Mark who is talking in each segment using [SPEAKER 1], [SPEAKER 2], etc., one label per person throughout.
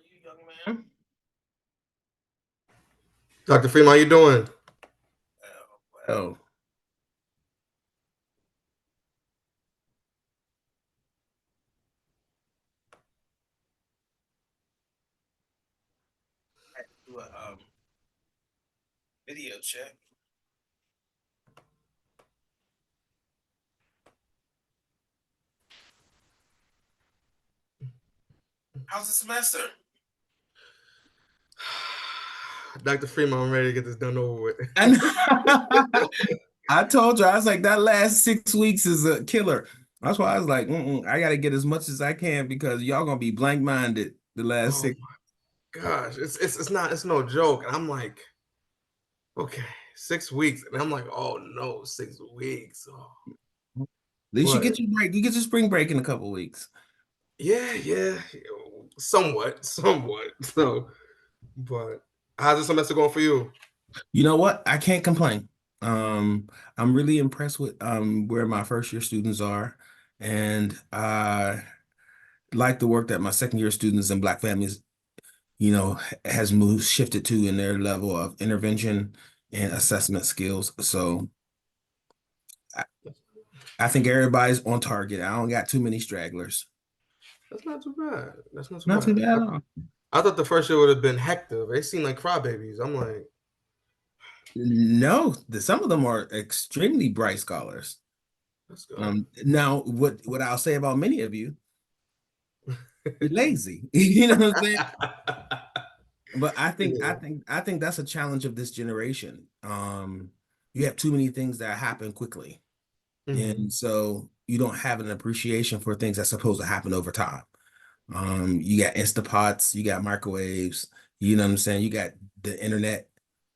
[SPEAKER 1] you, young man?
[SPEAKER 2] Dr. Freeman, how you doing?
[SPEAKER 1] Well, I had to do a video check. How's the semester?
[SPEAKER 2] Dr. Freeman, I'm ready to get this done over with.
[SPEAKER 1] And I told you, I was like, that last 6 weeks is a killer. That's why I was like, I got to get as much as I can because y'all gonna be blank-minded the last
[SPEAKER 2] Oh
[SPEAKER 1] six.
[SPEAKER 2] my gosh, it's no joke. And I'm like, okay, 6 weeks, and I'm like, oh no, 6 weeks. Oh.
[SPEAKER 1] At least you
[SPEAKER 2] But
[SPEAKER 1] get your break. You get your spring break in a couple weeks.
[SPEAKER 2] yeah, somewhat. So, but how's the semester going for you?
[SPEAKER 1] You know what? I can't complain. I'm really impressed with where my first year students are, and I like the work that my second year students and Black families, has shifted to in their level of intervention and assessment skills. So I, I think everybody's on target. I don't got too many stragglers.
[SPEAKER 2] That's not too bad. That's not too
[SPEAKER 1] Not too
[SPEAKER 2] bad.
[SPEAKER 1] bad at all.
[SPEAKER 2] I thought the first year would have been hectic. They seem like crybabies. I'm like,
[SPEAKER 1] No, some of them are extremely bright scholars.
[SPEAKER 2] that's good.
[SPEAKER 1] Now, what I'll say about many of you, you're lazy. You know what I'm saying? But I think I
[SPEAKER 2] Yeah.
[SPEAKER 1] think I think that's a challenge of this generation. You have too many things that happen quickly,
[SPEAKER 2] Mhm.
[SPEAKER 1] and so you don't have an appreciation for things that's supposed to happen over time. You got Instapots, you got microwaves, you know what I'm saying? You got the internet,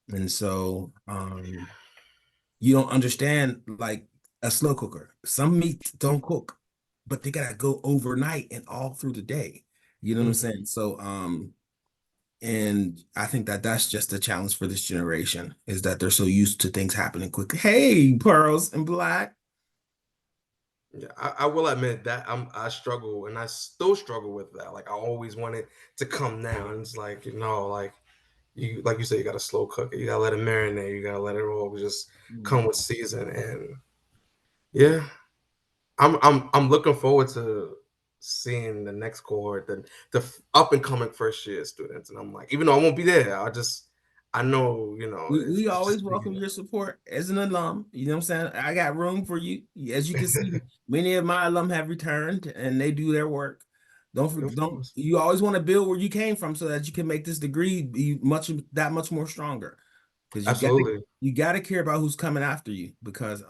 [SPEAKER 1] and so you don't understand like a slow cooker. Some meats don't cook, but they gotta go overnight and all through the day. You know what I'm
[SPEAKER 2] Mhm.
[SPEAKER 1] saying? So and I think that that's just a challenge for this generation is that they're so used to things happening quickly. Hey, Pearls and Black.
[SPEAKER 2] Yeah, I will admit that I struggle and I still struggle with that. Like I always want it to come now, and it's like like you said, you gotta slow cook it. You gotta let it marinate. You gotta let it all just come with season. And yeah, I'm looking forward to seeing the next cohort, the up and coming first year students. And I'm like, even though I won't be there, I know
[SPEAKER 1] We
[SPEAKER 2] it's
[SPEAKER 1] always
[SPEAKER 2] just
[SPEAKER 1] welcome your support as an alum. You know what I'm saying? I got room for you. As you can see, many of my alum have returned and they do their work.
[SPEAKER 2] of
[SPEAKER 1] Don't
[SPEAKER 2] course.
[SPEAKER 1] you always want to build where you came from so that you can make this degree be that much more stronger. Because
[SPEAKER 2] Absolutely.
[SPEAKER 1] you gotta care about who's coming after you because it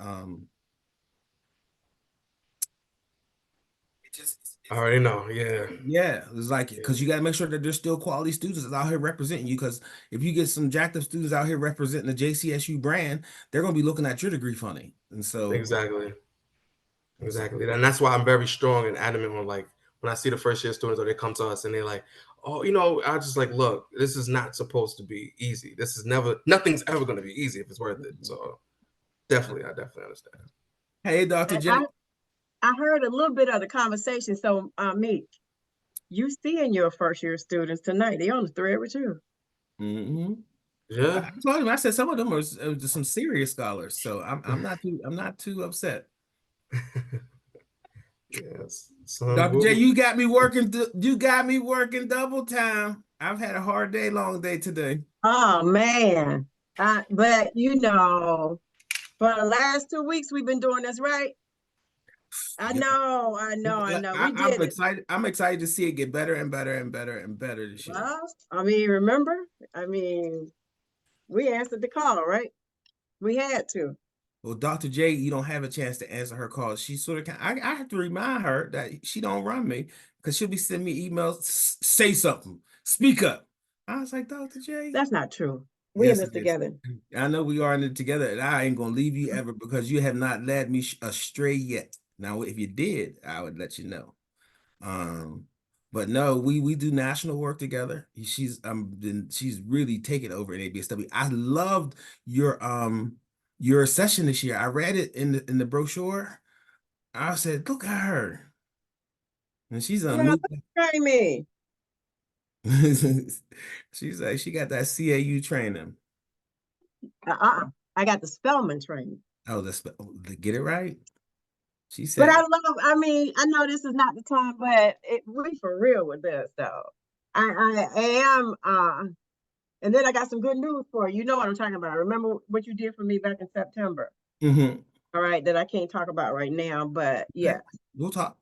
[SPEAKER 1] just
[SPEAKER 2] I already know. Yeah.
[SPEAKER 1] yeah, it's like
[SPEAKER 2] Yeah.
[SPEAKER 1] because you got to make sure that there's still quality students out here representing you. Because if you get some jacked up students out here representing the JCSU brand, they're gonna be looking at your degree funny. And so,
[SPEAKER 2] Exactly.
[SPEAKER 1] so
[SPEAKER 2] Exactly. And that's why I'm very strong and adamant on like when I see the first year students or they come to us and they're like, oh, I just like, look, this is not supposed to be easy. Nothing's ever going to be easy if it's worth it. So definitely, I definitely understand.
[SPEAKER 1] hey, Dr.
[SPEAKER 3] And
[SPEAKER 1] J.
[SPEAKER 3] I heard a little bit of the conversation. So, Meek, you seeing your first year students tonight? They on the thread with you.
[SPEAKER 1] Hmm. I
[SPEAKER 2] Yeah.
[SPEAKER 1] told him, I said some of them are just some serious scholars, so I'm not too upset.
[SPEAKER 2] Yes. Son,
[SPEAKER 1] Dr. J, you got me working. You got me working double time. I've had a hard day, long day today.
[SPEAKER 3] Oh man. But for the last 2 weeks we've been doing this right.
[SPEAKER 1] Yep.
[SPEAKER 3] I know. We
[SPEAKER 1] I'm
[SPEAKER 3] did it.
[SPEAKER 1] excited. I'm excited to see it get better and better and better and better this year.
[SPEAKER 3] Well, remember? I mean, we answered the call, right? We had to.
[SPEAKER 1] Well, Dr. J, you don't have a chance to answer her calls. She sort of I have to remind her that she don't run me because she'll be sending me emails. Say something. Speak up. I was like, Dr. J.
[SPEAKER 3] That's not true. We in
[SPEAKER 1] Yes,
[SPEAKER 3] this
[SPEAKER 1] it is.
[SPEAKER 3] together.
[SPEAKER 1] I know we are in it together, and I ain't gonna leave you ever because you have not led me astray yet. Now, if you did, I would let you know. Um, but no, we do national work together. She's really taken over in ABSW. I loved your session this year. I read it in the brochure. I said, look at her. And she's
[SPEAKER 3] Yeah,
[SPEAKER 1] unmoved.
[SPEAKER 3] try me.
[SPEAKER 1] She's like, she got that CAU training.
[SPEAKER 3] I got the Spelman training.
[SPEAKER 1] Oh, get it right. She
[SPEAKER 3] But
[SPEAKER 1] said,
[SPEAKER 3] I mean, I know this is not the time, but we for real with this though. I am, and then I got some good news for you. You know what I'm talking about. Remember what you did for me back in September.
[SPEAKER 1] mm-hmm.
[SPEAKER 3] All right, that I can't talk about right now, but yeah.
[SPEAKER 1] Okay, we'll talk.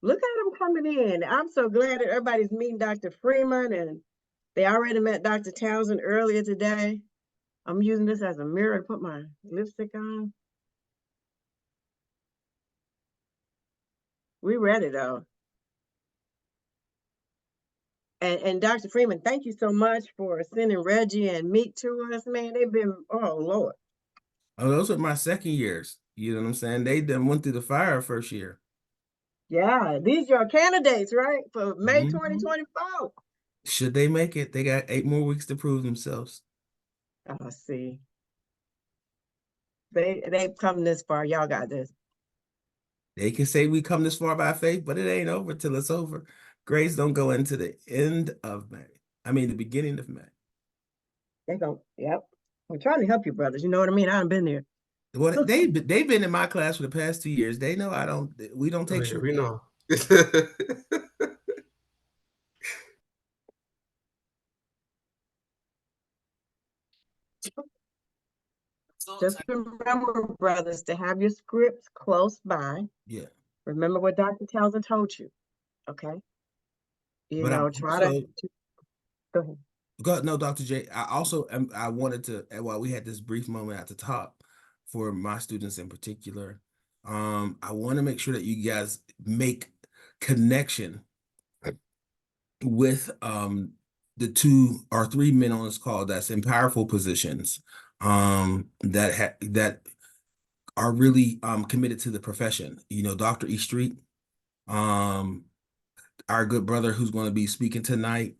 [SPEAKER 3] Look at them coming in. I'm so glad that everybody's meeting Dr. Freeman, and they already met Dr. Townsend earlier today. I'm using this as a mirror to put my lipstick on. We ready though. And Dr. Freeman, thank you so much for sending Reggie and Meek to us, man. They've been, oh Lord.
[SPEAKER 1] Oh, those are my second years. You know what I'm saying? They done went through the fire first year.
[SPEAKER 3] Yeah, these are your candidates, right? For May
[SPEAKER 1] Mhm.
[SPEAKER 3] 2024.
[SPEAKER 1] Should they make it, they got 8 more weeks to prove themselves.
[SPEAKER 3] I see. They've come this far. Y'all got this.
[SPEAKER 1] They can say we come this far by faith, but it ain't over till it's over. Grades don't go into the end of May. I mean, the beginning of May.
[SPEAKER 3] They go, yep. I'm trying to help you, brothers. You know what I mean? I haven't been there.
[SPEAKER 1] Well, they've been in my class for the past 2 years. They know we don't
[SPEAKER 2] Oh,
[SPEAKER 1] take
[SPEAKER 2] yeah,
[SPEAKER 1] short.
[SPEAKER 2] we know.
[SPEAKER 3] Just remember, brothers, to have your scripts close by.
[SPEAKER 1] Yeah.
[SPEAKER 3] Remember what Dr. Townsend told you. Okay. You
[SPEAKER 1] But I'm
[SPEAKER 3] know, try
[SPEAKER 1] also
[SPEAKER 3] to go ahead.
[SPEAKER 1] no, Dr. J. I also I wanted to, while we had this brief moment at the top for my students in particular, I want to make sure that you guys make connection with the 2 or 3 men on this call that's in powerful positions, that are really committed to the profession. You know, Dr. E Street, our good brother who's going to be speaking tonight,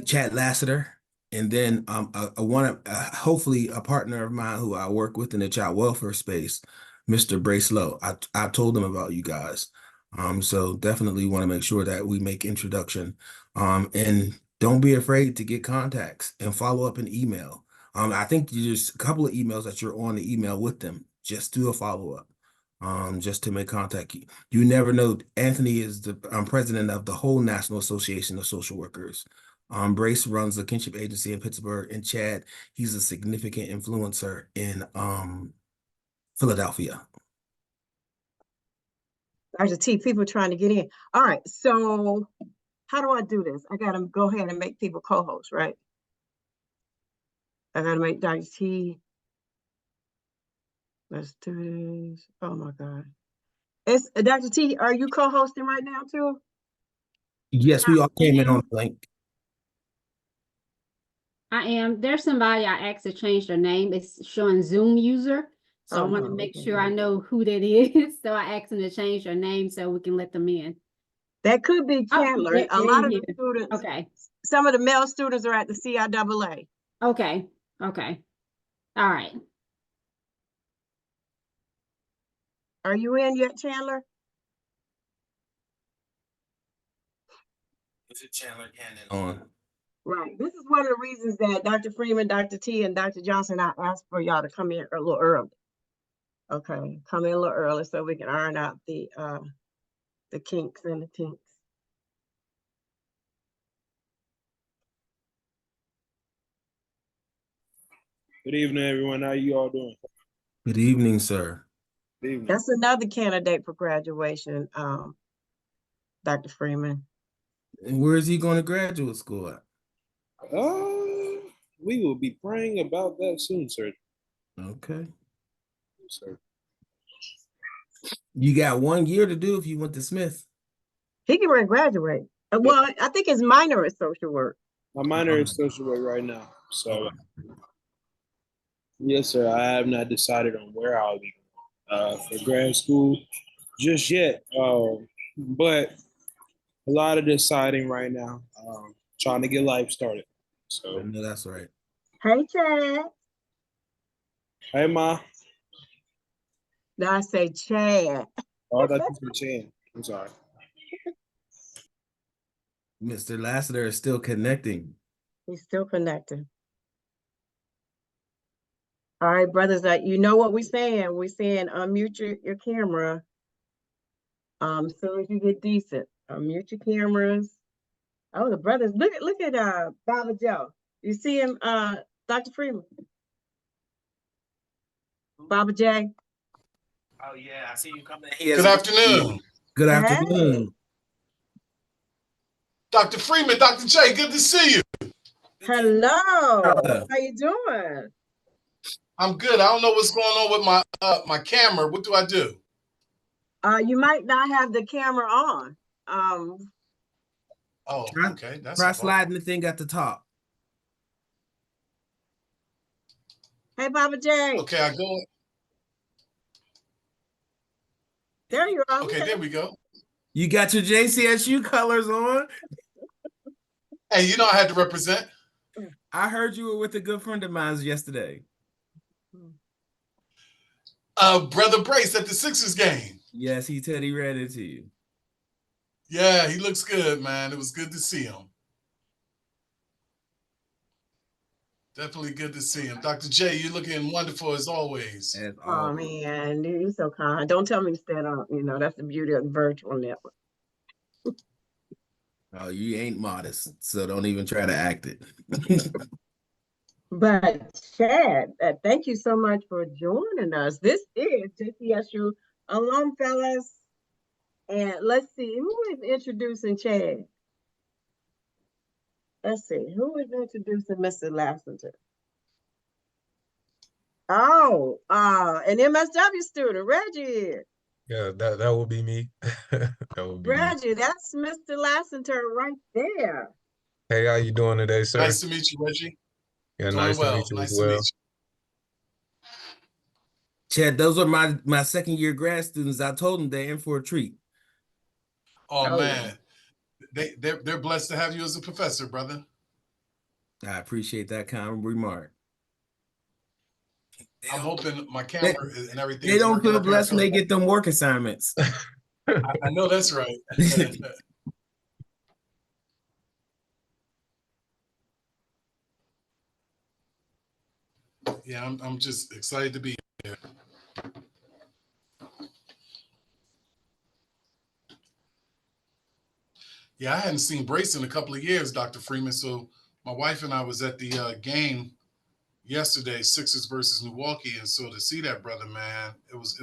[SPEAKER 1] Chad Lassiter, and then hopefully a partner of mine who I work with in the child welfare space, Mr. Bracelow. I told them about you guys. So definitely want to make sure that we make introduction. And don't be afraid to get contacts and follow up an email. I think there's a couple of emails that you're on the email with them. Just do a follow up. Just to make contact. You never know. Anthony is the president of the whole National Association of Social Workers. Brace runs a kinship agency in Pittsburgh, and Chad, he's a significant influencer in Philadelphia.
[SPEAKER 3] Dr. T, people trying to get in. All right, so how do I do this? I gotta go ahead and make people co-hosts, right? I gotta make Dr. T. Let's do this. Oh my God. It's Dr. T, are you co-hosting right now too?
[SPEAKER 1] Yes, we all came in on the link.
[SPEAKER 4] I am. There's somebody I asked to change their name. It's showing Zoom user. So I want to make sure I know who that is. So I asked them to change their name so we can let them in.
[SPEAKER 3] That could be Chandler.
[SPEAKER 4] Oh,
[SPEAKER 3] a lot of the students,
[SPEAKER 4] okay.
[SPEAKER 3] Some of the male students are at the CIAA.
[SPEAKER 4] Okay. Okay. All right.
[SPEAKER 3] Are you in yet, Chandler?
[SPEAKER 1] Is it Chandler Cannon on?
[SPEAKER 3] Right. This is one of the reasons that Dr. Freeman, Dr. T, and Dr. Johnson, I asked for y'all to come in a little early. Okay, come in a little early so we can iron out the kinks and the tinks.
[SPEAKER 5] Good evening, everyone. How you all doing?
[SPEAKER 1] Good evening, sir.
[SPEAKER 5] Good evening.
[SPEAKER 3] That's another candidate for graduation, Dr. Freeman.
[SPEAKER 1] And where is he going to graduate school at?
[SPEAKER 5] We will be praying about that soon, sir.
[SPEAKER 1] Okay.
[SPEAKER 5] Yes, sir.
[SPEAKER 1] You got 1 year to do if you went to Smith.
[SPEAKER 3] He can graduate. Well, I think his minor is social work.
[SPEAKER 5] My minor is social work right now. So, yes, sir. I have not decided on where I'll be for grad school just yet. But a lot of deciding right now. Trying to get life started. So,
[SPEAKER 1] No, that's right.
[SPEAKER 3] Hey, Chad.
[SPEAKER 5] Hey, Ma.
[SPEAKER 3] No, I say Chad.
[SPEAKER 5] Oh, I thought you said Chan. I'm sorry.
[SPEAKER 1] Mr. Lassiter is still connecting.
[SPEAKER 3] He's still connected. All right, brothers, you know what we're saying. We're saying unmute your camera. As soon as you get decent, unmute your cameras. Oh, the brothers, look at Baba Joe. You see him, Dr. Freeman? Baba J.
[SPEAKER 1] Oh yeah, I see you coming.
[SPEAKER 6] Good afternoon,
[SPEAKER 1] Good
[SPEAKER 3] Hey.
[SPEAKER 1] afternoon.
[SPEAKER 6] Dr. Freeman, Dr. J. Good to see you.
[SPEAKER 3] Hello.
[SPEAKER 1] Hello.
[SPEAKER 3] How you doing?
[SPEAKER 6] I'm good. I don't know what's going on with my camera. What do I do?
[SPEAKER 3] You might not have the camera on.
[SPEAKER 6] Oh,
[SPEAKER 1] Try,
[SPEAKER 6] okay. That's
[SPEAKER 1] try
[SPEAKER 6] a
[SPEAKER 1] sliding the thing at the top.
[SPEAKER 3] Hey, Baba J.
[SPEAKER 6] okay. I go.
[SPEAKER 3] There you are.
[SPEAKER 6] Okay, there we go.
[SPEAKER 1] You got your JCSU colors on.
[SPEAKER 6] Hey, you know I had to represent.
[SPEAKER 1] I heard you were with a good friend of mine yesterday.
[SPEAKER 6] Brother Brace at the Sixers game.
[SPEAKER 1] Yes, he said he read it to you.
[SPEAKER 6] Yeah, he looks good, man. It was good to see him. Definitely good to see him. Dr. J, you're looking wonderful as always.
[SPEAKER 1] As
[SPEAKER 3] Oh
[SPEAKER 1] always.
[SPEAKER 3] man, you're so kind. Don't tell me to stand up. You know, that's the beauty of the virtual network.
[SPEAKER 1] Oh, you ain't modest, so don't even try to act it.
[SPEAKER 3] But Chad, thank you so much for joining us. This is JCSU alum, fellas. And let's see, who is introducing Chad? Let's see, who is introducing Mr. Lassiter? Oh, an MSW student, Reggie.
[SPEAKER 7] Yeah, that will be me. That will be me.
[SPEAKER 3] Reggie, that's Mr. Lassiter right there.
[SPEAKER 7] Hey, how you doing today, sir?
[SPEAKER 6] Nice to meet you, Reggie.
[SPEAKER 7] Yeah,
[SPEAKER 6] Doing
[SPEAKER 7] nice to
[SPEAKER 6] well.
[SPEAKER 7] meet you
[SPEAKER 6] Nice
[SPEAKER 7] as
[SPEAKER 6] to meet
[SPEAKER 7] well.
[SPEAKER 6] you.
[SPEAKER 1] Chad, those are my second year grad students. I told them they're in for a treat.
[SPEAKER 6] Oh,
[SPEAKER 3] Oh,
[SPEAKER 6] man. They're blessed to have you as a professor, brother.
[SPEAKER 1] I appreciate that kind remark.
[SPEAKER 6] I'm hoping my camera and everything
[SPEAKER 1] They
[SPEAKER 6] is
[SPEAKER 1] don't
[SPEAKER 6] working
[SPEAKER 1] feel
[SPEAKER 6] up here.
[SPEAKER 1] blessed when they get them work assignments.
[SPEAKER 6] I know that's right. Yeah, I'm just excited to be here. Yeah, I hadn't seen Brace in a couple of years, Dr. Freeman. So my wife and I was at the game yesterday, Sixers versus Milwaukee, and so to see that brother, man, it was.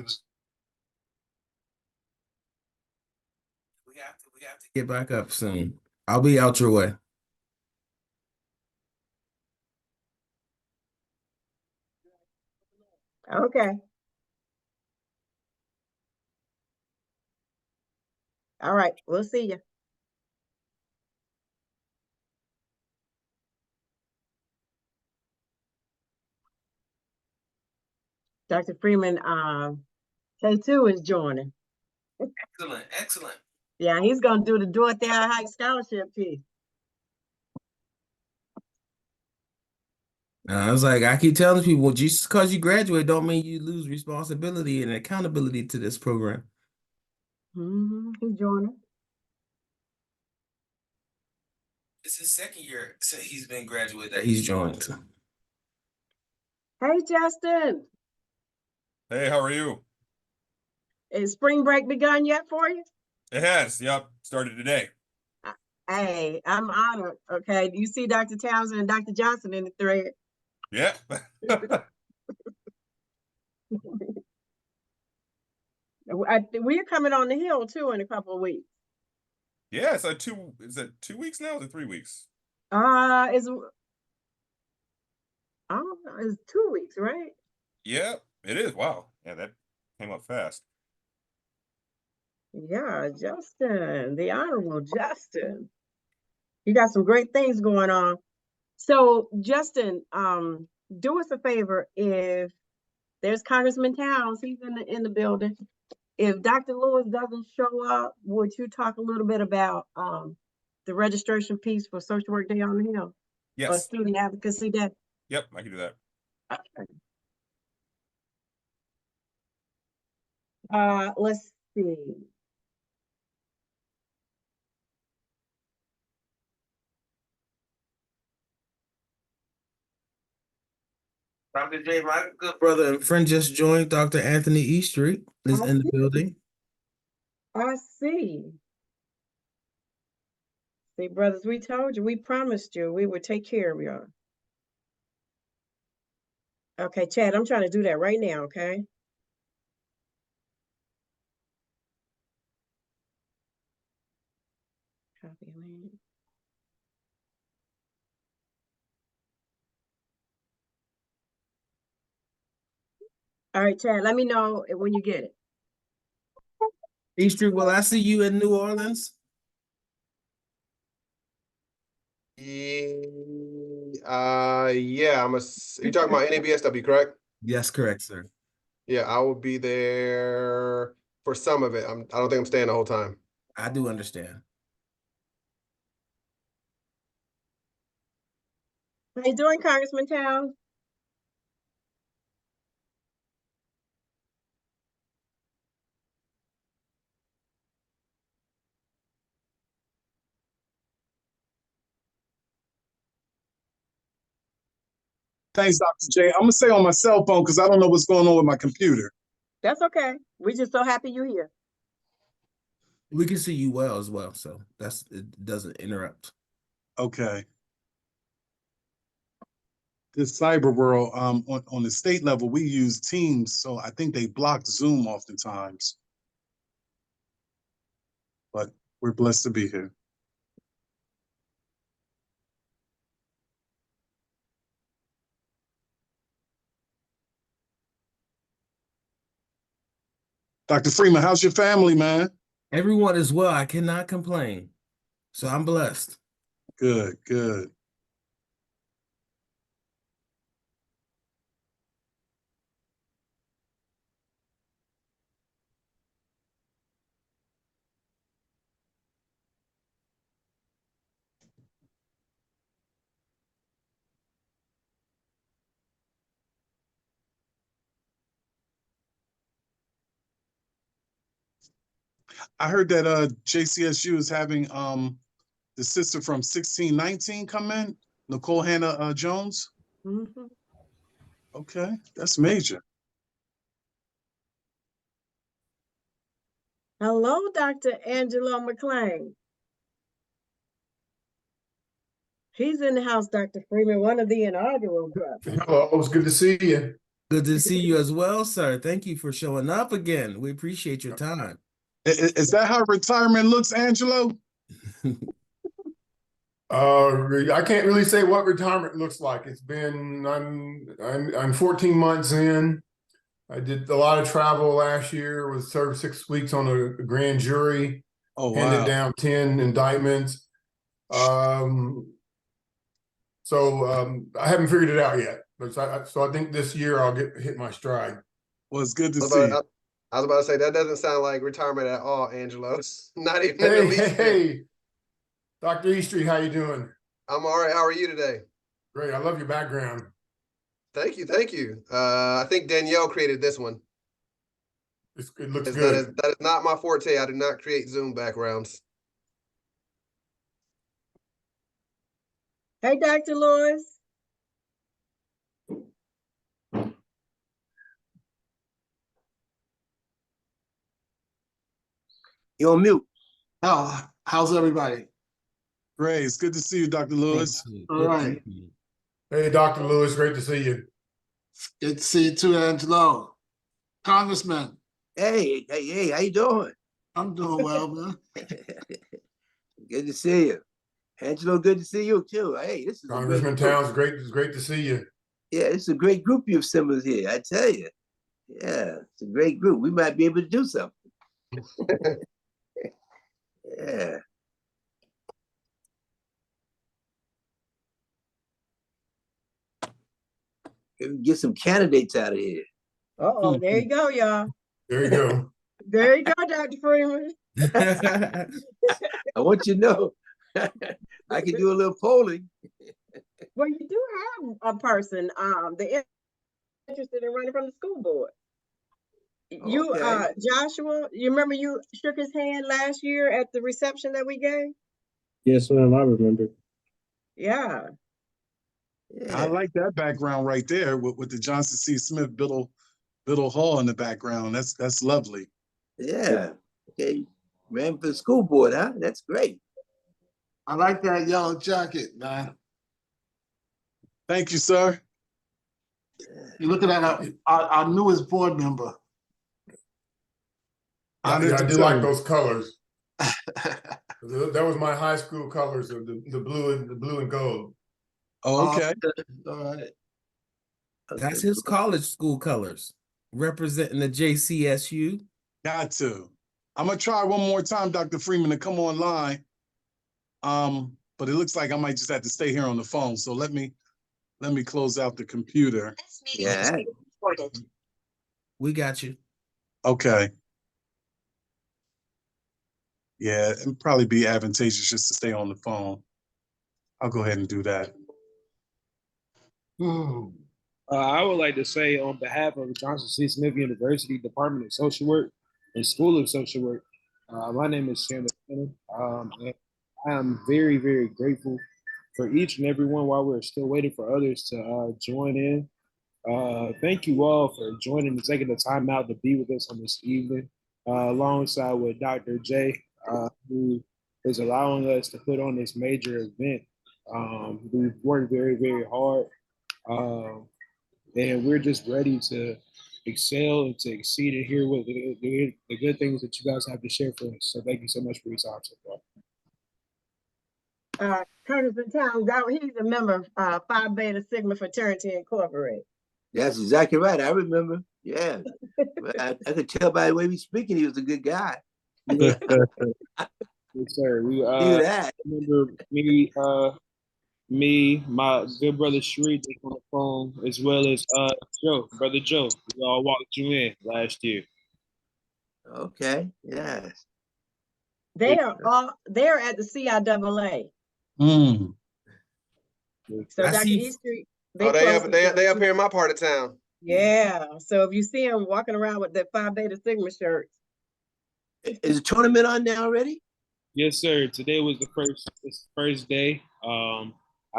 [SPEAKER 1] We have to get back up soon. I'll be out your way.
[SPEAKER 3] okay. All right, we'll see you. Dr. Freeman, K2 is joining.
[SPEAKER 1] Excellent, excellent.
[SPEAKER 3] Yeah, he's gonna do the Dorothy High Scholarship piece.
[SPEAKER 1] I was like, I keep telling people, just because you graduate don't mean you lose responsibility and accountability to this program.
[SPEAKER 3] He's joining.
[SPEAKER 1] It's his second year since he's been graduated that he's joined.
[SPEAKER 3] Hey, Justin,
[SPEAKER 8] Hey, how are you?
[SPEAKER 3] is spring break begun yet for you?
[SPEAKER 8] It has. Yep. Started today.
[SPEAKER 3] Hey, I'm honored. Okay, you see Dr. Townsend and Dr. Johnson in the thread.
[SPEAKER 8] Yeah.
[SPEAKER 3] We're coming on the hill too in a couple of weeks.
[SPEAKER 8] Yeah. It's like is it 2 weeks now? Or is it 3 weeks?
[SPEAKER 3] It's 2 weeks, right?
[SPEAKER 8] Yeah, it is. Wow. Yeah, that came up fast.
[SPEAKER 3] Yeah, Justin, the Honorable Justin. You got some great things going on. So, Justin, do us a favor. If there's Congressman Towns, he's in the building. If Dr. Lewis doesn't show up, would you talk a little bit about the registration piece for Social Work Day on the Hill? Or
[SPEAKER 8] Yes.
[SPEAKER 3] Student Advocacy Day?
[SPEAKER 8] Yep. I can do that.
[SPEAKER 3] Let's see.
[SPEAKER 1] Dr. J, my good brother and friend just joined. Dr. Anthony Eastreet is in the building.
[SPEAKER 3] I see. See, brothers, we told you, we promised you, we would take care of y'all. Okay, Chad, I'm trying to do that right now, okay? Copy link. All right, Chad, let me know when you get it.
[SPEAKER 1] Eastreet, will I see you in New Orleans?
[SPEAKER 9] Yeah, you're talking about NABSW, correct?
[SPEAKER 1] Yes, correct, sir.
[SPEAKER 9] Yeah, I will be there for some of it. I don't think I'm staying the whole time.
[SPEAKER 1] I do understand.
[SPEAKER 3] How you doing, Congressman Towns?
[SPEAKER 10] Thanks, Dr. J. I'm gonna stay on my cell phone because I don't know what's going on with my computer.
[SPEAKER 3] That's okay. We're just so happy you're here.
[SPEAKER 1] We can see you well as well, so it doesn't interrupt.
[SPEAKER 10] Okay. This cyber world, on the state level, we use Teams, so I think they block Zoom oftentimes. But we're blessed to be here. Dr. Freeman, how's your family, man?
[SPEAKER 1] Everyone is well. I cannot complain. So I'm blessed.
[SPEAKER 10] Good, good. I heard that JCSU is having the sister from 1619 come in, Nicole Hannah Jones.
[SPEAKER 3] Mhm.
[SPEAKER 10] Okay, that's major.
[SPEAKER 3] Hello, Dr. Angelo McClain. He's in the house, Dr. Freeman, one of the inaugural brothers.
[SPEAKER 11] Hello, it's good to see you.
[SPEAKER 1] Good to see you as well, sir. Thank you for showing up again. We appreciate your time.
[SPEAKER 10] Is that how retirement looks, Angelo?
[SPEAKER 11] I can't really say what retirement looks like. It's been I'm 14 months in. I did a lot of travel last year. Was served 6 weeks on a grand jury.
[SPEAKER 10] Oh,
[SPEAKER 11] handed
[SPEAKER 10] wow.
[SPEAKER 11] down 10 indictments. I haven't figured it out yet. But I think this year I'll hit my stride.
[SPEAKER 10] Well, it's good to see you.
[SPEAKER 9] I was about to say, that doesn't sound like retirement at all, Angelo. Not even in the least bit.
[SPEAKER 11] Hey, Dr. Eastreet, how you doing?
[SPEAKER 9] I'm all right. How are you today?
[SPEAKER 11] Great. I love your background.
[SPEAKER 9] Thank you. Thank you. I think Danielle created this one.
[SPEAKER 11] It looks good.
[SPEAKER 9] That is not my forte. I do not create Zoom backgrounds.
[SPEAKER 3] Hey, Dr. Lewis.
[SPEAKER 12] You're on mute. Oh, how's everybody?
[SPEAKER 10] Great. It's good to see you, Dr. Lewis.
[SPEAKER 12] All right.
[SPEAKER 11] Hey, Dr. Lewis, great to see you.
[SPEAKER 12] Good to see you too, Angelo. Congressman.
[SPEAKER 13] Hey, how you doing?
[SPEAKER 12] I'm doing well, man.
[SPEAKER 13] Good to see you. Angelo, good to see you too. Hey, this is
[SPEAKER 11] Congressman Towns, it's great to see you.
[SPEAKER 13] Yeah, it's a great group you've assembled here, I tell you. Yeah, it's a great group. We might be able to do something. Yeah. Get some candidates out of here.
[SPEAKER 3] Uh-oh, there you go, y'all.
[SPEAKER 11] There you go.
[SPEAKER 3] There you go, Dr. Freeman.
[SPEAKER 13] I want you to know, I can do a little polling.
[SPEAKER 3] Well, you do have a person they're interested in running from the school board. You,
[SPEAKER 13] Okay.
[SPEAKER 3] Joshua, you remember you shook his hand last year at the reception that we gave?
[SPEAKER 14] Yes, ma'am, I remember.
[SPEAKER 3] Yeah.
[SPEAKER 13] Yeah.
[SPEAKER 10] I like that background right there with the Johnson C. Smith Biddle Hall in the background. That's lovely.
[SPEAKER 13] Yeah. Okay. Ran for the school board, huh? That's great.
[SPEAKER 12] I like that yellow jacket, man.
[SPEAKER 10] Thank you, sir.
[SPEAKER 12] You're looking at our newest board member.
[SPEAKER 11] Yeah, I do like those colors. That was my high school colors of the blue and gold.
[SPEAKER 10] Oh, okay.
[SPEAKER 12] All right.
[SPEAKER 1] That's his college school colors, representing the JCSU.
[SPEAKER 10] Got to. I'm gonna try one more time, Dr. Freeman, to come online. But it looks like I might just have to stay here on the phone. So let me close out the computer.
[SPEAKER 13] Yeah.
[SPEAKER 1] We got you.
[SPEAKER 10] Okay. Yeah, it'd probably be advantageous just to stay on the phone. I'll go ahead and do that.
[SPEAKER 5] I would like to say on behalf of Johnson C. Smith University Department of Social Work and School of Social Work, my name is Shannon. And I am very, very grateful for each and every one while we're still waiting for others to join in. Thank you all for joining and taking the time out to be with us on this evening, alongside with Dr. J, who is allowing us to put on this major event. We've worked very, very hard, and we're just ready to excel and to exceed and hear what the good things that you guys have to share for us. So thank you so much for your time so far.
[SPEAKER 3] Curtis and Towns, he's a member of Phi Beta Sigma Fraternity Incorporated.
[SPEAKER 13] That's exactly right. I remember. Yeah. I could tell by the way he's speaking, he was a good guy.
[SPEAKER 5] Yes, sir. We remember me, my good brother Sheree on the phone, as well as Brother Joe. We all walked you in last year.
[SPEAKER 13] Okay. Yes.
[SPEAKER 3] They're at the CIAA. So
[SPEAKER 1] I
[SPEAKER 3] Dr.
[SPEAKER 1] see.
[SPEAKER 3] Easter,
[SPEAKER 9] They up here in my part of town.
[SPEAKER 3] yeah. So if you see them walking around with their Phi Beta Sigma shirts.
[SPEAKER 13] Is the tournament on now already?
[SPEAKER 5] Yes, sir. Today was the first day. I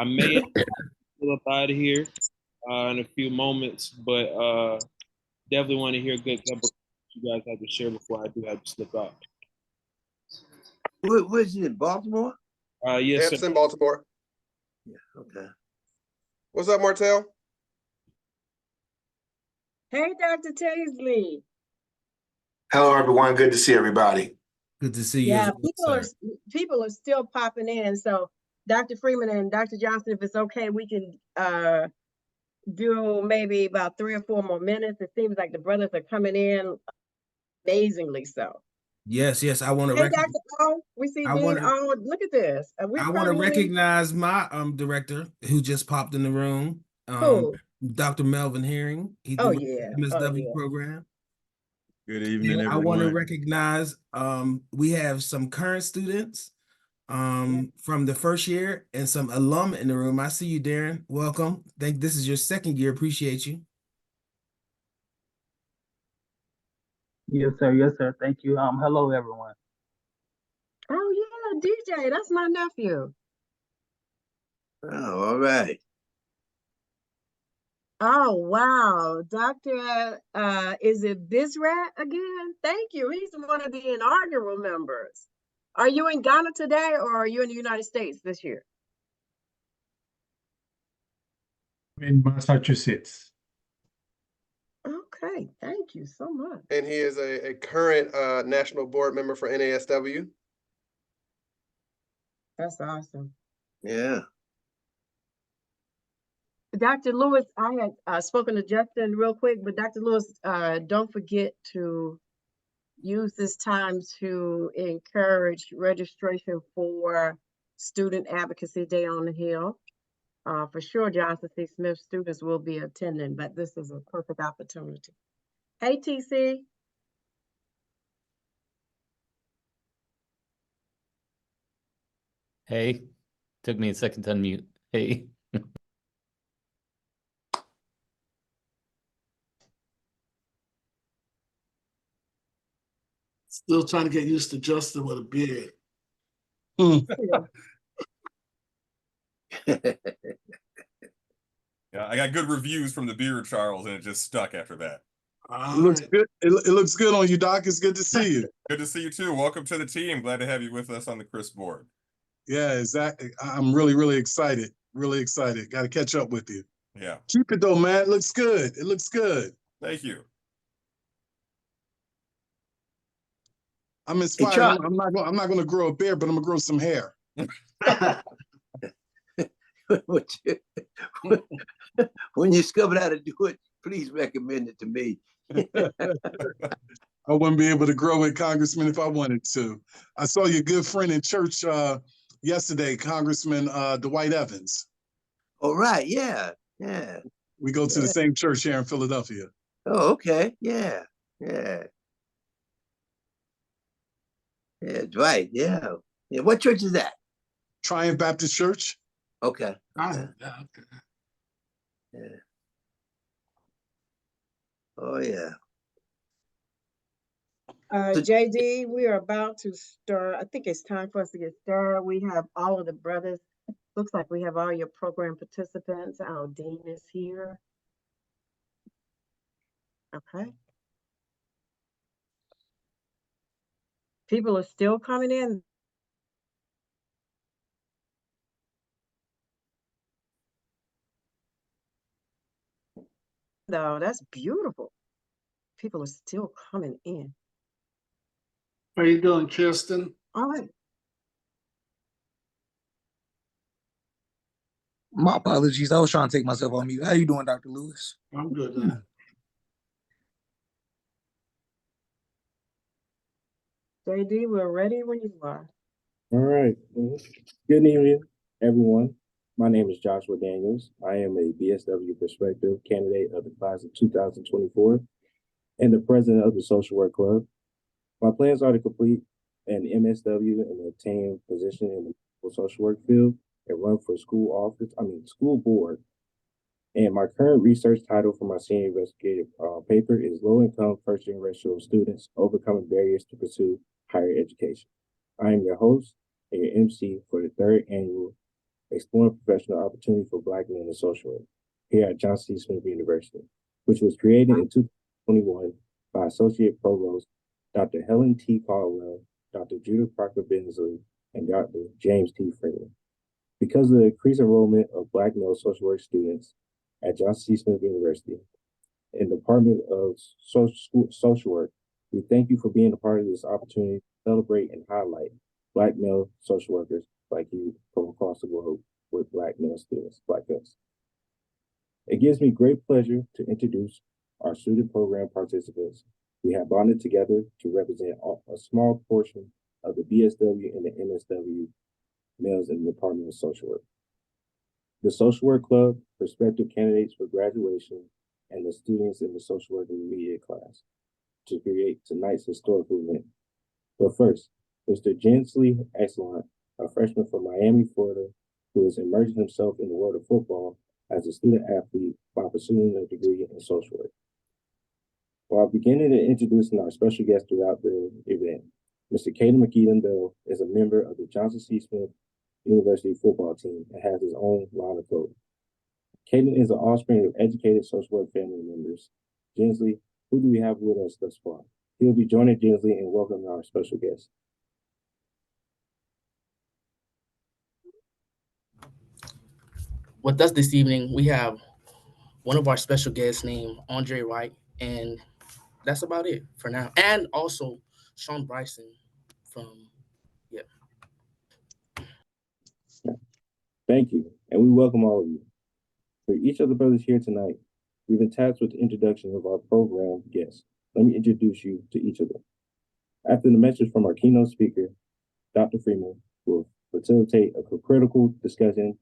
[SPEAKER 5] may pull up out of here in a few moments, but definitely want to hear a good couple you guys have to share before I do have to slip out.
[SPEAKER 13] Where is it, in Baltimore?
[SPEAKER 5] Yes,
[SPEAKER 9] Yep,
[SPEAKER 5] sir.
[SPEAKER 9] it's in Baltimore.
[SPEAKER 13] Yeah, okay.
[SPEAKER 9] What's up, Martell?
[SPEAKER 3] Hey, Dr. Taisley.
[SPEAKER 12] Hello, everyone. Good to see everybody.
[SPEAKER 1] Good to see you.
[SPEAKER 3] Yeah,
[SPEAKER 1] as well, sir.
[SPEAKER 3] people are still popping in. So Dr. Freeman and Dr. Johnson, if it's okay, we can do maybe about 3 or 4 more minutes. It seems like the brothers are coming in amazingly so.
[SPEAKER 1] Yes, I want to.
[SPEAKER 3] Hey, Dr. O, we see
[SPEAKER 1] I
[SPEAKER 3] Dean
[SPEAKER 1] wanna-
[SPEAKER 3] O. Look at this.
[SPEAKER 1] I want to recognize my director who just popped in the room.
[SPEAKER 3] Who?
[SPEAKER 1] Dr. Melvin Herring. He
[SPEAKER 3] Oh,
[SPEAKER 1] did
[SPEAKER 3] yeah.
[SPEAKER 1] the MSW
[SPEAKER 3] Oh, yeah.
[SPEAKER 1] program.
[SPEAKER 7] Good evening,
[SPEAKER 1] I want to
[SPEAKER 7] everyone.
[SPEAKER 1] recognize we have some current students from the first year and some alum in the room. I see you, Darren. Welcome. Think this is your second year. Appreciate you.
[SPEAKER 14] Yes, sir. Yes, sir. Thank you. Hello, everyone.
[SPEAKER 3] Oh, yeah, DJ. That's my nephew.
[SPEAKER 13] Oh, all right.
[SPEAKER 3] Oh, wow. Dr. Is it Bizrat again? Thank you. He's one of the inaugural members. Are you in Ghana today or are you in the United States this year?
[SPEAKER 15] In Massachusetts.
[SPEAKER 3] Okay, thank you so much.
[SPEAKER 9] And he is a current national board member for NASW.
[SPEAKER 3] That's awesome.
[SPEAKER 13] Yeah.
[SPEAKER 3] Dr. Lewis, I had spoken to Justin real quick, but Dr. Lewis, don't forget to use this time to encourage registration for Student Advocacy Day on the Hill. For sure, Johnson C. Smith students will be attending, but this is a perfect opportunity. Hey, TC.
[SPEAKER 16] Hey, took me a second to unmute. Hey.
[SPEAKER 12] Still trying to get used to Justin with a beard.
[SPEAKER 8] Yeah, I got good reviews from the beer, Charles, and it just stuck after that.
[SPEAKER 10] It looks good. It looks good on you, Doc. It's good to see you.
[SPEAKER 8] Good to see you too. Welcome to the team. Glad to have you with us on the Chris board.
[SPEAKER 10] Yeah, exactly. I'm really, really excited. Really excited. Got to catch up with you.
[SPEAKER 8] Yeah.
[SPEAKER 10] Keep it though, man. It looks good. It looks good.
[SPEAKER 8] Thank you.
[SPEAKER 10] I'm inspired. I'm not going to grow a beard, but I'm going to grow some hair.
[SPEAKER 13] When you discover how to do it, please recommend it to me.
[SPEAKER 10] I wouldn't be able to grow it, Congressman, if I wanted to. I saw your good friend in church yesterday, Congressman Dwight Evans.
[SPEAKER 13] All right, yeah, yeah.
[SPEAKER 10] We go to the same church here in Philadelphia.
[SPEAKER 13] Oh, okay, yeah, yeah. Yeah, Dwight, yeah. Yeah, what church is that?
[SPEAKER 10] Triumph Baptist Church.
[SPEAKER 13] Okay.
[SPEAKER 12] Okay.
[SPEAKER 13] Yeah. Oh, yeah.
[SPEAKER 3] JD, we are about to start. I think it's time for us to get started. We have all of the brothers. Looks like we have all your program participants. Our dean is here. Okay. People are still coming in. No, that's beautiful. People are still coming in.
[SPEAKER 12] How you doing, Kirsten?
[SPEAKER 3] All right.
[SPEAKER 17] My apologies. I was trying to take myself on mute. How you doing, Dr. Lewis?
[SPEAKER 12] I'm good, man.
[SPEAKER 3] JD, we're ready when you are.
[SPEAKER 18] All right. Good evening, everyone. My name is Joshua Daniels. I am a BSW Perspective candidate of the class of 2024 and the president of the Social Work Club. My plans are to complete an MSW and obtain position in the social work field and run for school board. And my current research title for my senior investigative paper is Low Income First Generation Students Overcoming Barriers to Pursue Higher Education. I am your host and your MC for the 3rd annual Exploring Professional Opportunity for Black Men in Social Work here at Johnson C. Smith University, which was created in 2021 by Associate Provost Dr. Helen T. Caldwell, Dr. Judith Parker Bensley, and Dr. James T. Freeman. Because of the increased enrollment of Black male social work students at Johnson C. Smith University in the Department of Social Work, we thank you for being a part of this opportunity to celebrate and highlight Black male social workers like you from across the globe with Black male students like us. It gives me great pleasure to introduce our student program participants. We have bonded together to represent a small portion of the BSW and the MSW males in the Department of Social Work. The Social Work Club, prospective candidates for graduation, and the students in the Social Work Intermediate class to create tonight's historical event. But first, Mr. Jensley Excellent, a freshman from Miami, Florida, who is immersing himself in the world of football as a student athlete while pursuing a degree in social work. While beginning to introducing our special guests throughout the event, Mr. Caden McKeon Bell is a member of the Johnson C. Smith University football team and has his own line of clothing. Caden is an offspring of educated social work family members. Jensley, who do we have with us thus far? He'll be joining Jensley and welcoming our special guest.
[SPEAKER 19] With us this evening, we have one of our special guests named Andre Wright, and that's about it for now. And also Sean Bryson from,
[SPEAKER 18] Thank you, and we welcome all of you. For each of the brothers here tonight, we've been tasked with the introduction of our program guests. Let me introduce you to each of them. After the message from our keynote speaker, Dr. Freeman will facilitate a critical discussion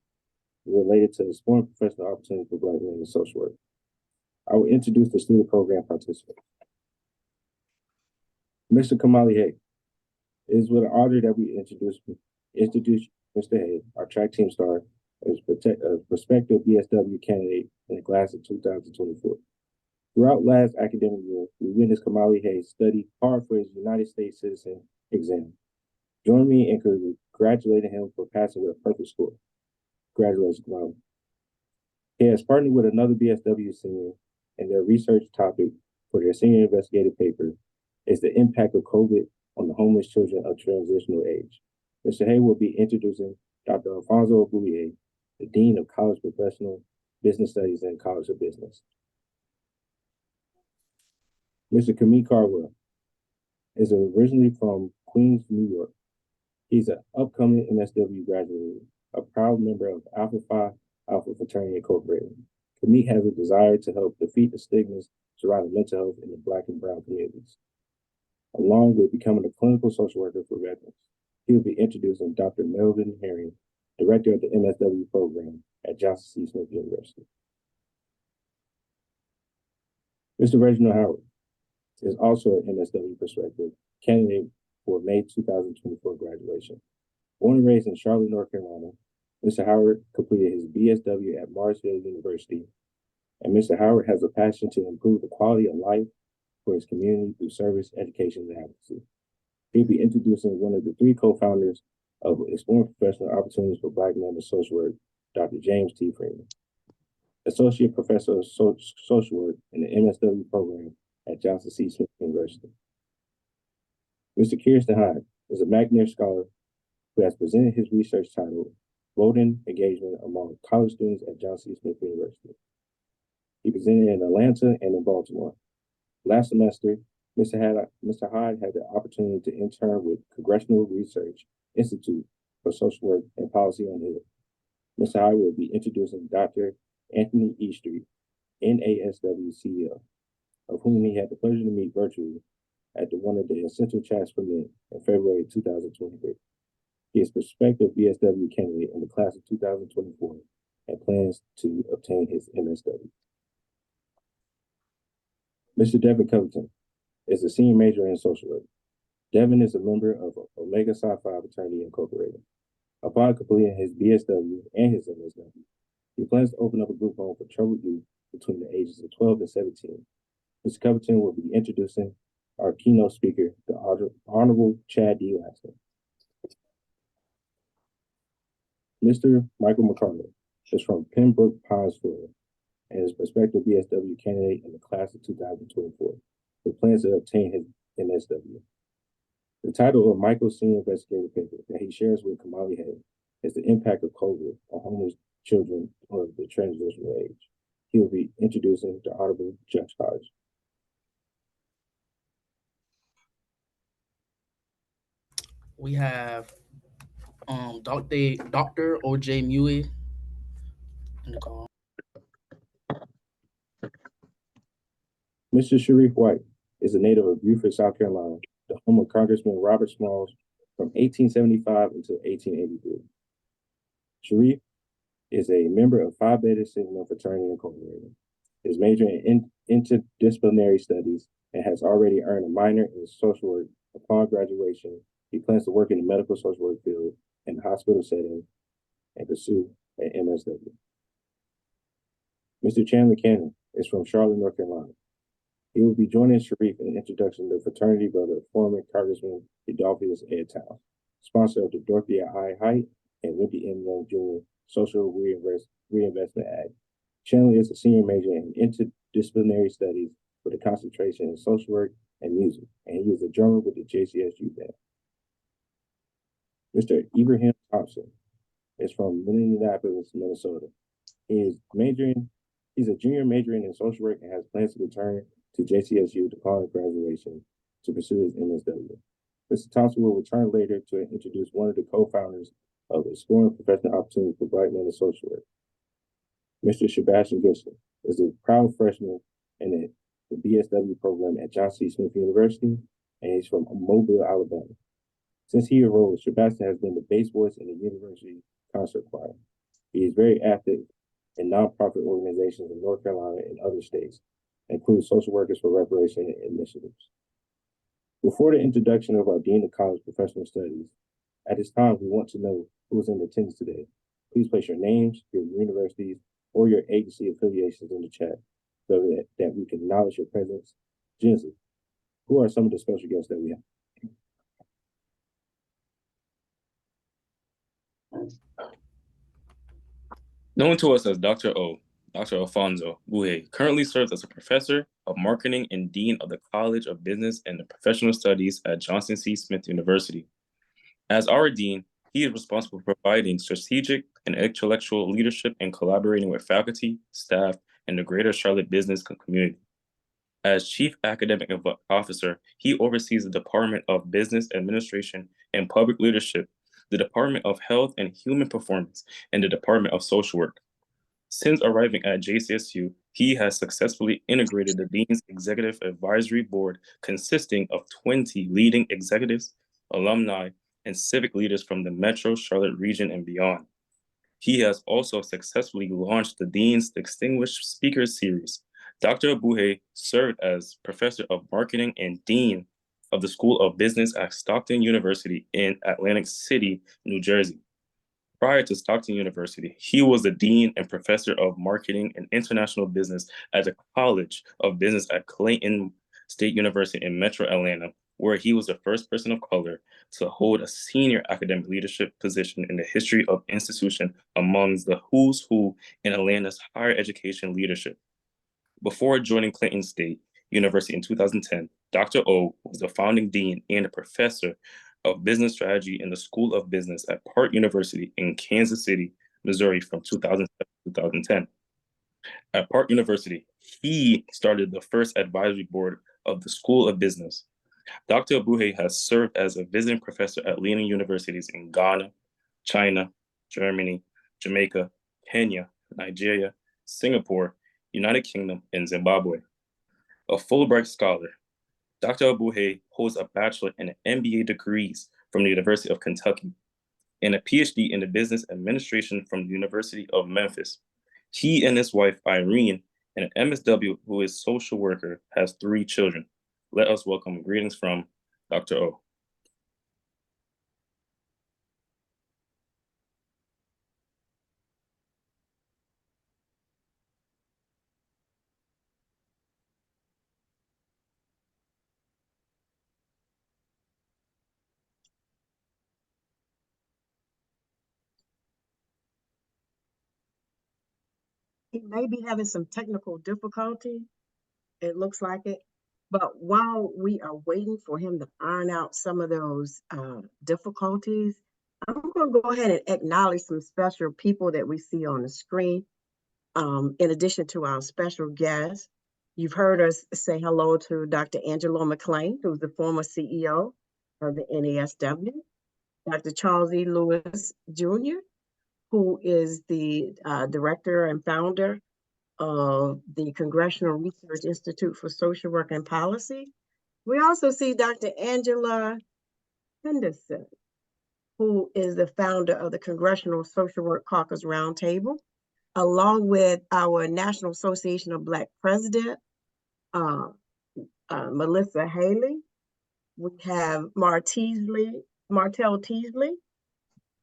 [SPEAKER 18] related to exploring professional opportunities for Black men in social work. I will introduce the student program participants. Mr. Kamali Hay. It is with an honor that we introduce Mr. Hay, our track team star, as a prospective BSW candidate in the class of 2024. Throughout last academic year, we witnessed Kamali Hay study hard for his United States citizen exam. Join me in congratulating him for passing with a perfect score. Congratulations, Kamali. He has partnered with another BSW senior, and their research topic for their senior investigative paper is the impact of COVID on the homeless children of transitional age. Mr. Hay will be introducing Dr. Alfonso Bouye, the Dean of College Professional Business Studies and College of Business. Mr. Kamik Carwell is originally from Queens, New York. He's an upcoming MSW graduate, a proud member of Alpha Phi Alpha Fraternity Incorporated. Kamik has a desire to help defeat the stigmas surrounding mental health in the Black and Brown communities, along with becoming a clinical social worker for veterans. He will be introducing Dr. Melvin Herring, Director of the MSW program at Johnson C. Smith University. Mr. Reginald Howard is also an MSW Perspective candidate for May 2024 graduation. Born and raised in Charlotte, North Carolina, Mr. Howard completed his BSW at Marsfield University, and Mr. Howard has a passion to improve the quality of life for his community through service, education, and advocacy. He'll be introducing one of the 3 co-founders of Exploring Professional Opportunities for Black Men in Social Work, Dr. James T. Freeman, Associate Professor of Social Work in the MSW program at Johnson C. Smith University. Mr. Kirsten Hyde is a McNair Scholar who has presented his research titled Voting Engagement Among College Students at Johnson C. Smith University. He presented in Atlanta and in Baltimore. Last semester, Mr. Hyde had the opportunity to intern with Congressional Research Institute for Social Work and Policy on Hill. Mr. Hyde will be introducing Dr. Anthony E. Street, NASW CEO, of whom he had the pleasure to meet virtually at one of the Essential Chats for Men in February 2023. He is a prospective BSW candidate in the class of 2024 and plans to obtain his MSW. Mr. Devin Covington is a senior major in social work. Devin is a member of Omega Psi Phi Fraternity Incorporated. Upon completing his BSW and his MSW, he plans to open up a group home for troubled youth between the ages of 12 and 17. Mr. Covington will be introducing our keynote speaker, the Honorable Chad D. Laxton. Mr. Michael McCartney is from Pembroke Pines, Florida, and is a prospective BSW candidate in the class of 2024, who plans to obtain his MSW. The title of Michael's senior investigative paper that he shares with Kamali Hay is the impact of COVID on homeless children of the transitional age. He will be introducing the Honorable Judge Hodge.
[SPEAKER 19] We have Dr. O.J. Mewey in the call.
[SPEAKER 18] Mr. Sharif White is a native of Beaufort, South Carolina, the home of Congressman Robert Smalls from 1875 until 1883. Sharif is a member of Phi Beta Sigma Fraternity Incorporated. Is majoring in interdisciplinary studies and has already earned a minor in social work. Upon graduation, he plans to work in the medical social work field in the hospital setting and pursue an MSW. Mr. Chandler Cannon is from Charlotte, North Carolina. He will be joining Sharif in the introduction to fraternity brother former Congressman Adolphus Ed Towns, sponsor of the Dorothea I. Height and Wendy M. Young Jr. Social Reinvestment Act. Chandler is a senior major in interdisciplinary studies with a concentration in social work and music, and he is a drummer with the JCSU band. Mr. Ibrahim Thompson is from Minneapolis, Minnesota. He's a junior majoring in social work and has plans to return to JCSU upon graduation to pursue his MSW. Mr. Thompson will return later to introduce one of the co-founders of Exploring Professional Opportunities for Black Men in Social Work. Mr. Sebastian Gibson is a proud freshman in the BSW program at Johnson C. Smith University, and he's from Mobile, Alabama. Since he enrolled, Sebastian has been the bass voice in the university concert choir. He is very active in nonprofit organizations in North Carolina and other states, including Social Workers for Reparation initiatives. Before the introduction of our Dean of College Professional Studies, at this time, we want to know who is in attendance today. Please place your names, your universities, or your agency affiliations in the chat so that we can acknowledge your presence. Jensen, who are some of the special guests that we have?
[SPEAKER 20] Known to us as Dr. O, Dr. Alfonso Buhe currently serves as a professor of marketing and dean of the College of Business and Professional Studies at Johnson C. Smith University. As our dean, he is responsible for providing strategic and intellectual leadership and collaborating with faculty, staff, and the greater Charlotte business community. As Chief Academic Officer, he oversees the Department of Business Administration and Public Leadership, the Department of Health and Human Performance, and the Department of Social Work. Since arriving at JCSU, he has successfully integrated the Dean's Executive Advisory Board consisting of 20 leading executives, alumni, and civic leaders from the Metro Charlotte region and beyond. He has also successfully launched the Dean's Distinguished Speakers Series. Dr. Buhe served as Professor of Marketing and Dean of the School of Business at Stockton University in Atlantic City, New Jersey. Prior to Stockton University, he was the Dean and Professor of Marketing and International Business at the College of Business at Clayton State University in Metro Atlanta, where he was the first person of color to hold a senior academic leadership position in the history of institution amongst the who's who in Atlanta's higher education leadership. Before joining Clayton State University in 2010, Dr. O was the founding dean and a professor of business strategy in the School of Business at Park University in Kansas City, Missouri from 2007 to 2010. At Park University, he started the first advisory board of the School of Business. Dr. Buhe has served as a visiting professor at leading universities in Ghana, China, Germany, Jamaica, Kenya, Nigeria, Singapore, United Kingdom, and Zimbabwe. A Fulbright scholar, Dr. Buhe holds a bachelor and an MBA degrees from the University of Kentucky and a PhD in the business administration from the University of Memphis. He and his wife, Irene, and an MSW who is social worker, has 3 children. Let us welcome greetings from Dr. O.
[SPEAKER 3] He may be having some technical difficulty. It looks like it. But while we are waiting for him to iron out some of those difficulties, I'm going to go ahead and acknowledge some special people that we see on the screen. In addition to our special guest, you've heard us say hello to Dr. Angelo McClain, who's the former CEO of the NASW, Dr. Charles E. Lewis Jr., who is the director and founder of the Congressional Research Institute for Social Work and Policy. We also see Dr. Angela Henderson, who is the founder of the Congressional Social Work Caucus Roundtable, along with our National Association of Black President, Melissa Haley. We have Martell Teasley,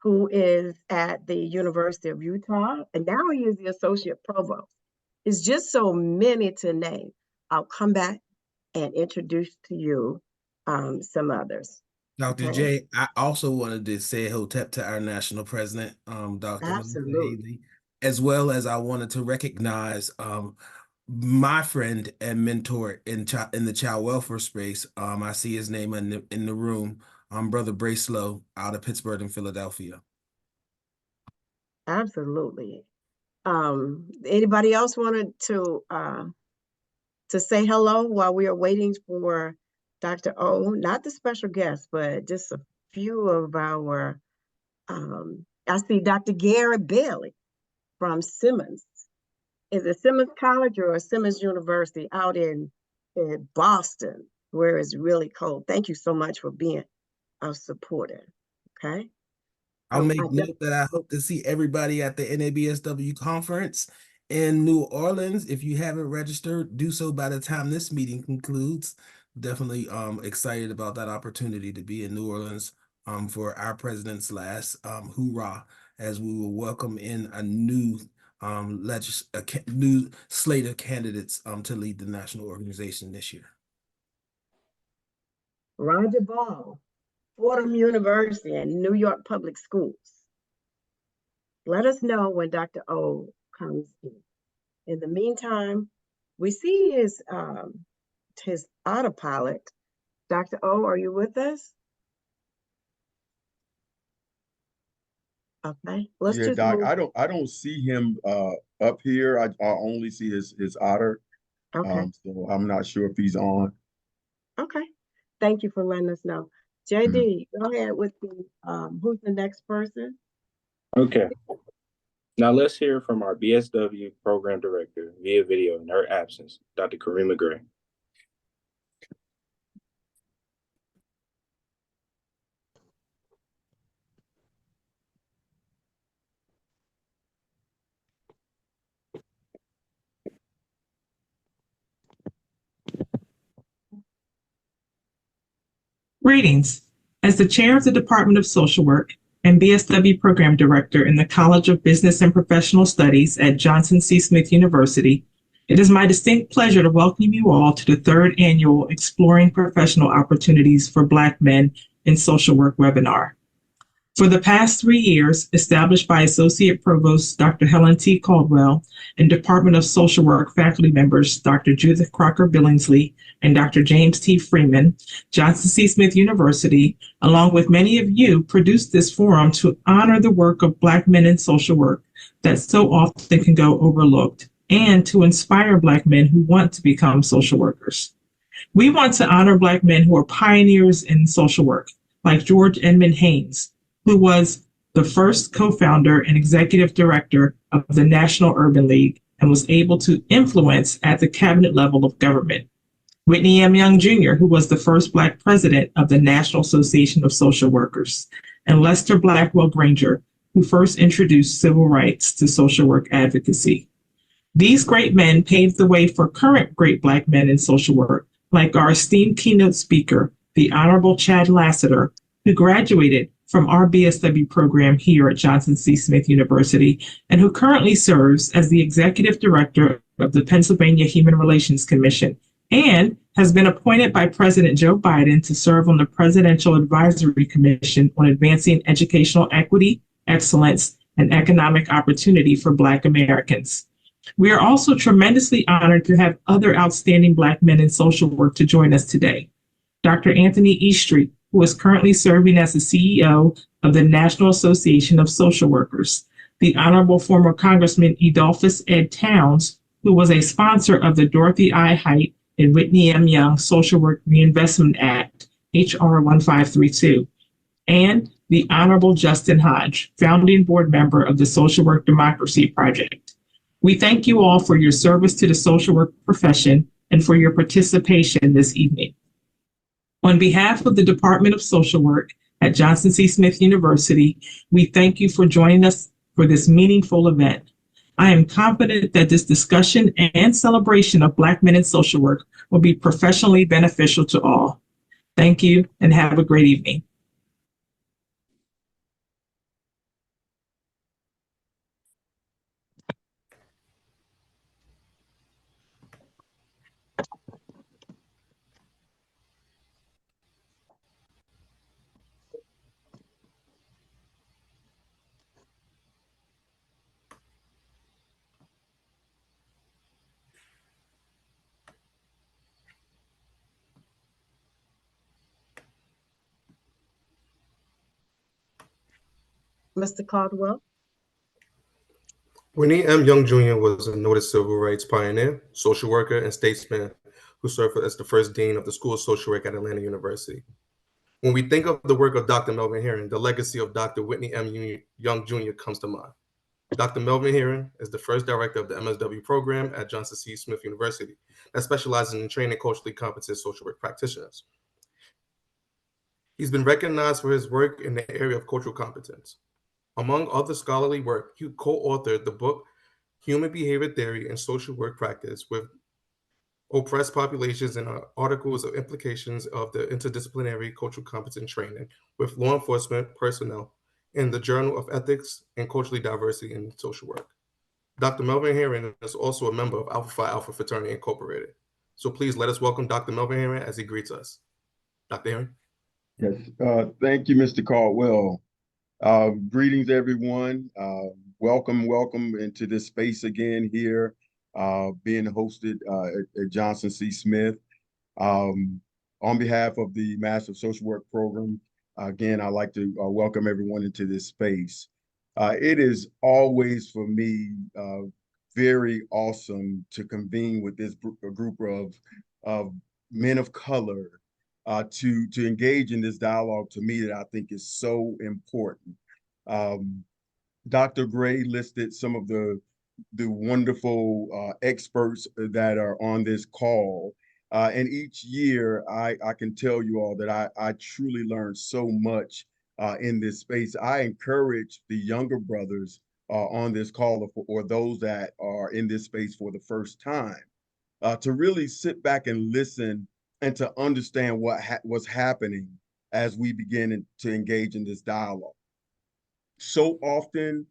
[SPEAKER 3] who is at the University of Utah, and now he is the Associate Provost. It's just so many to name. I'll come back and introduce to you some others.
[SPEAKER 1] Dr. J, I also wanted to say hotep to our national president, Dr.
[SPEAKER 3] Absolutely.
[SPEAKER 1] Haley, as well as I wanted to recognize my friend and mentor in the child welfare space. I see his name in the room, Brother Bracelo out of Pittsburgh and Philadelphia.
[SPEAKER 3] Absolutely. Anybody else wanted to say hello while we are waiting for Dr. O? Not the special guest, but just a few of our, I see Dr. Gary Bailey from Simmons. Is it Simmons College or Simmons University out in Boston, where it's really cold? Thank you so much for being a supporter, okay?
[SPEAKER 1] I'll make note that I hope to see everybody at the NABSW conference in New Orleans. If you haven't registered, do so by the time this meeting concludes. Definitely excited about that opportunity to be in New Orleans for our president's last hoorah, as we will welcome in a new new slate of candidates to lead the national organization this year.
[SPEAKER 3] Roger Ball, Fordham University and New York Public Schools. Let us know when Dr. O comes in. In the meantime, we see his autopilot. Dr. O, are you with us? Okay, let's
[SPEAKER 21] Yeah,
[SPEAKER 3] just
[SPEAKER 21] Doc,
[SPEAKER 3] move.
[SPEAKER 21] I don't see him up here. I only see his otter.
[SPEAKER 3] Okay,
[SPEAKER 21] So I'm not sure if he's on.
[SPEAKER 3] okay. Thank you for letting us know. JD, go ahead with the who's the next person?
[SPEAKER 18] Okay. Now let's hear from our BSW program director via video in her absence, Dr. Karima Gray.
[SPEAKER 22] Greetings. As the chair of the Department of Social Work and BSW Program Director in the College of Business and Professional Studies at Johnson C. Smith University, it is my distinct pleasure to welcome you all to the third annual Exploring Professional Opportunities for Black Men in Social Work webinar. For the past 3 years, established by Associate Provost Dr. Helen T. Caldwell and Department of Social Work faculty members Dr. Judith Crocker Billingsley and Dr. James T. Freeman, Johnson C. Smith University, along with many of you, produced this forum to honor the work of Black men in social work that so often can go overlooked, and to inspire Black men who want to become social workers. We want to honor Black men who are pioneers in social work, like George Edmund Haynes, who was the first co-founder and executive director of the National Urban League and was able to influence at the cabinet level of government. Whitney M. Young Jr., who was the first Black president of the National Association of Social Workers, and Lester Blackwell Granger, who first introduced civil rights to social work advocacy. These great men paved the way for current great Black men in social work, like our esteemed keynote speaker, the Honorable Chad Lassiter, who graduated from our BSW program here at Johnson C. Smith University, and who currently serves as the Executive Director of the Pennsylvania Human Relations Commission, and has been appointed by President Joe Biden to serve on the Presidential Advisory Commission on Advancing Educational Equity, Excellence, and Economic Opportunity for Black Americans. We are also tremendously honored to have other outstanding Black men in social work to join us today. Dr. Anthony Eastreet, who is currently serving as the CEO of the National Association of Social Workers, the Honorable former Congressman Edolphus Ed Towns, who was a sponsor of the Dorothy I. Height and Whitney M. Young Social Work Reinvestment Act, H.R. 1532, and the Honorable Justin Hodge, founding board member of the Social Work Democracy Project. We thank you all for your service to the social work profession and for your participation this evening. On behalf of the Department of Social Work at Johnson C. Smith University, we thank you for joining us for this meaningful event. I am confident that this discussion and celebration of Black men in social work will be professionally beneficial to all. Thank you and have a great evening.
[SPEAKER 3] Mr. Caldwell.
[SPEAKER 2] Whitney M. Young Jr. was a noted civil rights pioneer, social worker, and statesman who served as the first dean of the School of Social Work at Atlanta University. When we think of the work of Dr. Melvin Herron, the legacy of Dr. Whitney M. Young Jr. comes to mind. Dr. Melvin Herron is the first director of the MSW program at Johnson C. Smith University that specializes in training culturally competent social work practitioners. He's been recognized for his work in the area of cultural competence. Among other scholarly work, he co-authored the book Human Behavior Theory and Social Work Practice with Oppressed Populations and articles of implications of the interdisciplinary cultural competence training with law enforcement personnel in the Journal of Ethics and Culturally Diversity in Social Work. Dr. Melvin Herron is also a member of Alpha Phi Alpha Fraternity Incorporated. So please let us welcome Dr. Melvin Herron as he greets us. Dr. Herron.
[SPEAKER 21] Yes, thank you, Mr. Caldwell. Greetings, everyone. Welcome into this space again here being hosted at Johnson C. Smith. On behalf of the Master of Social Work program, again, I'd like to welcome everyone into this space. It is always for me very awesome to convene with this group of men of color to engage in this dialogue, to me, that I think is so important. Dr. Gray listed some of the wonderful experts that are on this call. And each year, I can tell you all that I truly learn so much in this space. I encourage the younger brothers on this call, or those that are in this space for the first time, to really sit back and listen and to understand what's happening as we begin to engage in this dialogue. So often,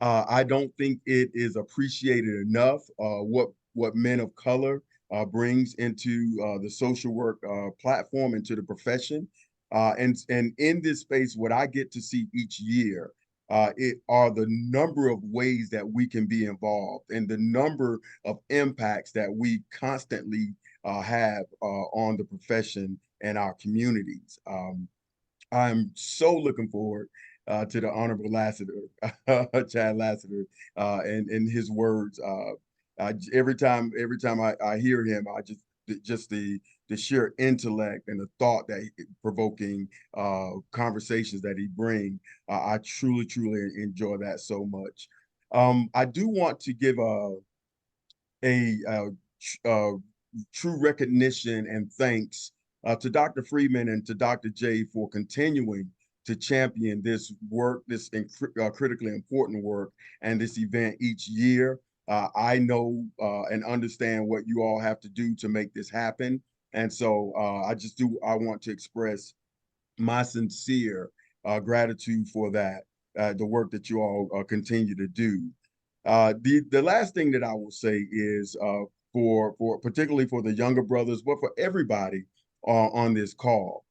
[SPEAKER 21] I don't think it is appreciated enough what men of color brings into the social work platform, into the profession. And in this space, what I get to see each year it are the number of ways that we can be involved and the number of impacts that we constantly have on the profession and our communities. I'm so looking forward to the Honorable Lassiter, Chad Lassiter, and his words. Every time I hear him, I just the sheer intellect and the thought that provoking conversations that he bring, I truly enjoy that so much. I do want to give a true recognition and thanks to Dr. Freeman and to Dr. J for continuing to champion this work, this critically important work, and this event each year. I know and understand what you all have to do to make this happen. And so I want to express my sincere gratitude for that, the work that you all continue to do. The last thing that I will say is for particularly for the younger brothers, but for everybody on this call,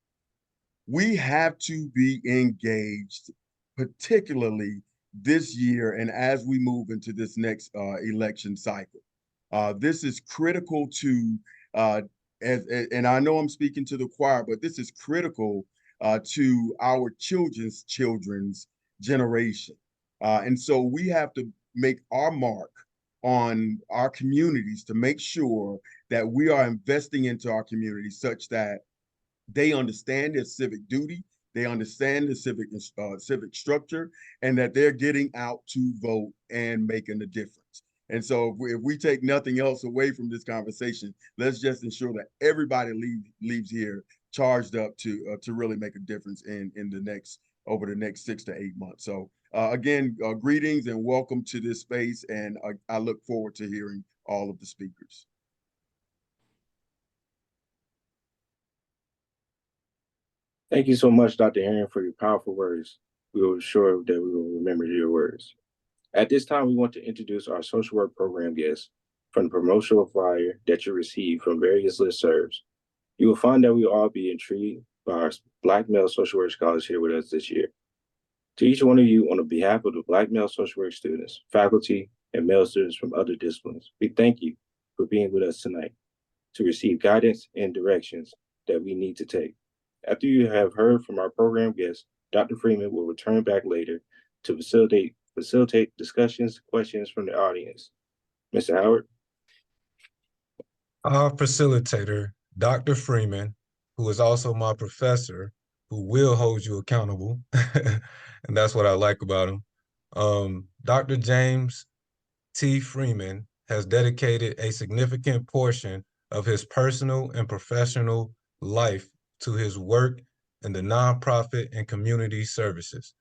[SPEAKER 21] we have to be engaged, particularly this year and as we move into this next election cycle. This is critical to, and I know I'm speaking to the choir, but this is critical to our children's generation. And so we have to make our mark on our communities to make sure that we are investing into our communities such that they understand their civic duty, they understand the civic structure, and that they're getting out to vote and making a difference. And so if we take nothing else away from this conversation, let's just ensure that everybody leaves here charged up to really make a difference over the next 6 to 8 months. So again, greetings and welcome to this space, and I look forward to hearing all of the speakers.
[SPEAKER 18] Thank you so much, Dr. Herring, for your powerful words. We will ensure that we will remember your words. At this time, we want to introduce our social work program guests from the promotional flyer that you received from various listservs. You will find that we will all be intrigued by our Black male social work scholars here with us this year. To each one of you, on behalf of the Black male social work students, faculty, and male students from other disciplines, we thank you for being with us tonight to receive guidance and directions that we need to take. After you have heard from our program guests, Dr. Freeman will return back later to facilitate discussions, questions from the audience. Mr. Howard?
[SPEAKER 7] Our facilitator, Dr. Freeman, who is also my professor, who will hold you accountable, and that's what I like about him. Dr. James T. Freeman has dedicated a significant portion of his personal and professional life to his work in the nonprofit and community services.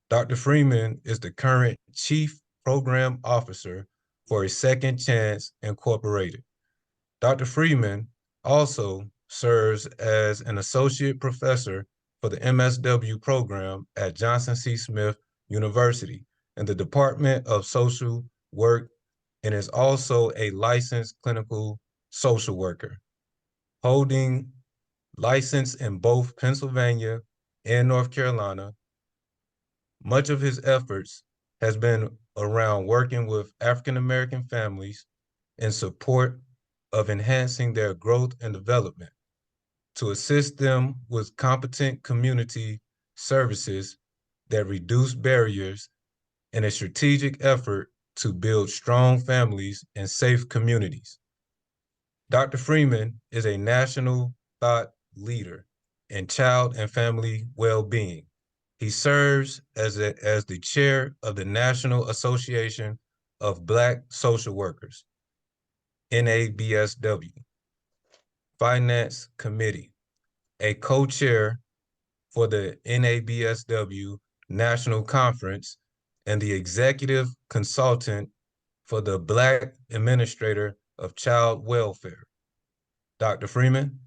[SPEAKER 7] Dr. Freeman is the current Chief Program Officer for A Second Chance Incorporated. Dr. Freeman also serves as an Associate Professor for the MSW program at Johnson C. Smith University in the Department of Social Work, and is also a licensed clinical social worker, holding license in both Pennsylvania and North Carolina. Much of his efforts has been around working with African-American families in support of enhancing their growth and development, to assist them with competent community services that reduce barriers in a strategic effort to build strong families and safe communities. Dr. Freeman is a national thought leader in child and family well-being. He serves as the chair of the National Association of Black Social Workers, NABSW, Finance Committee, a co-chair for the NABSW National Conference, and the executive consultant for the Black Administrator of Child Welfare. Dr. Freeman?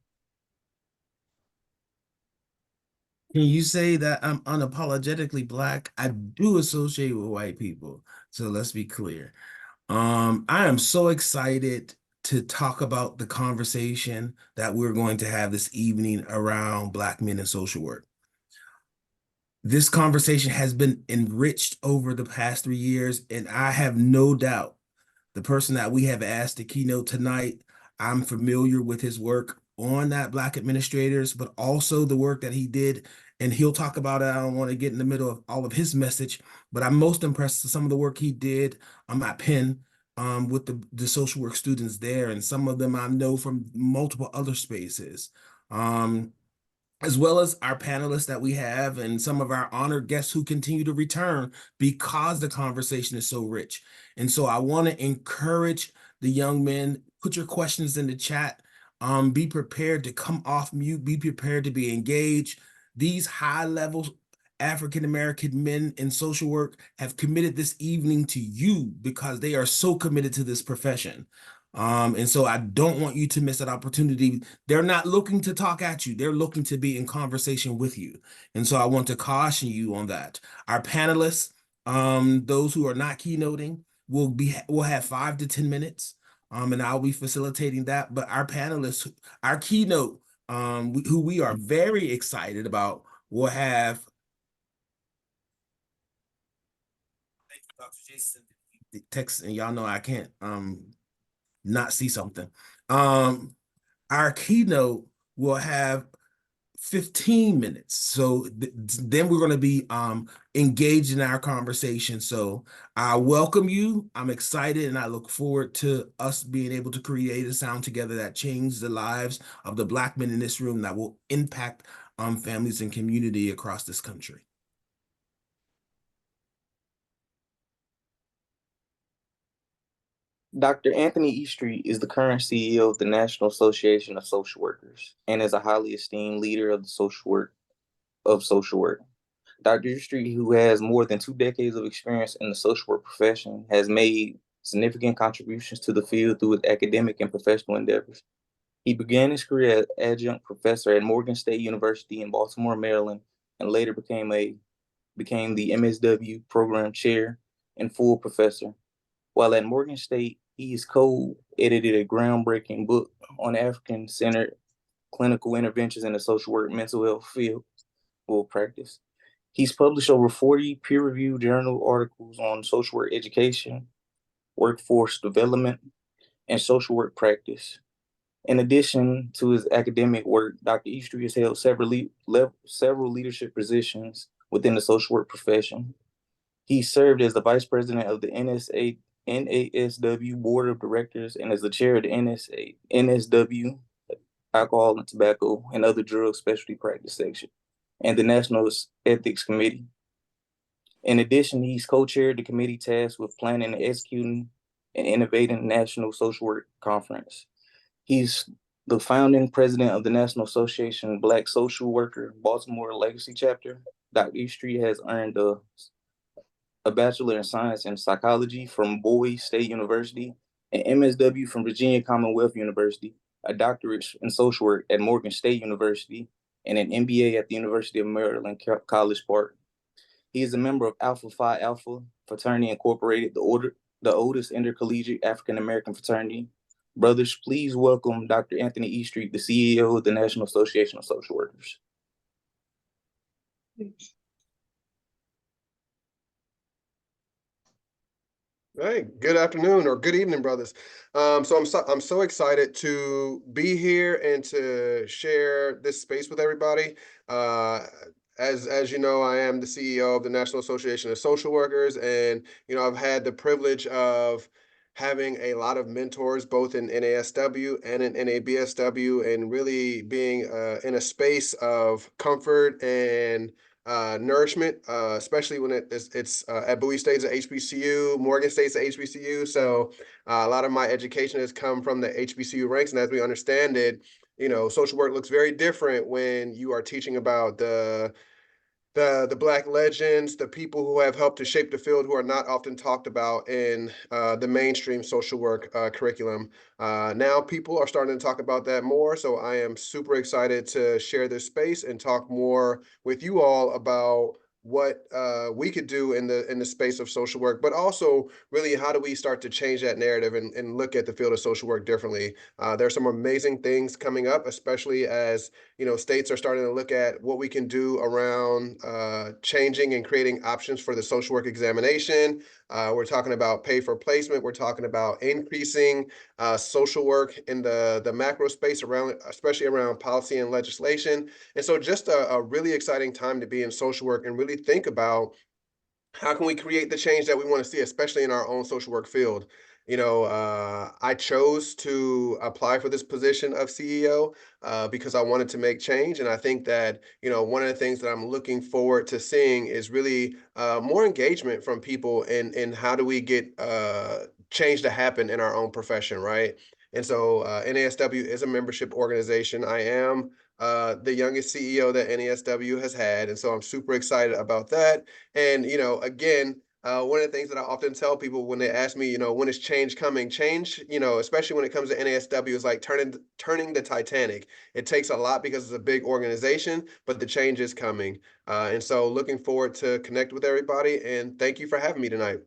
[SPEAKER 1] Can you say that I'm unapologetically Black? I do associate with white people, so let's be clear. I am so excited to talk about the conversation that we're going to have this evening around Black men in social work. This conversation has been enriched over the past 3 years, and I have no doubt the person that we have asked to keynote tonight, I'm familiar with his work on that Black administrators, but also the work that he did, and he'll talk about it. I don't want to get in the middle of all of his message, but I'm most impressed with some of the work he did at Penn with the social work students there, and some of them I know from multiple other spaces. As well as our panelists that we have and some of our honored guests who continue to return because the conversation is so rich. And so I want to encourage the young men, put your questions in the chat, be prepared to come off mute, be prepared to be engaged. These high-level African-American men in social work have committed this evening to you because they are so committed to this profession. And so I don't want you to miss that opportunity. They're not looking to talk at you. They're looking to be in conversation with you. And so I want to caution you on that. Our panelists, those who are not keynoting, will have 5 to 10 minutes. And I'll be facilitating that. But our panelists, our keynote, who we are very excited about, will have. Thank you, Dr. Jason. Text, and y'all know I can't not see something. Our keynote will have 15 minutes. So then we're going to be engaged in our conversation. So I welcome you. I'm excited and I look forward to us being able to create a sound together that changes the lives of the Black men in this room that will impact families and community across this country.
[SPEAKER 4] Dr. Anthony Eastreet is the current CEO of the National Association of Social Workers and is a highly esteemed leader of the social work. Dr. Eastreet, who has more than 2 decades of experience in the social work profession, has made significant contributions to the field through his academic and professional endeavors. He began his career as adjunct professor at Morgan State University in Baltimore, Maryland, and later became the MSW program chair and full professor. While at Morgan State, he has co-edited a groundbreaking book on African-centered clinical interventions in the social work mental health field practice. He's published over 40 peer-reviewed journal articles on social work education, workforce development, and social work practice. In addition to his academic work, Dr. Eastreet has held several leadership positions within the social work profession. He served as the vice president of the NASW Board of Directors and as the chair of the NSW Alcohol and Tobacco and Other Drug Specialty Practice Section and the National Ethics Committee. In addition, he's co-chaired the committee tasked with planning and executing an innovating National Social Work Conference. He's the founding president of the National Association of Black Social Worker Baltimore Legacy Chapter. Dr. Eastreet has earned a Bachelor in Science in Psychology from Bowie State University, an MSW from Virginia Commonwealth University, a doctorate in social work at Morgan State University, and an MBA at the University of Maryland, College Park. He is a member of Alpha Phi Alpha Fraternity Incorporated, the oldest intercollegiate African-American fraternity. Brothers, please welcome Dr. Anthony Eastreet, the CEO of the National Association of Social Workers.
[SPEAKER 9] Hey, good afternoon or good evening, brothers. So I'm so excited to be here and to share this space with everybody. As you know, I am the CEO of the National Association of Social Workers, and I've had the privilege of having a lot of mentors both in NASW and in NABSW, and really being in a space of comfort and nourishment, especially when it's at Bowie State's at HBCU, Morgan State's at HBCU. So a lot of my education has come from the HBCU ranks, and as we understand it, social work looks very different when you are teaching about the Black legends, the people who have helped to shape the field, who are not often talked about in the mainstream social work curriculum. Now people are starting to talk about that more, so I am super excited to share this space and talk more with you all about what we could do in the space of social work, but also really how do we start to change that narrative and look at the field of social work differently. There's some amazing things coming up, especially as states are starting to look at what we can do around changing and creating options for the social work examination. We're talking about pay for placement. We're talking about increasing social work in the macro space around, especially around policy and legislation. And so just a really exciting time to be in social work and really think about how can we create the change that we want to see, especially in our own social work field. I chose to apply for this position of CEO because I wanted to make change. And I think that, one of the things that I'm looking forward to seeing is really more engagement from people in how do we get change to happen in our own profession, right? And so NASW is a membership organization. I am the youngest CEO that NASW has had. And so I'm super excited about that. And, again, one of the things that I often tell people when they ask me, when is change coming? Change, especially when it comes to NASW, is like turning the Titanic. It takes a lot because it's a big organization, but the change is coming. And so looking forward to connect with everybody. And thank you for having me tonight.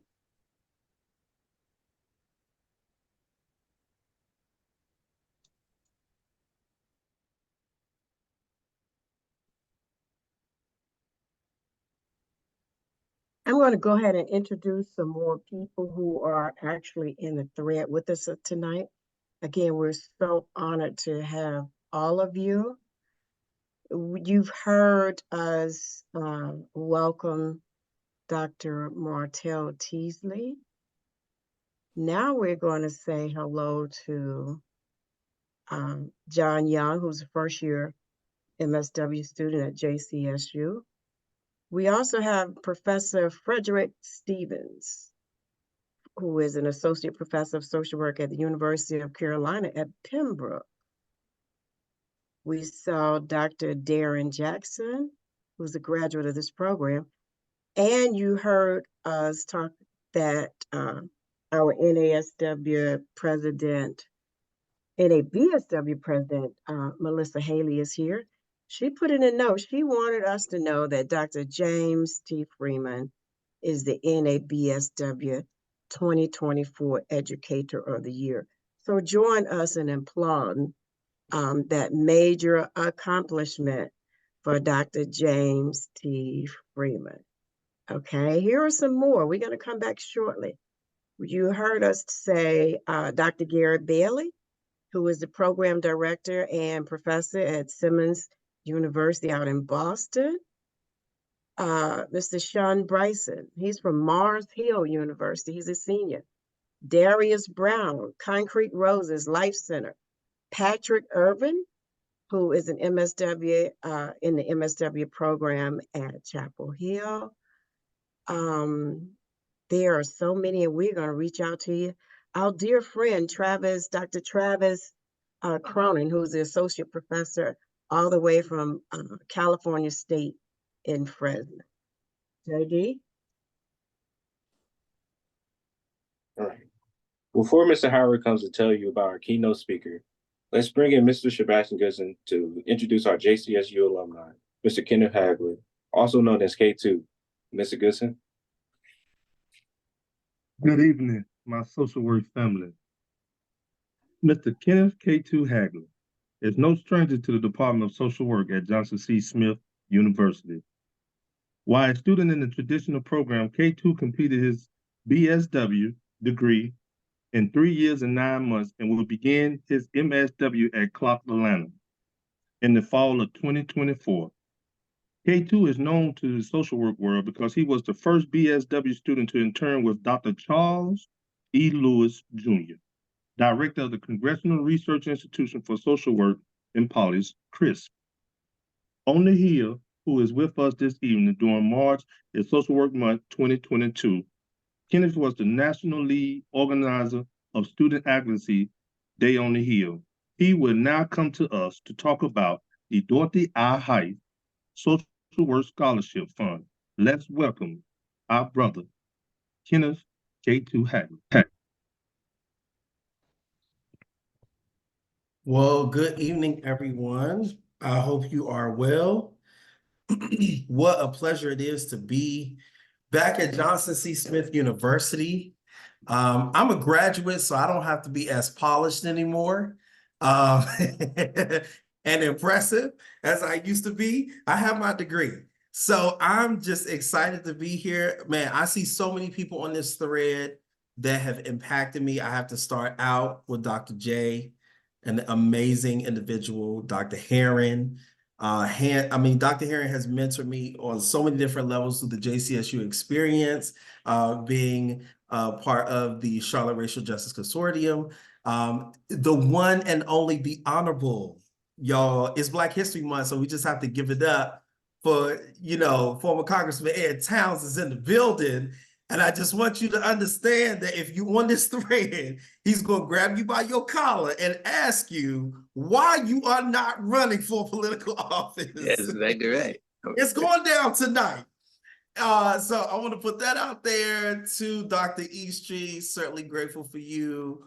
[SPEAKER 3] I'm going to go ahead and introduce some more people who are actually in the thread with us tonight. Again, we're so honored to have all of you. You've heard us welcome Dr. Martell Teasley. Now we're going to say hello to John Young, who's a first year MSW student at JCSU. We also have Professor Frederick Stevens, who is an associate professor of social work at the University of Carolina at Pembroke. We saw Dr. Darren Jackson, who's a graduate of this program. And you heard us talk that our NABSW president, Melissa Haley is here. She put in a note, she wanted us to know that Dr. James T. Freeman is the NABSW 2024 Educator of the Year. So join us in applauding that major accomplishment for Dr. James T. Freeman. Okay, here are some more. We're going to come back shortly. You heard us say Dr. Garrett Bailey, who is the program director and professor at Simmons University out in Boston. Mr. Sean Bryson, he's from Mars Hill University. He's a senior. Darius Brown, Concrete Roses Life Center. Patrick Irvin, who is an MSW in the MSW program at Chapel Hill. There are so many, and we're going to reach out to you. Our dear friend, Dr. Travis Cronin, who's the associate professor all the way from California State in Fresno. JD?
[SPEAKER 18] All right. Before Mr. Howard comes to tell you about our keynote speaker, let's bring in Mr. Sebastian Goodson to introduce our JCSU alumni, Mr. Kenneth Hagler, also known as K2. Mr. Goodson?
[SPEAKER 6] Good evening, my social work family. Mr. Kenneth K2 Hagler is no stranger to the Department of Social Work at Johnson C. Smith University. While a student in the traditional program, K2 completed his BSW degree in 3 years and 9 months and will begin his MSW at Clark Atlanta in the fall of 2024. K2 is known to the social work world because he was the first BSW student to intern with Dr. Charles E. Lewis, Jr., Director of the Congressional Research Institution for Social Work in Policy, CRISP. On the Hill, who is with us this evening during March is Social Work Month 2022, Kenneth was the national lead organizer of Student Advocacy Day on the Hill. He will now come to us to talk about the Dorothy I. Height Social Work Scholarship Fund. Let's welcome our brother, Kenneth K2 Hagley.
[SPEAKER 5] Well, good evening, everyone. I hope you are well. What a pleasure it is to be back at Johnson C. Smith University. I'm a graduate, so I don't have to be as polished anymore and impressive as I used to be. I have my degree. So I'm just excited to be here. Man, I see so many people on this thread that have impacted me. I have to start out with Dr. J, an amazing individual, Dr. Herron. Dr. Herron has mentored me on so many different levels through the JCSU experience, being part of the Charlotte Racial Justice Consortium. The one and only, the honorable, y'all, it's Black History Month, so we just have to give it up for, former Congressman Ed Towns is in the building. And I just want you to understand that if you on this thread, he's going to grab you by your collar and ask you why you are not running for political office.
[SPEAKER 13] That's exactly right.
[SPEAKER 5] It's going down tonight. So I want to put that out there to Dr. Eastry. Certainly grateful for you.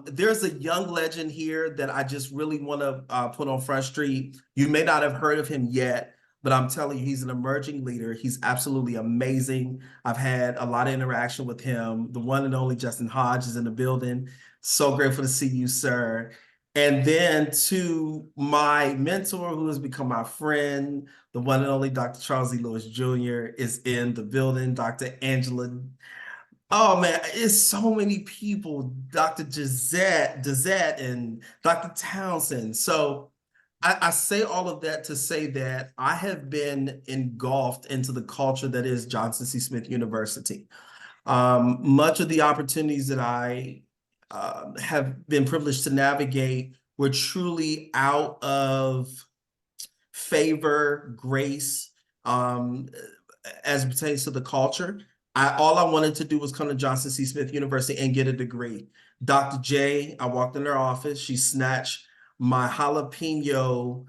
[SPEAKER 5] There's a young legend here that I just really want to put on Front Street. You may not have heard of him yet, but I'm telling you, he's an emerging leader. He's absolutely amazing. I've had a lot of interaction with him. The one and only Justin Hodge is in the building. So grateful to see you, sir. And then to my mentor, who has become my friend, the one and only Dr. Charles E. Lewis Jr. is in the building. Dr. Angela. Oh man, it's so many people. Dr. Dezette and Dr. Townsend. So I say all of that to say that I have been engulfed into the culture that is Johnson C. Smith University. Much of the opportunities that I have been privileged to navigate were truly out of favor, grace, as it pertains to the culture. All I wanted to do was come to Johnson C. Smith University and get a degree. Dr. J, I walked in her office, she snatched my jalapeno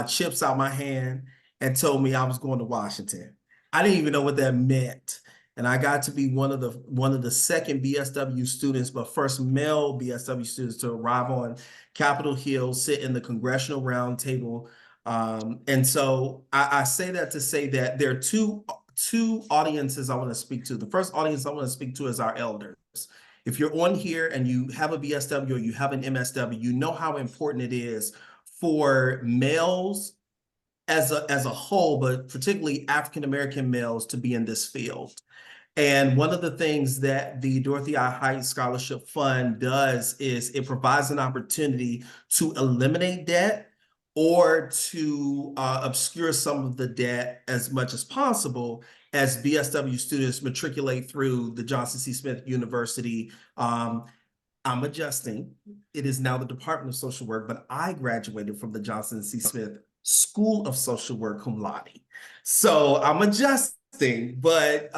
[SPEAKER 5] chips out my hand and told me I was going to Washington. I didn't even know what that meant. And I got to be one of the second BSW students, but first male BSW students to arrive on Capitol Hill, sit in the Congressional Roundtable. And so I say that to say that there are two audiences I want to speak to. The first audience I want to speak to is our elders. If you're on here and you have a BSW or you have an MSW, you know how important it is for males as a whole, but particularly African-American males to be in this field. And one of the things that the Dorothy I. Height Scholarship Fund does is it provides an opportunity to eliminate debt or to obscure some of the debt as much as possible as BSW students matriculate through the Johnson C. Smith University. I'm adjusting. It is now the Department of Social Work, but I graduated from the Johnson C. Smith School of Social Work cum laude. So I'm adjusting, but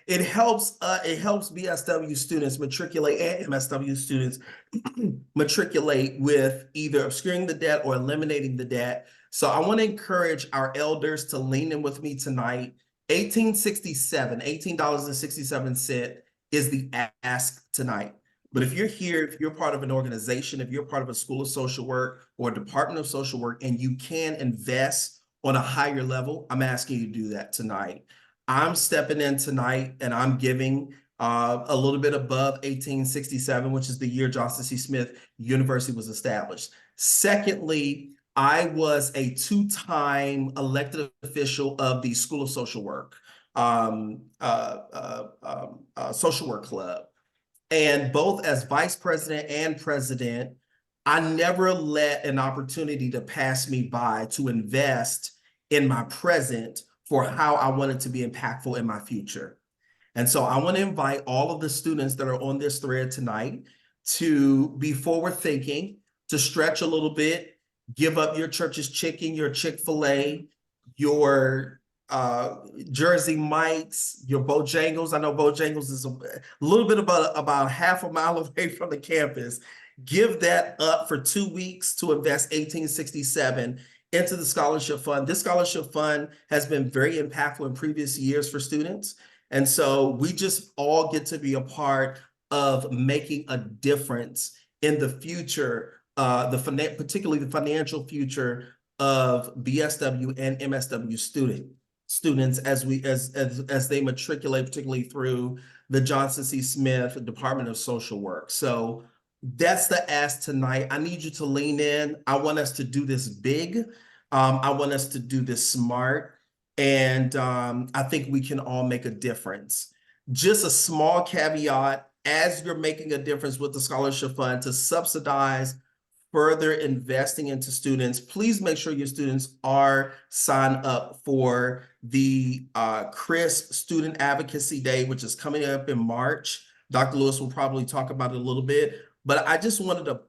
[SPEAKER 5] it helps BSW students matriculate and MSW students matriculate with either obscuring the debt or eliminating the debt. So I want to encourage our elders to lean in with me tonight. $18.67 is the ask tonight. But if you're here, if you're part of an organization, if you're part of a school of social work or a department of social work, and you can invest on a higher level, I'm asking you to do that tonight. I'm stepping in tonight and I'm giving a little bit above 1867, which is the year Johnson C. Smith University was established. Secondly, I was a two-time elected official of the School of Social Work, Social Work Club. And both as vice president and president, I never let an opportunity to pass me by to invest in my present for how I wanted to be impactful in my future. And so I want to invite all of the students that are on this thread tonight to be forward thinking, to stretch a little bit, give up your church's chicken, your Chick-fil-A, your Jersey Mike's, your Bojangles. I know Bojangles is a little bit about half a mile away from the campus. Give that up for 2 weeks to invest $1867 into the scholarship fund. This scholarship fund has been very impactful in previous years for students. And so we just all get to be a part of making a difference in the future, particularly the financial future of BSW and MSW students as they matriculate, particularly through the Johnson C. Smith Department of Social Work. So that's the ask tonight. I need you to lean in. I want us to do this big. I want us to do this smart. And I think we can all make a difference. Just a small caveat, as you're making a difference with the scholarship fund to subsidize further investing into students, please make sure your students are signed up for the CRISP Student Advocacy Day, which is coming up in March. Dr. Lewis will probably talk about it a little bit, but I just wanted to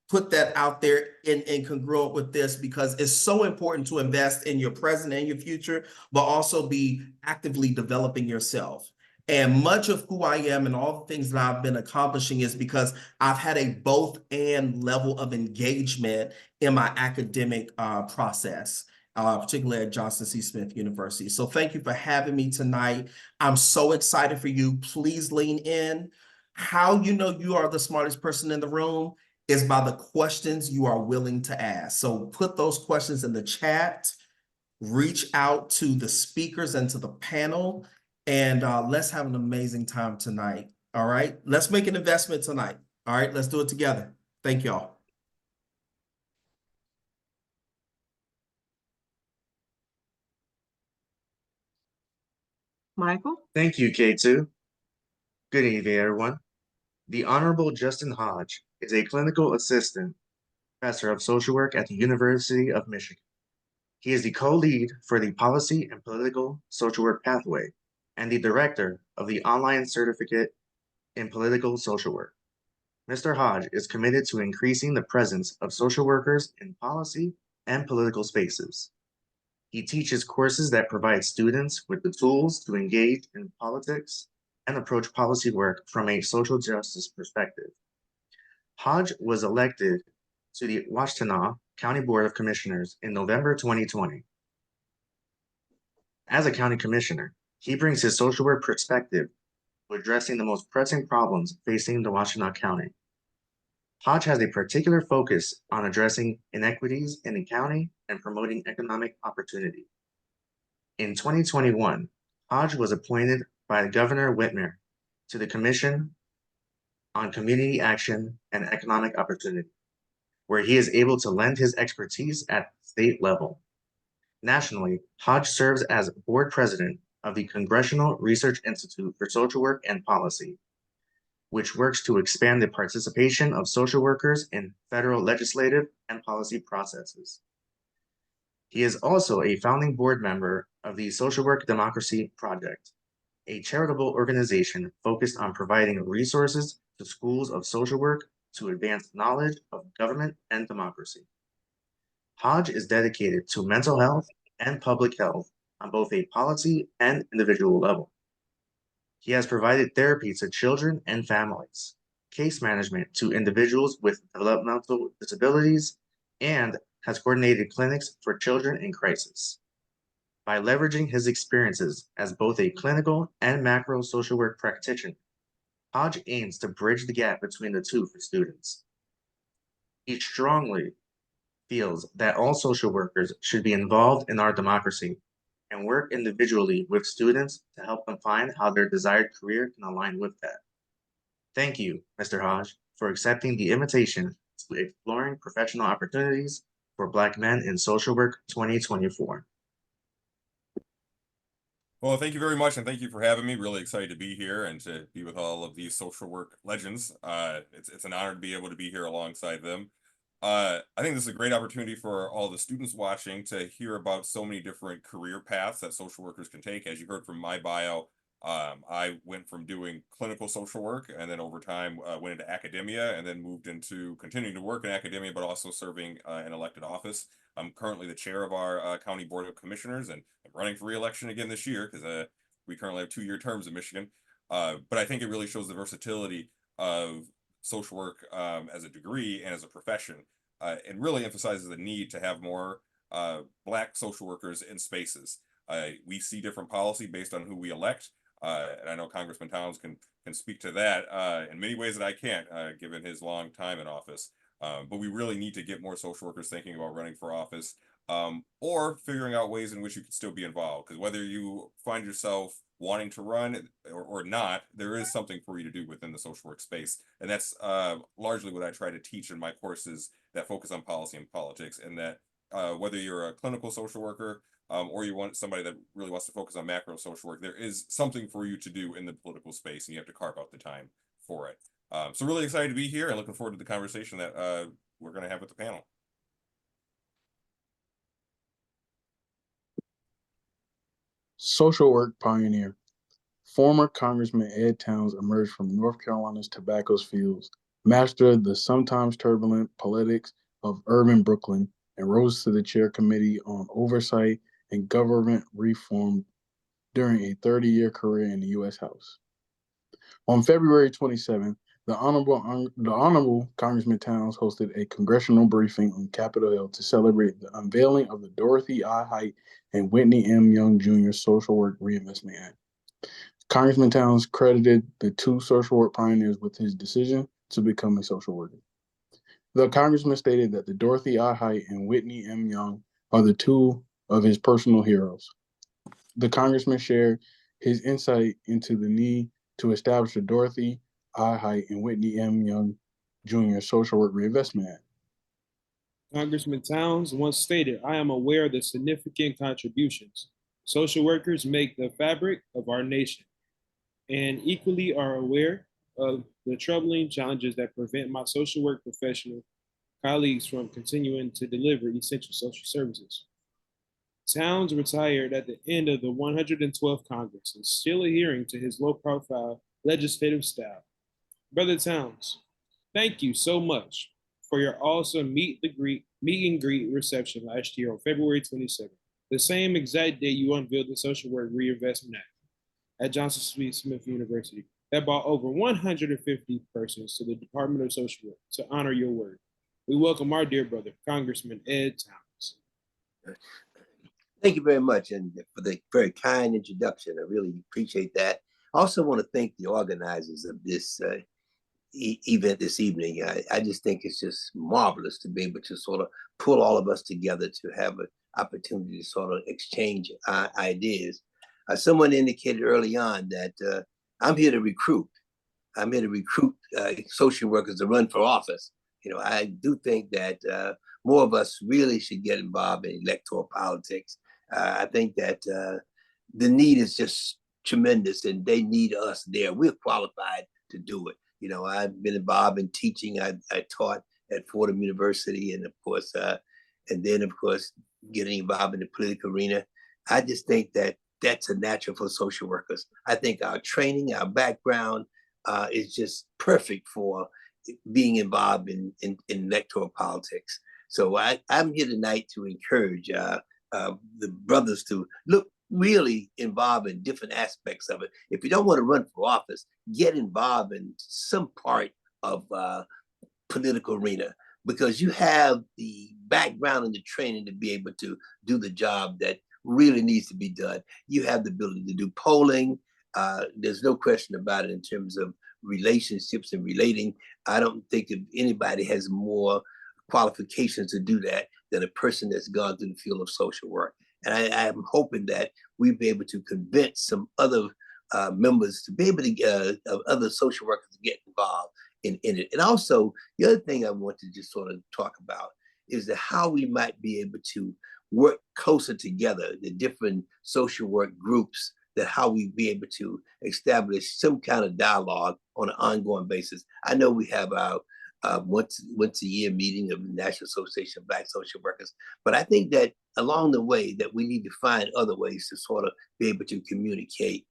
[SPEAKER 5] put that out there in congruent with this because it's so important to invest in your present and your future, but also be actively developing yourself. And much of who I am and all the things that I've been accomplishing is because I've had a both and level of engagement in my academic process, particularly at Johnson C. Smith University. So thank you for having me tonight. I'm so excited for you. Please lean in. How you know you are the smartest person in the room is by the questions you are willing to ask. So put those questions in the chat, reach out to the speakers and to the panel, and let's have an amazing time tonight. All right, let's make an investment tonight. All right, let's do it together. Thank y'all.
[SPEAKER 3] Michael?
[SPEAKER 11] Thank you, K2. Good evening, everyone. The Honorable Justin Hodge is a clinical assistant professor of social work at the University of Michigan. He is the co-lead for the Policy and Political Social Work Pathway and the director of the Online Certificate in Political Social Work. Mr. Hodge is committed to increasing the presence of social workers in policy and political spaces. He teaches courses that provide students with the tools to engage in politics and approach policy work from a social justice perspective. Hodge was elected to the Washtenaw County Board of Commissioners in November 2020. As a county commissioner, he brings his social work perspective to addressing the most pressing problems facing the Washtenaw County. Hodge has a particular focus on addressing inequities in the county and promoting economic opportunity. In 2021, Hodge was appointed by Governor Whitmer to the Commission on Community Action and Economic Opportunity, where he is able to lend his expertise at state level. Nationally, Hodge serves as board president of the Congressional Research Institute for Social Work and Policy, which works to expand the participation of social workers in federal legislative and policy processes. He is also a founding board member of the Social Work Democracy Project, a charitable organization focused on providing resources to schools of social work to advance knowledge of government and democracy. Hodge is dedicated to mental health and public health on both a policy and individual level. He has provided therapy to children and families, case management to individuals with developmental disabilities, and has coordinated clinics for children in crisis. By leveraging his experiences as both a clinical and macro social work practitioner, Hodge aims to bridge the gap between the two for students. He strongly feels that all social workers should be involved in our democracy and work individually with students to help them find how their desired career can align with that. Thank you, Mr. Hodge, for accepting the invitation to Exploring Professional Opportunities for Black Men in Social Work 2024.
[SPEAKER 8] Well, thank you very much, and thank you for having me. Really excited to be here and to be with all of these social work legends. It's an honor to be able to be here alongside them. I think this is a great opportunity for all the students watching to hear about so many different career paths that social workers can take. As you heard from my bio, I went from doing clinical social work and then over time went into academia and then moved into continuing to work in academia, but also serving an elected office. I'm currently the chair of our county board of commissioners, and I'm running for re-election again this year because we currently have 2-year terms in Michigan. But I think it really shows the versatility of social work as a degree and as a profession, and really emphasizes the need to have more Black social workers in spaces. We see different policy based on who we elect, and I know Congressman Towns can speak to that in many ways that I can't, given his long time in office. But we really need to get more social workers thinking about running for office, or figuring out ways in which you can still be involved. Because whether you find yourself wanting to run or not, there is something for you to do within the social work space. And that's largely what I try to teach in my courses that focus on policy and politics. And that whether you're a clinical social worker or you want somebody that really wants to focus on macro social work, there is something for you to do in the political space, and you have to carve out the time for it. So really excited to be here and looking forward to the conversation that we're going to have with the panel.
[SPEAKER 14] Social work pioneer. Former Congressman Ed Towns emerged from North Carolina's tobacco fields, mastered the sometimes turbulent politics of urban Brooklyn, and rose to the chair committee on oversight and government reform during a 30-year career in the U.S. House. On February 27th, the Honorable Congressman Towns hosted a congressional briefing on Capitol Hill to celebrate the unveiling of the Dorothy I. Height and Whitney M. Young Jr. Social Work Reinvestment Act. Congressman Towns credited the two social work pioneers with his decision to become a social worker. The congressman stated that the Dorothy I. Height and Whitney M. Young are the two of his personal heroes. The congressman shared his insight into the need to establish the Dorothy I. Height and Whitney M. Young Jr. Social Work Reinvestment Act.
[SPEAKER 15] Congressman Towns once stated, "I am aware of the significant contributions social workers make the fabric of our nation, and equally are aware of the troubling challenges that prevent my social work professional colleagues from continuing to deliver essential social services." Towns retired at the end of the 112th Congress and still adhering to his low-profile legislative style. Brother Towns, thank you so much for your awesome meet and greet reception last year on February 27th, the same exact day you unveiled the Social Work Reinvestment Act at Johnson C. Smith University that brought over 150 persons to the Department of Social Work to honor your word. We welcome our dear brother, Congressman Ed Towns.
[SPEAKER 13] Thank you very much, and for the very kind introduction. I really appreciate that. I also want to thank the organizers of this event this evening. I just think it's just marvelous to be able to sort of pull all of us together to have an opportunity to sort of exchange ideas. Someone indicated early on that I'm here to recruit. I'm here to recruit social workers to run for office. You know, I do think that more of us really should get involved in electoral politics. I think that the need is just tremendous, and they need us there. We're qualified to do it. You know, I've been involved in teaching. I taught at Fordham University, and of course, getting involved in the political arena. I just think that that's a natural for social workers. I think our training, our background is just perfect for being involved in electoral politics. So I'm here tonight to encourage the brothers to look really involved in different aspects of it. If you don't want to run for office, get involved in some part of political arena, because you have the background and the training to be able to do the job that really needs to be done. You have the ability to do polling. There's no question about it in terms of relationships and relating. I don't think if anybody has more qualifications to do that than a person that's gone through the field of social work. And I am hoping that we'll be able to convince some other members to be able to, other social workers to get involved in it. And also, the other thing I want to just sort of talk about is that how we might be able to work closer together, the different social work groups that how we be able to establish some kind of dialogue on an ongoing basis. I know we have our once a year meeting of the National Association of Black Social Workers, but I think that along the way that we need to find other ways to sort of be able to communicate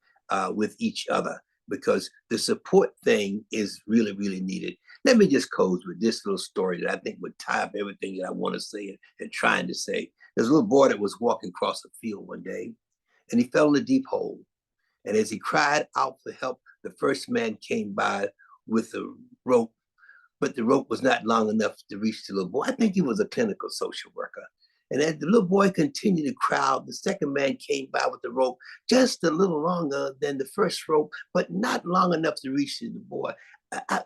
[SPEAKER 13] with each other, because the support thing is really, really needed. Let me just close with this little story that I think would tie up everything that I want to say and trying to say. There's a little boy that was walking across a field one day, and he fell in a deep hole. And as he cried out for help, the first man came by with a rope, but the rope was not long enough to reach the little boy. I think he was a clinical social worker. And as the little boy continued to cry out, the second man came by with the rope just a little longer than the first rope, but not long enough to reach the boy.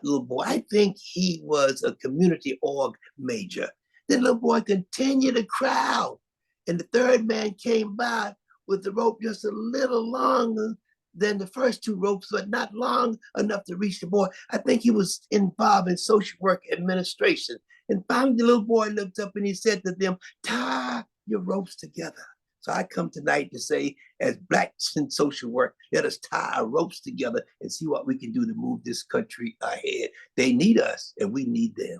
[SPEAKER 13] Little boy, I think he was a community org major. The little boy continued to cry out, and the third man came by with the rope just a little longer than the first two ropes, but not long enough to reach the boy. I think he was involved in social work administration. And finally, the little boy looked up and he said to them, tie your ropes together. So I come tonight to say, as Blacks in social work, let us tie our ropes together and see what we can do to move this country ahead. They need us and we need them.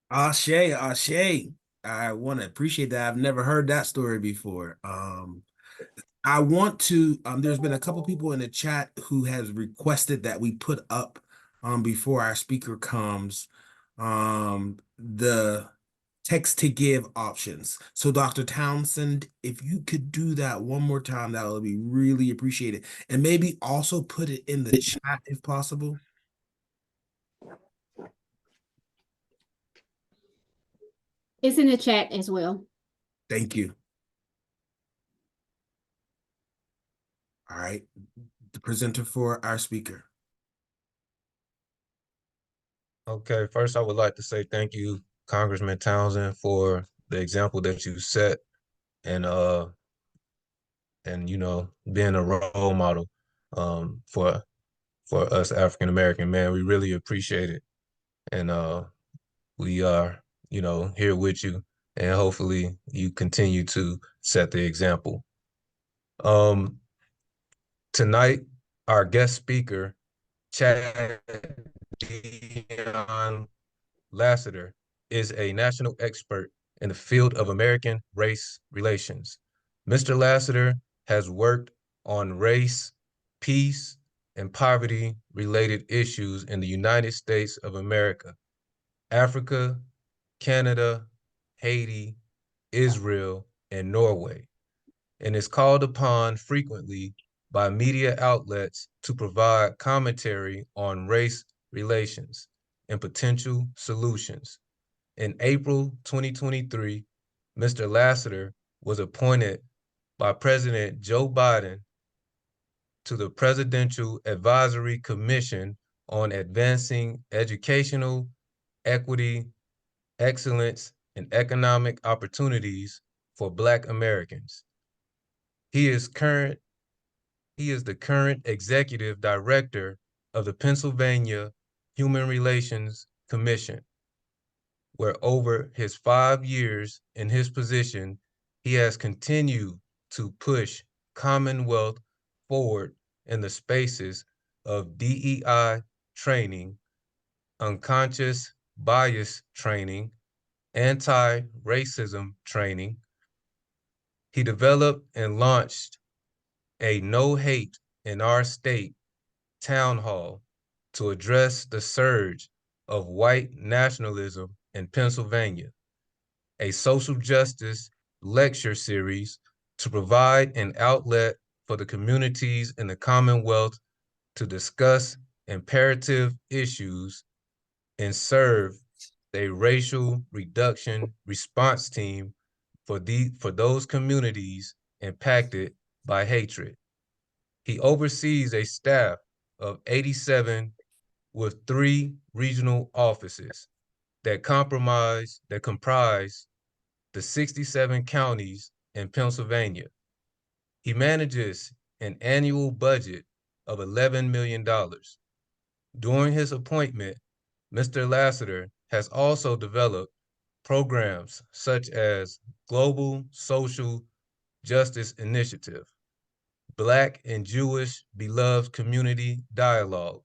[SPEAKER 1] Ashe, Ashe. I want to appreciate that. I've never heard that story before. I want to, there's been a couple people in the chat who has requested that we put up before our speaker comes the text to give options. So Dr. Townsend, if you could do that one more time, that would be really appreciated. And maybe also put it in the chat if possible.
[SPEAKER 10] It's in the chat as well.
[SPEAKER 1] Thank you. All right, the presenter for our speaker.
[SPEAKER 7] Okay, first I would like to say thank you, Congressman Townsend, for the example that you set and you know, being a role model for us African American men. We really appreciate it. And we are, you know, here with you, and hopefully you continue to set the example. Tonight, our guest speaker, Chad Dion Lassiter, is a national expert in the field of American race relations. Mr. Lassiter has worked on race, peace, and poverty-related issues in the United States of America, Africa, Canada, Haiti, Israel, and Norway, and is called upon frequently by media outlets to provide commentary on race relations and potential solutions. In April 2023, Mr. Lassiter was appointed by President Joe Biden to the Presidential Advisory Commission on Advancing Educational Equity, Excellence, and Economic Opportunities for Black Americans. He is the current executive director of the Pennsylvania Human Relations Commission, where over his 5 years in his position, he has continued to push Commonwealth forward in the spaces of DEI training, unconscious bias training, anti-racism training. He developed and launched a No Hate in Our State town hall to address the surge of white nationalism in Pennsylvania, a social justice lecture series to provide an outlet for the communities in the Commonwealth to discuss imperative issues and serve a racial reduction response team for those communities impacted by hatred. He oversees a staff of 87 with 3 regional offices that comprise the 67 counties in Pennsylvania. He manages an annual budget of $11 million. During his appointment, Mr. Lassiter has also developed programs such as Global Social Justice Initiative, Black and Jewish Beloved Community Dialogue,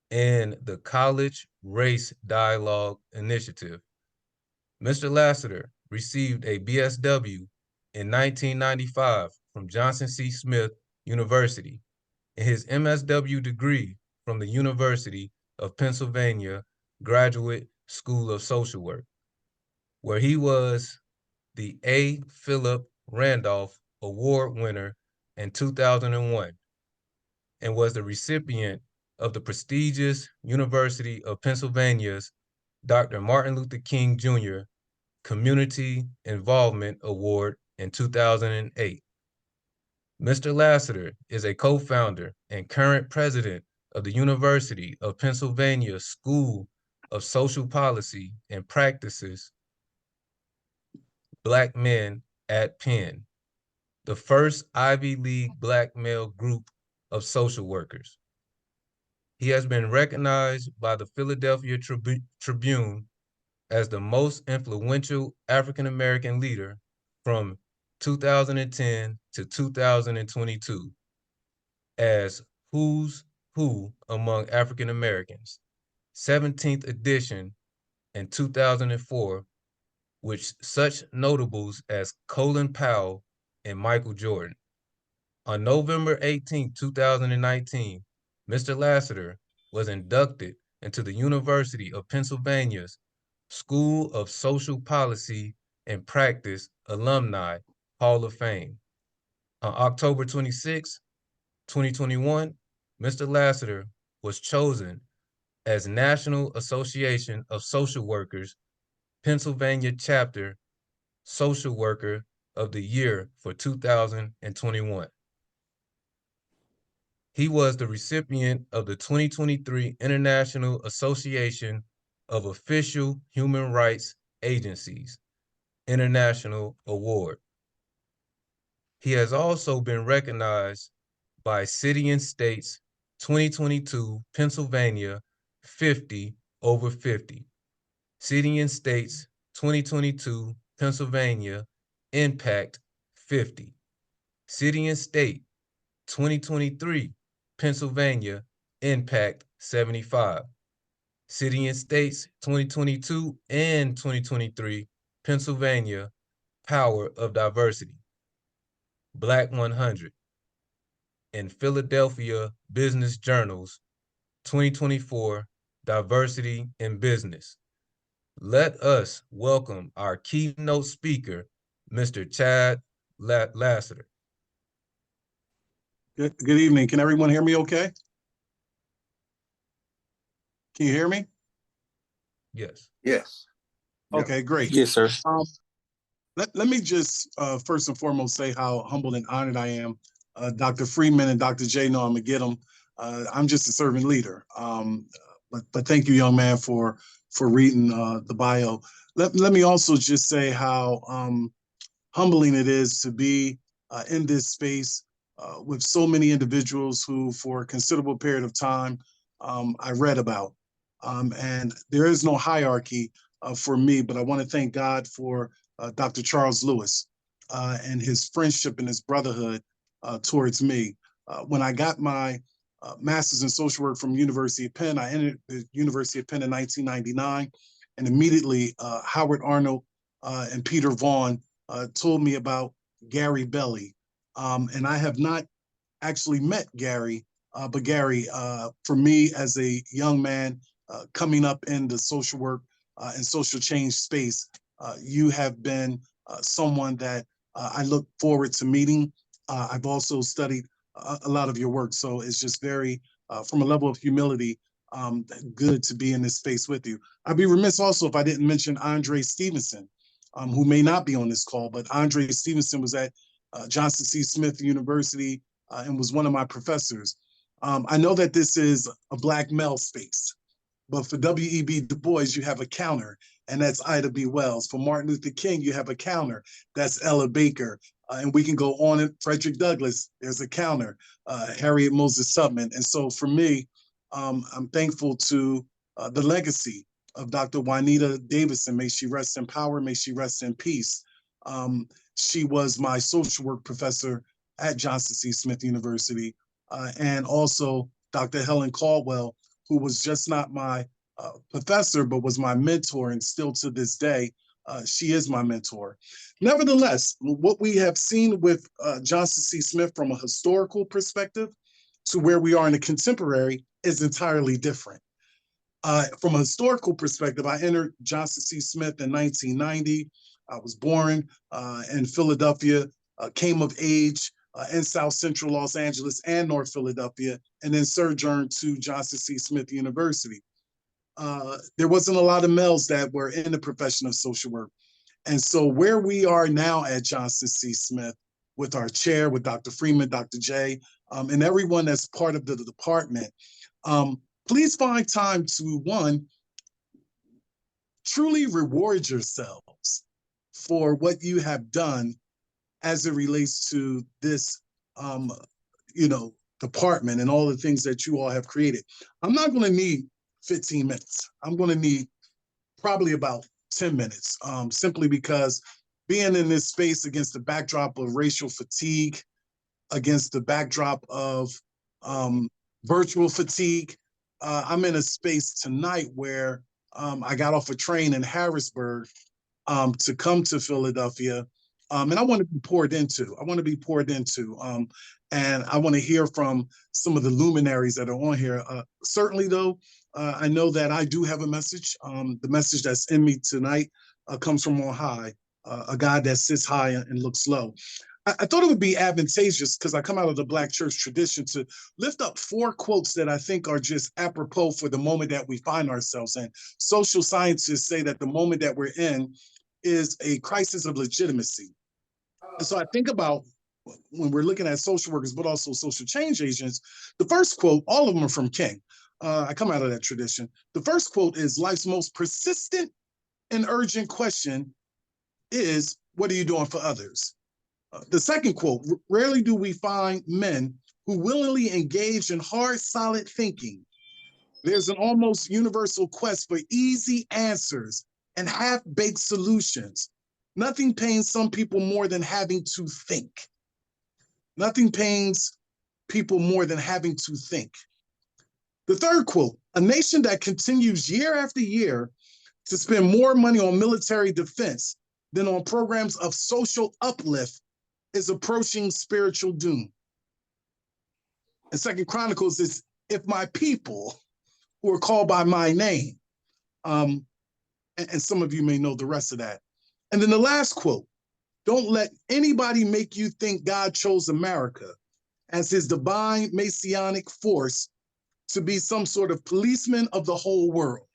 [SPEAKER 7] and the College Race Dialogue Initiative. Mr. Lassiter received a BSW in 1995 from Johnson C. Smith University and his MSW degree from the University of Pennsylvania Graduate School of Social Work, where he was the A. Philip Randolph Award winner in 2001 and was the recipient of the prestigious University of Pennsylvania's Dr. Martin Luther King Jr. Community Involvement Award in 2008. Mr. Lassiter is a co-founder and current president of the University of Pennsylvania School of Social Policy and Practices Black Men at Penn, the first Ivy League Black male group of social workers. He has been recognized by the Philadelphia Tribune as the most influential African-American leader from 2010 to 2022 as Who's Who Among African Americans, 17th edition in 2004, with such notables as Colin Powell and Michael Jordan. On November 18, 2019, Mr. Lassiter was inducted into the University of Pennsylvania's School of Social Policy and Practice Alumni Hall of Fame. On October 26, 2021, Mr. Lassiter was chosen as National Association of Social Workers Pennsylvania Chapter Social Worker of the Year for 2021. He was the recipient of the 2023 International Association of Official Human Rights Agencies International Award. He has also been recognized by City and State's 2022 Pennsylvania 50 over 50, City and State's 2022 Pennsylvania Impact 50, City and State 2023 Pennsylvania Impact 75, City and States 2022 and 2023 Pennsylvania Power of Diversity, Black 100, and Philadelphia Business Journal's 2024 Diversity in Business. Let us welcome our keynote speaker, Mr. Chad Lassiter.
[SPEAKER 12] Good evening. Can everyone hear me okay? Can you hear me?
[SPEAKER 7] Yes.
[SPEAKER 13] Yes.
[SPEAKER 12] Okay, great.
[SPEAKER 4] Yes, sir.
[SPEAKER 12] Let me just first and foremost say how humbled and honored I am. Dr. Freeman and Dr. J know I'm gonna get them. I'm just a servant leader. But thank you, young man, for reading the bio. Let me also just say how humbling it is to be in this space with so many individuals who, for a considerable period of time, I read about. And there is no hierarchy for me, but I want to thank God for Dr. Charles Lewis and his friendship and his brotherhood towards me. When I got my master's in social work from University of Penn, I entered the University of Penn in 1999, and immediately Howard Arnold and Peter Vaughn told me about Gary Belly. And I have not actually met Gary, but Gary, for me as a young man coming up in the social work and social change space, you have been someone that I look forward to meeting. I've also studied a lot of your work, so it's just very, from a level of humility, good to be in this space with you. I'd be remiss also if I didn't mention Andre Stevenson, who may not be on this call, but Andre Stevenson was at Johnson C. Smith University and was one of my professors. I know that this is a Black male space, but for W.E.B. Du Bois, you have a counter, and that's Ida B. Wells. For Martin Luther King, you have a counter, that's Ella Baker. And we can go on. And Frederick Douglass, there's a counter, Harriet Moses Tubman. And so for me, I'm thankful to the legacy of Dr. Juanita Davidson. May she rest in power, may she rest in peace. She was my social work professor at Johnson C. Smith University, and also Dr. Helen Caldwell, who was just not my professor, but was my mentor, and still to this day, she is my mentor. Nevertheless, what we have seen with Johnson C. Smith from a historical perspective to where we are in the contemporary is entirely different. From a historical perspective, I entered Johnson C. Smith in 1990. I was born in Philadelphia, came of age in South Central Los Angeles and North Philadelphia, and then sojourned to Johnson C. Smith University. There wasn't a lot of males that were in the profession of social work. And so where we are now at Johnson C. Smith, with our chair, with Dr. Freeman, Dr. J, and everyone that's part of the department, please find time to, one, truly reward yourselves for what you have done as it relates to this, department and all the things that you all have created. I'm not going to need 15 minutes. I'm going to need probably about 10 minutes, simply because being in this space against the backdrop of racial fatigue, against the backdrop of virtual fatigue, I'm in a space tonight where I got off a train in Harrisburg to come to Philadelphia, and I want to be poured into. And I want to hear from some of the luminaries that are on here. Certainly, though, I know that I do have a message. The message that's in me tonight comes from on high, a God that sits high and looks low. I thought it would be advantageous, because I come out of the Black church tradition, to lift up 4 quotes that I think are just apropos for the moment that we find ourselves in. Social scientists say that the moment that we're in is a crisis of legitimacy. And so I think about, when we're looking at social workers, but also social change agents, the first quote, all of them are from King. I come out of that tradition. The first quote is, life's most persistent and urgent question is, what are you doing for others? The second quote, rarely do we find men who willingly engage in hard, solid thinking. There's an almost universal quest for easy answers and half-baked solutions. Nothing pains some people more than having to think. Nothing pains people more than having to think. The third quote, a nation that continues year after year to spend more money on military defense than on programs of social uplift is approaching spiritual doom. And Second Chronicles is, if my people who are called by my name, and some of you may know the rest of that. And then the last quote, don't let anybody make you think God chose America as his divine messianic force to be some sort of policeman of the whole world.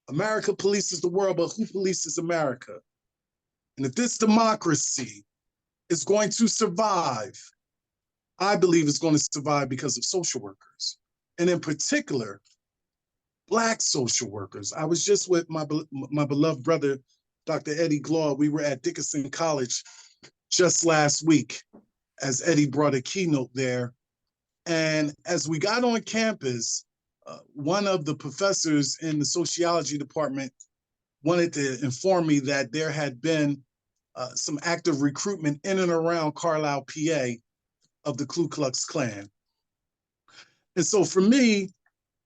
[SPEAKER 12] America polices the world, but who polices America? And if this democracy is going to survive, I believe it's going to survive because of social workers, and in particular, Black social workers. I was just with my beloved brother, Dr. Eddie Glaw. We were at Dickinson College just last week as Eddie brought a keynote there. And as we got on campus, one of the professors in the sociology department wanted to inform me that there had been some active recruitment in and around Carlisle, PA, of the Ku Klux Klan. And so for me,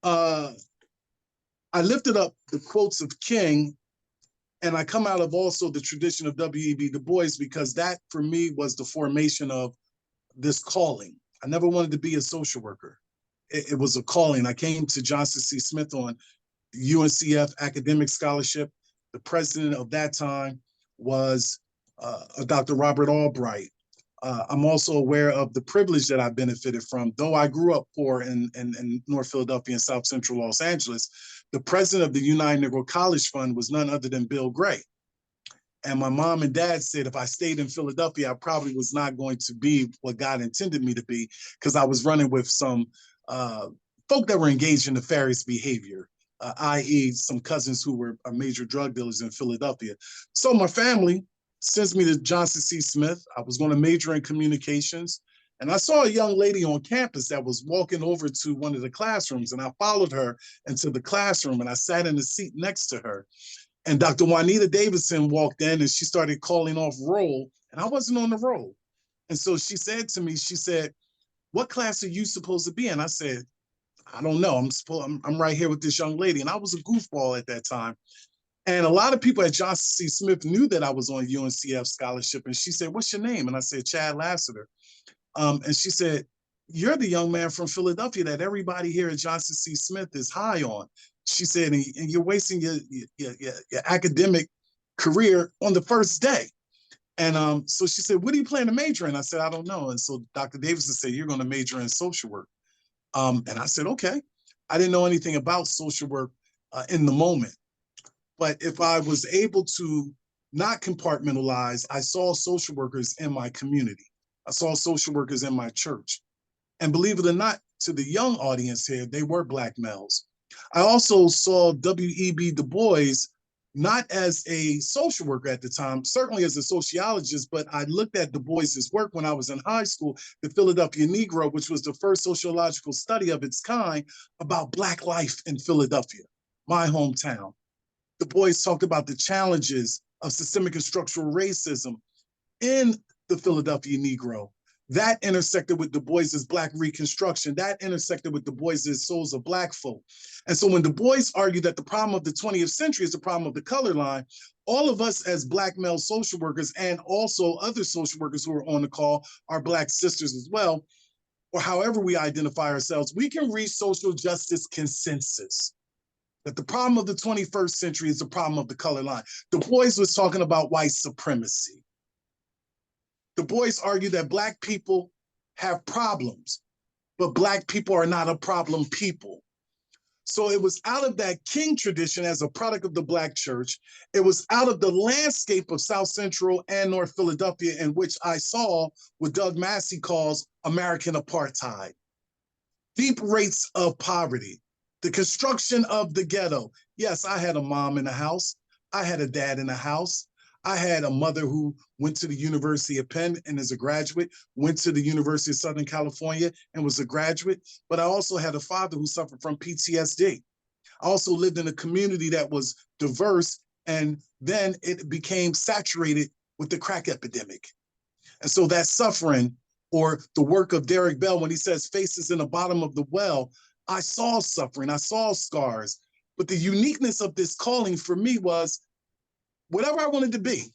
[SPEAKER 12] I lifted up the quotes of King, and I come out of also the tradition of W.E.B. Du Bois, because that for me was the formation of this calling. I never wanted to be a social worker. It was a calling. I came to Johnson C. Smith on UNCF academic scholarship. The president of that time was Dr. Robert Albright. I'm also aware of the privilege that I benefited from. Though I grew up poor in North Philadelphia and South Central Los Angeles, the president of the United Negro College Fund was none other than Bill Gray. And my mom and dad said if I stayed in Philadelphia, I probably was not going to be what God intended me to be, because I was running with some folk that were engaged in nefarious behavior, i.e. some cousins who were major drug dealers in Philadelphia. So my family sends me to Johnson C. Smith. I was going to major in communications. And I saw a young lady on campus that was walking over to one of the classrooms, and I followed her into the classroom, and I sat in the seat next to her. And Dr. Juanita Davidson walked in, and she started calling off roll, and I wasn't on the roll. And so she said to me, she said, "What class are you supposed to be in?" I said, "I don't know. I'm right here with this young lady." And I was a goofball at that time. And a lot of people at Johnson C. Smith knew that I was on UNCF scholarship. And she said, "What's your name?" And I said, "Chad Lassiter." And she said, "You're the young man from Philadelphia that everybody here at Johnson C. Smith is high on." She said, "And you're wasting your academic career on the first day." And so she said, "What do you plan to major in?" I said, "I don't know." And so Dr. Davidson said, "You're going to major in social work." And I said, "Okay." I didn't know anything about social work in the moment. But if I was able to not compartmentalize, I saw social workers in my community. I saw social workers in my church. And believe it or not, to the young audience here, they were Black males. I also saw W.E.B. Du Bois not as a social worker at the time, certainly as a sociologist, but I looked at Du Bois's work when I was in high school, The Philadelphia Negro, which was the first sociological study of its kind about Black life in Philadelphia, my hometown. Du Bois talked about the challenges of systemic and structural racism in the Philadelphia Negro. That intersected with Du Bois's Black Reconstruction. That intersected with Du Bois's Souls of Black Folk. And so when Du Bois argued that the problem of the 20th century is the problem of the color line, all of us as Black male social workers and also other social workers who are on the call are Black sisters as well, or however we identify ourselves, we can reach social justice consensus. That the problem of the 21st century is the problem of the color line. Du Bois was talking about white supremacy. Du Bois argued that Black people have problems, but Black people are not a problem people. So it was out of that King tradition as a product of the Black church. It was out of the landscape of South Central and North Philadelphia in which I saw what Doug Massey calls American apartheid. Deep rates of poverty, the construction of the ghetto. Yes, I had a mom in the house. I had a dad in the house. I had a mother who went to the University of Penn and is a graduate, went to the University of Southern California and was a graduate, but I also had a father who suffered from PTSD. I also lived in a community that was diverse, and then it became saturated with the crack epidemic. And so that suffering, or the work of Derek Bell when he says faces in the bottom of the well, I saw suffering, I saw scars. But the uniqueness of this calling for me was whatever I wanted to be.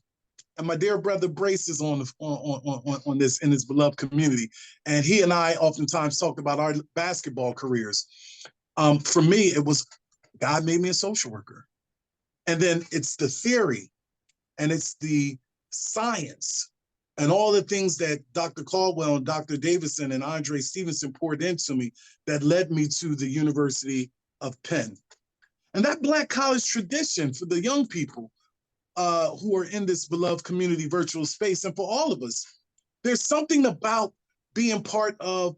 [SPEAKER 12] And my dear brother Brace is on this in his beloved community. And he and I oftentimes talked about our basketball careers. For me, it was God made me a social worker. And then it's the theory and it's the science and all the things that Dr. Caldwell and Dr. Davidson and Andre Stevenson poured into me that led me to the University of Penn. And that Black college tradition for the young people who are in this beloved community virtual space, and for all of us, there's something about being part of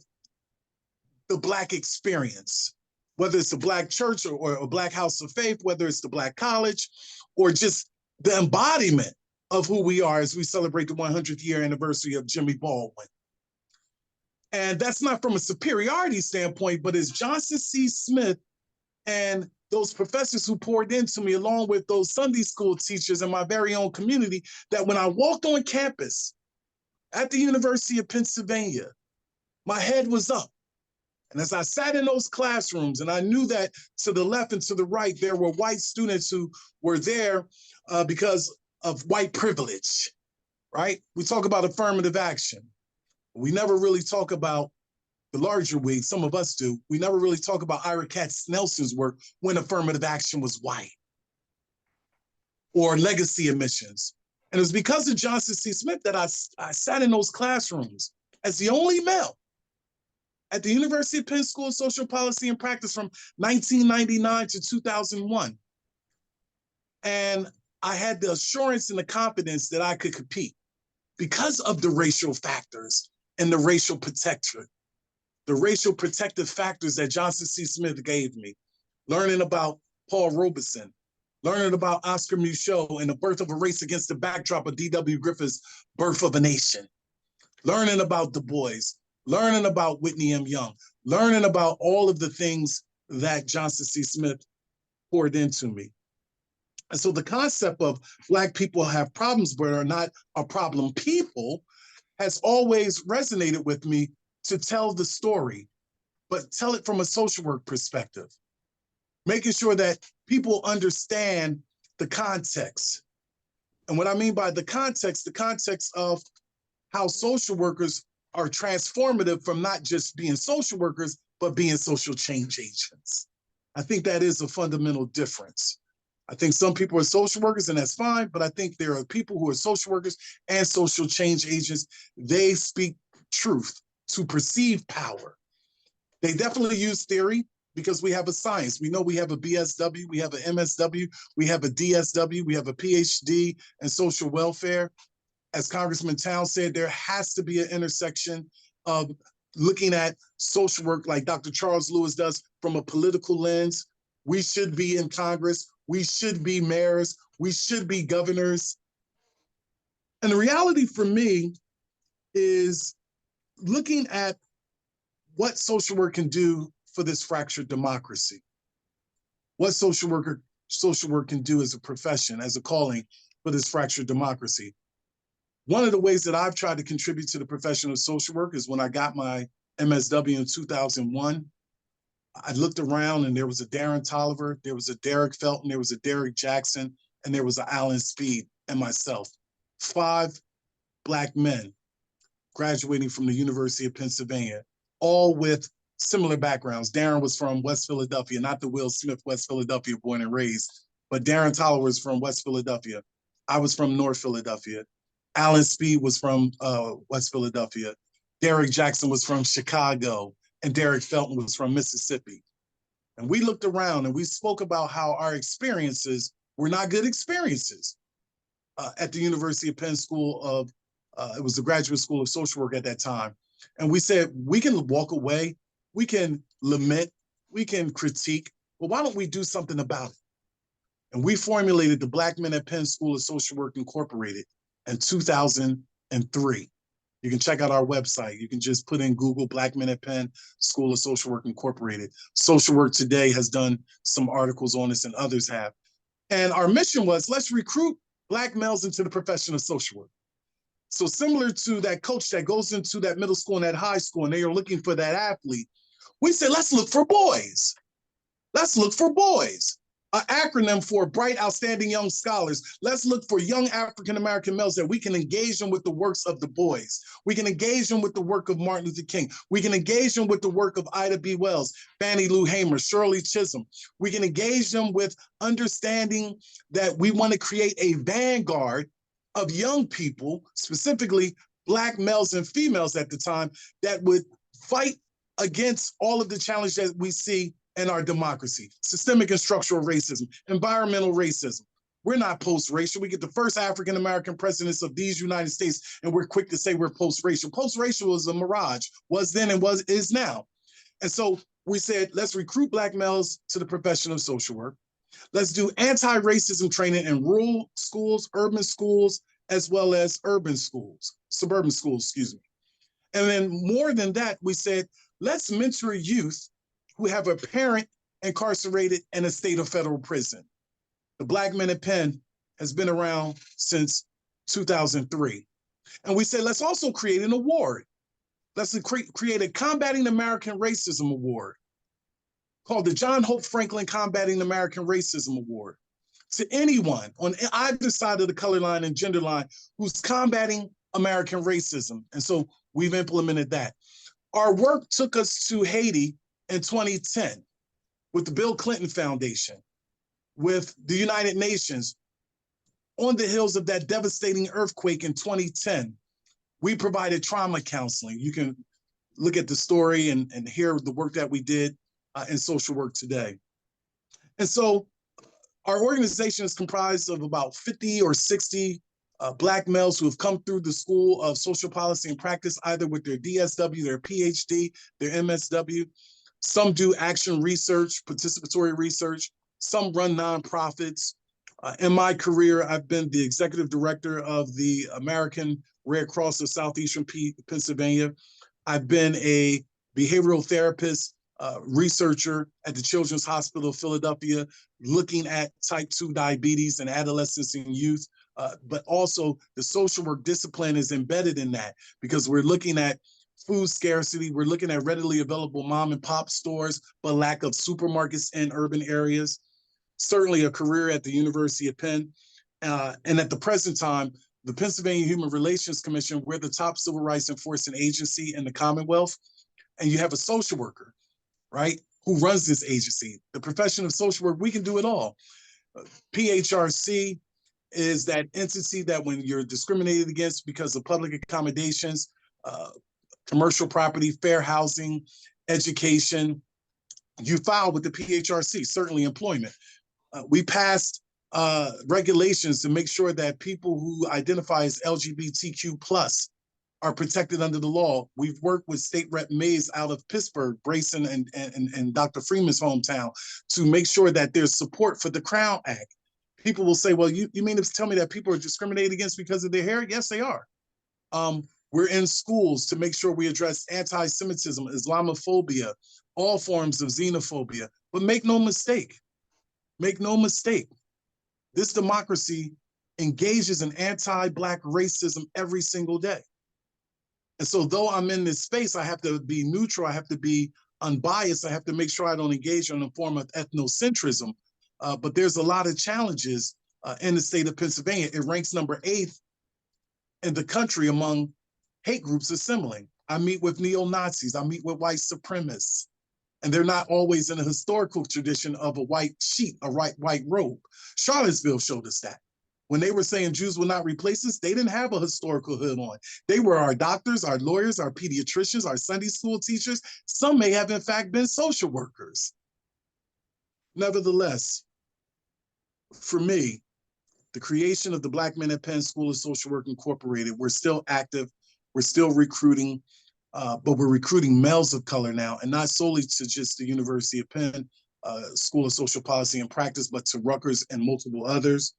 [SPEAKER 12] the Black experience, whether it's a Black church or a Black house of faith, whether it's the Black college, or just the embodiment of who we are as we celebrate the 100th year anniversary of Jimmy Baldwin. And that's not from a superiority standpoint, but as Johnson C. Smith and those professors who poured into me, along with those Sunday school teachers in my very own community, that when I walked on campus at the University of Pennsylvania, my head was up. And as I sat in those classrooms, and I knew that to the left and to the right, there were white students who were there because of white privilege, right? We talk about affirmative action. We never really talk about the larger we, some of us do, we never really talk about Ira Katz Nelson's work when affirmative action was white, or legacy admissions. And it was because of Johnson C. Smith that I sat in those classrooms as the only male at the University of Penn School of Social Policy and Practice from 1999 to 2001. And I had the assurance and the confidence that I could compete because of the racial factors and the racial protective factors that Johnson C. Smith gave me. Learning about Paul Robeson, learning about Oscar Micheaux and the birth of a race against the backdrop of D.W. Griffith's Birth of a Nation, learning about Du Bois, learning about Whitney M. Young, learning about all of the things that Johnson C. Smith poured into me. And so the concept of Black people have problems but are not a problem people has always resonated with me to tell the story, but tell it from a social work perspective, making sure that people understand the context. And what I mean by the context of how social workers are transformative from not just being social workers, but being social change agents. I think that is a fundamental difference. I think some people are social workers and that's fine, but I think there are people who are social workers and social change agents. They speak truth to perceive power. They definitely use theory because we have a science. We know we have a BSW, we have an MSW, we have a DSW, we have a PhD in social welfare. As Congressman Towns said, there has to be an intersection of looking at social work like Dr. Charles Lewis does from a political lens. We should be in Congress. We should be mayors. We should be governors. And the reality for me is looking at what social work can do for this fractured democracy. What social work can do as a profession, as a calling for this fractured democracy. One of the ways that I've tried to contribute to the profession of social work is when I got my MSW in 2001, I looked around and there was a Darren Tolliver, there was a Derek Felton, there was a Derek Jackson, and there was an Alan Speed and myself. 5 Black men graduating from the University of Pennsylvania, all with similar backgrounds. Darren was from West Philadelphia, not the Will Smith West Philadelphia born and raised, but Darren Tolliver was from West Philadelphia. I was from North Philadelphia. Alan Speed was from West Philadelphia. Derek Jackson was from Chicago, and Derek Felton was from Mississippi. And we looked around and we spoke about how our experiences were not good experiences at the University of Penn School of, it was the Graduate School of Social Work at that time. And we said, we can walk away, we can lament, we can critique, but why don't we do something about it? And we formulated the Black Men at Penn School of Social Work Incorporated in 2003. You can check out our website. You can just put in Google Black Men at Penn School of Social Work Incorporated. Social Work Today has done some articles on this and others have. And our mission was, let's recruit Black males into the profession of social work. So similar to that coach that goes into that middle school and that high school and they are looking for that athlete, we said, let's look for boys. Let's look for boys. An acronym for bright, outstanding young scholars. Let's look for young African-American males that we can engage them with the works of the boys. We can engage them with the work of Martin Luther King. We can engage them with the work of Ida B. Wells, Fannie Lou Hamer, Shirley Chisholm. We can engage them with understanding that we want to create a vanguard of young people, specifically Black males and females at the time, that would fight against all of the challenges that we see in our democracy: systemic and structural racism, environmental racism. We're not post-racial. We get the first African-American presidents of these United States, and we're quick to say we're post-racial. Post-racial is a mirage, was then and is now. And so we said, let's recruit Black males to the profession of social work. Let's do anti-racism training in rural schools, urban schools, as well as urban schools, suburban schools, excuse me. And then more than that, we said, let's mentor youth who have a parent incarcerated in a state or federal prison. The Black Men at Penn has been around since 2003. And we said, let's also create an award. Let's create a Combating American Racism Award called the John Hope Franklin Combating American Racism Award to anyone on either side of the color line and gender line who's combating American racism. And so we've implemented that. Our work took us to Haiti in 2010 with the Bill Clinton Foundation, with the United Nations. On the heels of that devastating earthquake in 2010, we provided trauma counseling. You can look at the story and hear the work that we did in social work today. And so our organization is comprised of about 50 or 60 Black males who have come through the School of Social Policy and Practice, either with their DSW, their PhD, their MSW. Some do action research, participatory research. Some run nonprofits. In my career, I've been the executive director of the American Red Cross of Southeastern Pennsylvania. I've been a behavioral therapist, researcher at the Children's Hospital of Philadelphia, looking at type 2 diabetes in adolescents and youth but also the social work discipline is embedded in that, because we're looking at food scarcity, we're looking at readily available mom and pop stores, but lack of supermarkets in urban areas. Certainly a career at the University of Penn. And at the present time, the Pennsylvania Human Relations Commission, we're the top civil rights enforcement agency in the Commonwealth. And you have a social worker, right, who runs this agency. The profession of social work, we can do it all. PHRC is that entity that when you're discriminated against because of public accommodations, commercial property, fair housing, education, you file with the PHRC, certainly employment. We passed regulations to make sure that people who identify as LGBTQ+ are protected under the law. We've worked with State Rep Mays out of Pittsburgh, Brayson and Dr. Freeman's hometown, to make sure that there's support for the Crown Act. People will say, well, you mean to tell me that people are discriminated against because of their hair? Yes, they are. We're in schools to make sure we address anti-Semitism, Islamophobia, all forms of xenophobia. But make no mistake, this democracy engages in anti-Black racism every single day. And so though I'm in this space, I have to be neutral, I have to be unbiased, I have to make sure I don't engage in a form of ethnocentrism. But there's a lot of challenges in the state of Pennsylvania. It ranks number 8 in the country among hate groups assembling. I meet with neo-Nazis, I meet with white supremacists, and they're not always in a historical tradition of a white sheet, a white robe. Charlottesville showed us that. When they were saying Jews will not replace us, they didn't have a historical hood on. They were our doctors, our lawyers, our pediatricians, our Sunday school teachers. Some may have in fact been social workers. Nevertheless, for me, the creation of the Black Men at Penn School of Social Work Incorporated, we're still active, we're still recruiting, but we're recruiting males of color now, and not solely to just the University of Penn School of Social Policy and Practice, but to Rutgers and multiple others.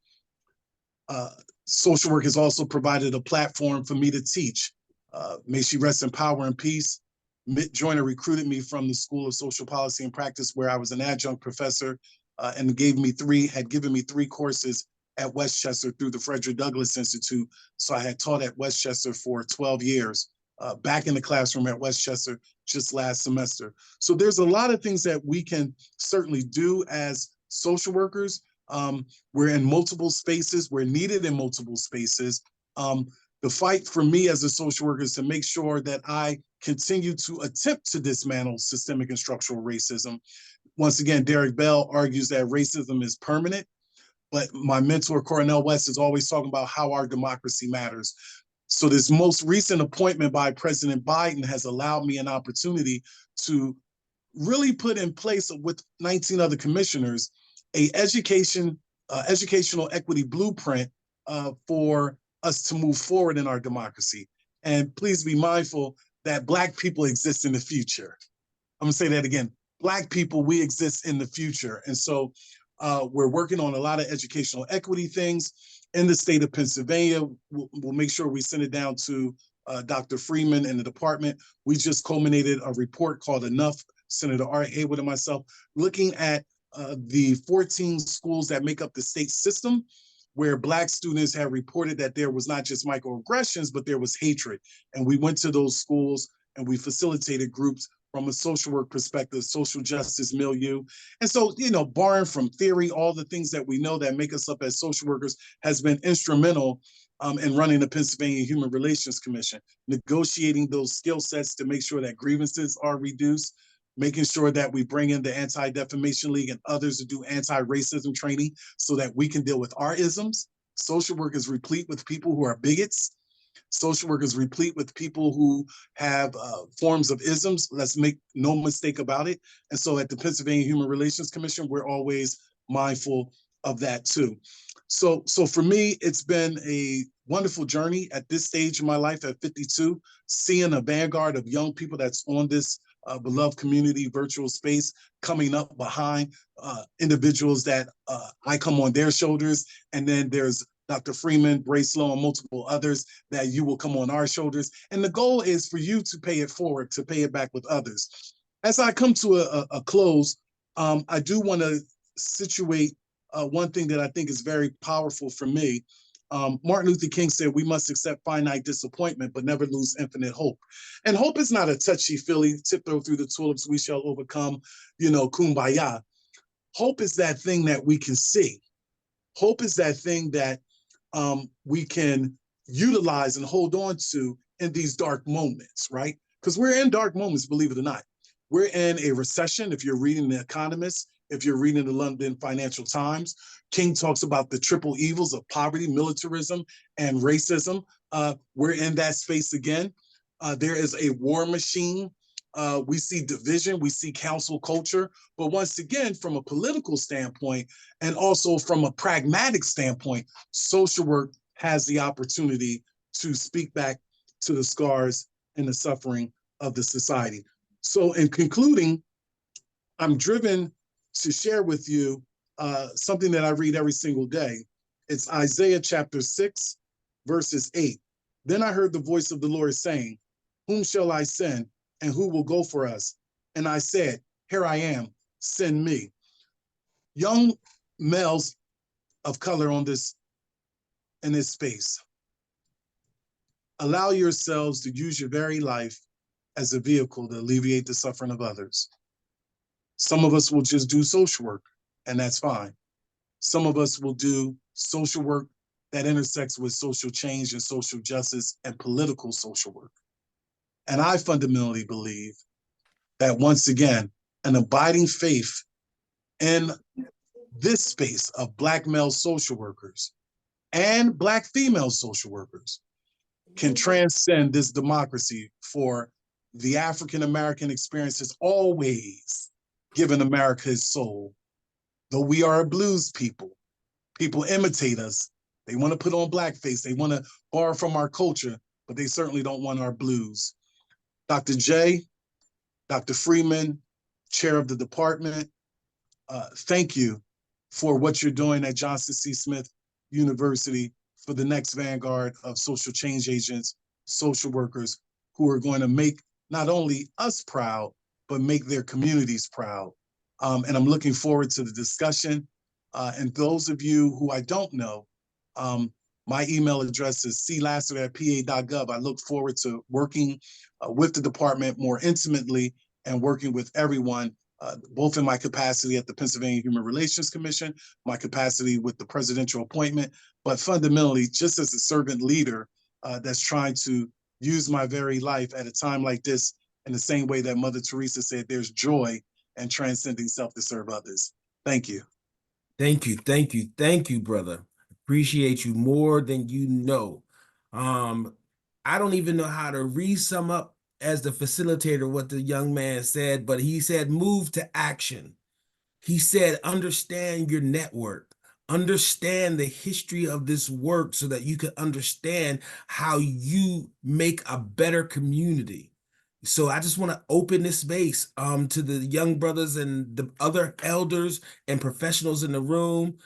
[SPEAKER 12] Social work has also provided a platform for me to teach. May she rest in power and peace. Mitt Joyner recruited me from the School of Social Policy and Practice, where I was an adjunct professor, and had given me 3 courses at Westchester through the Frederick Douglass Institute. So I had taught at Westchester for 12 years, back in the classroom at Westchester just last semester. So there's a lot of things that we can certainly do as social workers. We're in multiple spaces, we're needed in multiple spaces. The fight for me as a social worker is to make sure that I continue to attempt to dismantle systemic and structural racism. Once again, Derek Bell argues that racism is permanent, but my mentor, Cornel West, is always talking about how our democracy matters. So this most recent appointment by President Biden has allowed me an opportunity to really put in place with 19 other commissioners a educational equity blueprint for us to move forward in our democracy. And please be mindful that Black people exist in the future. I'm gonna say that again. Black people, we exist in the future. And so we're working on a lot of educational equity things in the state of Pennsylvania. We'll make sure we send it down to Dr. Freeman and the department. We just culminated a report called Enough, Senator Art Haywood and myself, looking at the 14 schools that make up the state system, where Black students have reported that there was not just microaggressions, but there was hatred. And we went to those schools and we facilitated groups from a social work perspective, social justice milieu. And so, barring from theory, all the things that we know that make us up as social workers has been instrumental in running the Pennsylvania Human Relations Commission, negotiating those skill sets to make sure that grievances are reduced, making sure that we bring in the Anti-Defamation League and others to do anti-racism training so that we can deal with our isms. Social work is replete with people who are bigots. Social work is replete with people who have forms of isms. Let's make no mistake about it. And so at the Pennsylvania Human Relations Commission, we're always mindful of that too. So for me, it's been a wonderful journey at this stage of my life at 52, seeing a vanguard of young people that's on this beloved community virtual space, coming up behind individuals that I come on their shoulders. And then there's Dr. Freeman, Bracelo, and multiple others that you will come on our shoulders. And the goal is for you to pay it forward, to pay it back with others. As I come to a close, I do want to situate one thing that I think is very powerful for me. Martin Luther King said, we must accept finite disappointment, but never lose infinite hope. And hope is not a touchy-feely, tiptoe through the tulips, we shall overcome, kumbaya. Hope is that thing that we can see. Hope is that thing that we can utilize and hold on to in these dark moments, right? Because we're in dark moments, believe it or not. We're in a recession. If you're reading The Economist, if you're reading the London Financial Times, King talks about the triple evils of poverty, militarism, and racism. We're in that space again. There is a war machine. We see division, we see council culture. But once again, from a political standpoint, and also from a pragmatic standpoint, social work has the opportunity to speak back to the scars and the suffering of the society. So in concluding, I'm driven to share with you something that I read every single day. It's Isaiah chapter 6, verses 8. Then I heard the voice of the Lord saying, whom shall I send, and who will go for us? And I said, here I am, send me. Young males of color in this space, allow yourselves to use your very life as a vehicle to alleviate the suffering of others. Some of us will just do social work, and that's fine. Some of us will do social work that intersects with social change and social justice and political social work. And I fundamentally believe that, once again, an abiding faith in this space of Black male social workers and Black female social workers can transcend this democracy, for the African-American experience has always given America its soul. Though we are a blues people, people imitate us. They want to put on blackface. They want to borrow from our culture, but they certainly don't want our blues. Dr. J, Dr. Freeman, chair of the department, thank you for what you're doing at Johnson C. Smith University for the next vanguard of social change agents, social workers who are going to make not only us proud, but make their communities proud. And I'm looking forward to the discussion. And those of you who I don't know, my email address is classiter@pa.gov. I look forward to working with the department more intimately and working with everyone, both in my capacity at the Pennsylvania Human Relations Commission, my capacity with the presidential appointment, but fundamentally just as a servant leader that's trying to use my very life at a time like this in the same way that Mother Teresa said there's joy in transcending self to serve others. Thank you.
[SPEAKER 1] Thank you, thank you, thank you, brother. Appreciate you more than you know. I don't even know how to sum up as the facilitator what the young man said, but he said move to action. He said understand your network, understand the history of this work so that you can understand how you make a better community. So I just want to open this space to the young brothers and the other elders and professionals in the room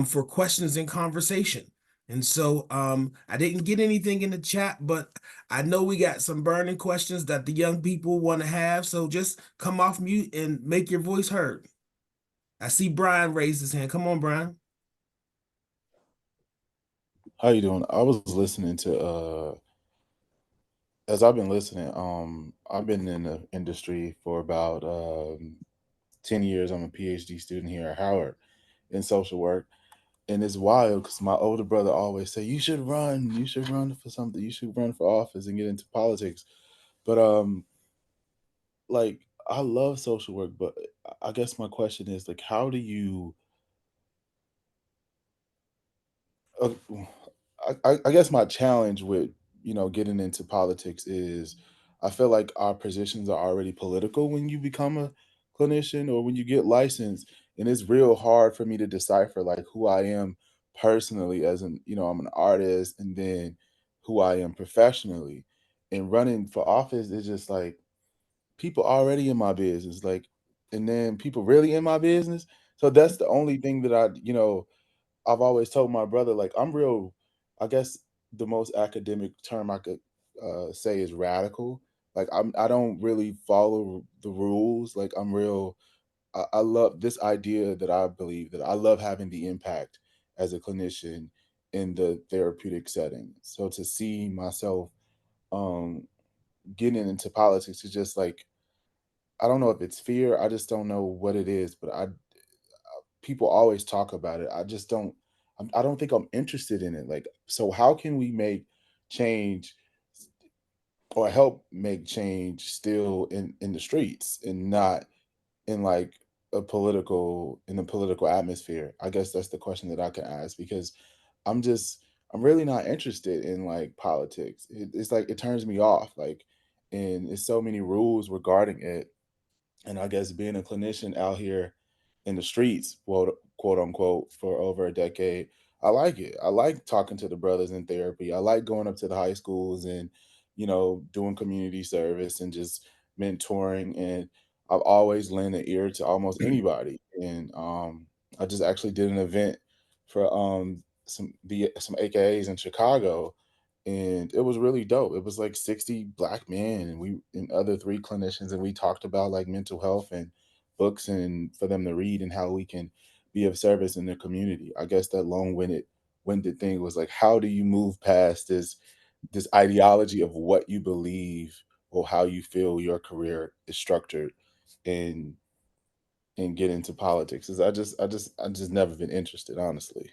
[SPEAKER 1] for questions and conversation. And so I didn't get anything in the chat, but I know we got some burning questions that the young people want to have. So just come off mute and make your voice heard. I see Brian raised his hand. Come on, Brian.
[SPEAKER 16] How you doing? I was listening to as I've been listening, I've been in the industry for about 10 years. I'm a PhD student here at Howard in social work. And it's wild because my older brother always say, you should run for something, you should run for office and get into politics. But like I love social work, but I guess my question is like, how do you uh, I guess my challenge with getting into politics is I feel like our positions are already political when you become a clinician or when you get licensed, and it's real hard for me to decipher like who I am personally as I'm an artist, and then who I am professionally. And running for office is just like people already in my business, like, and then people really in my business. So that's the only thing that I've always told my brother, like, I'm real, I guess the most academic term I could say is radical. Like, I don't really follow the rules. Like, I love this idea that I believe that I love having the impact as a clinician in the therapeutic setting. So to see myself getting into politics is just like, I don't know if it's fear. I just don't know what it is, but people always talk about it. I just don't. I don't think I'm interested in it. Like, so how can we make change or help make change still in the streets and not in like in the political atmosphere? I guess that's the question that I can ask, because I'm just I'm really not interested in like politics. It's like it turns me off. Like, and there's so many rules regarding it. And I guess being a clinician out here in the streets, quote unquote, for over a decade, I like it. I like talking to the brothers in therapy. I like going up to the high schools and, doing community service and just mentoring. And I've always lent an ear to almost anybody. And I just actually did an event for some AKAs in Chicago, and it was really dope. It was like 60 Black men and we and other 3 clinicians, and we talked about like mental health and books and for them to read and how we can be of service in the community. I guess that winded thing was like, how do you move past this ideology of what you believe or how you feel your career is structured and get into politics? Is I just never been interested, honestly.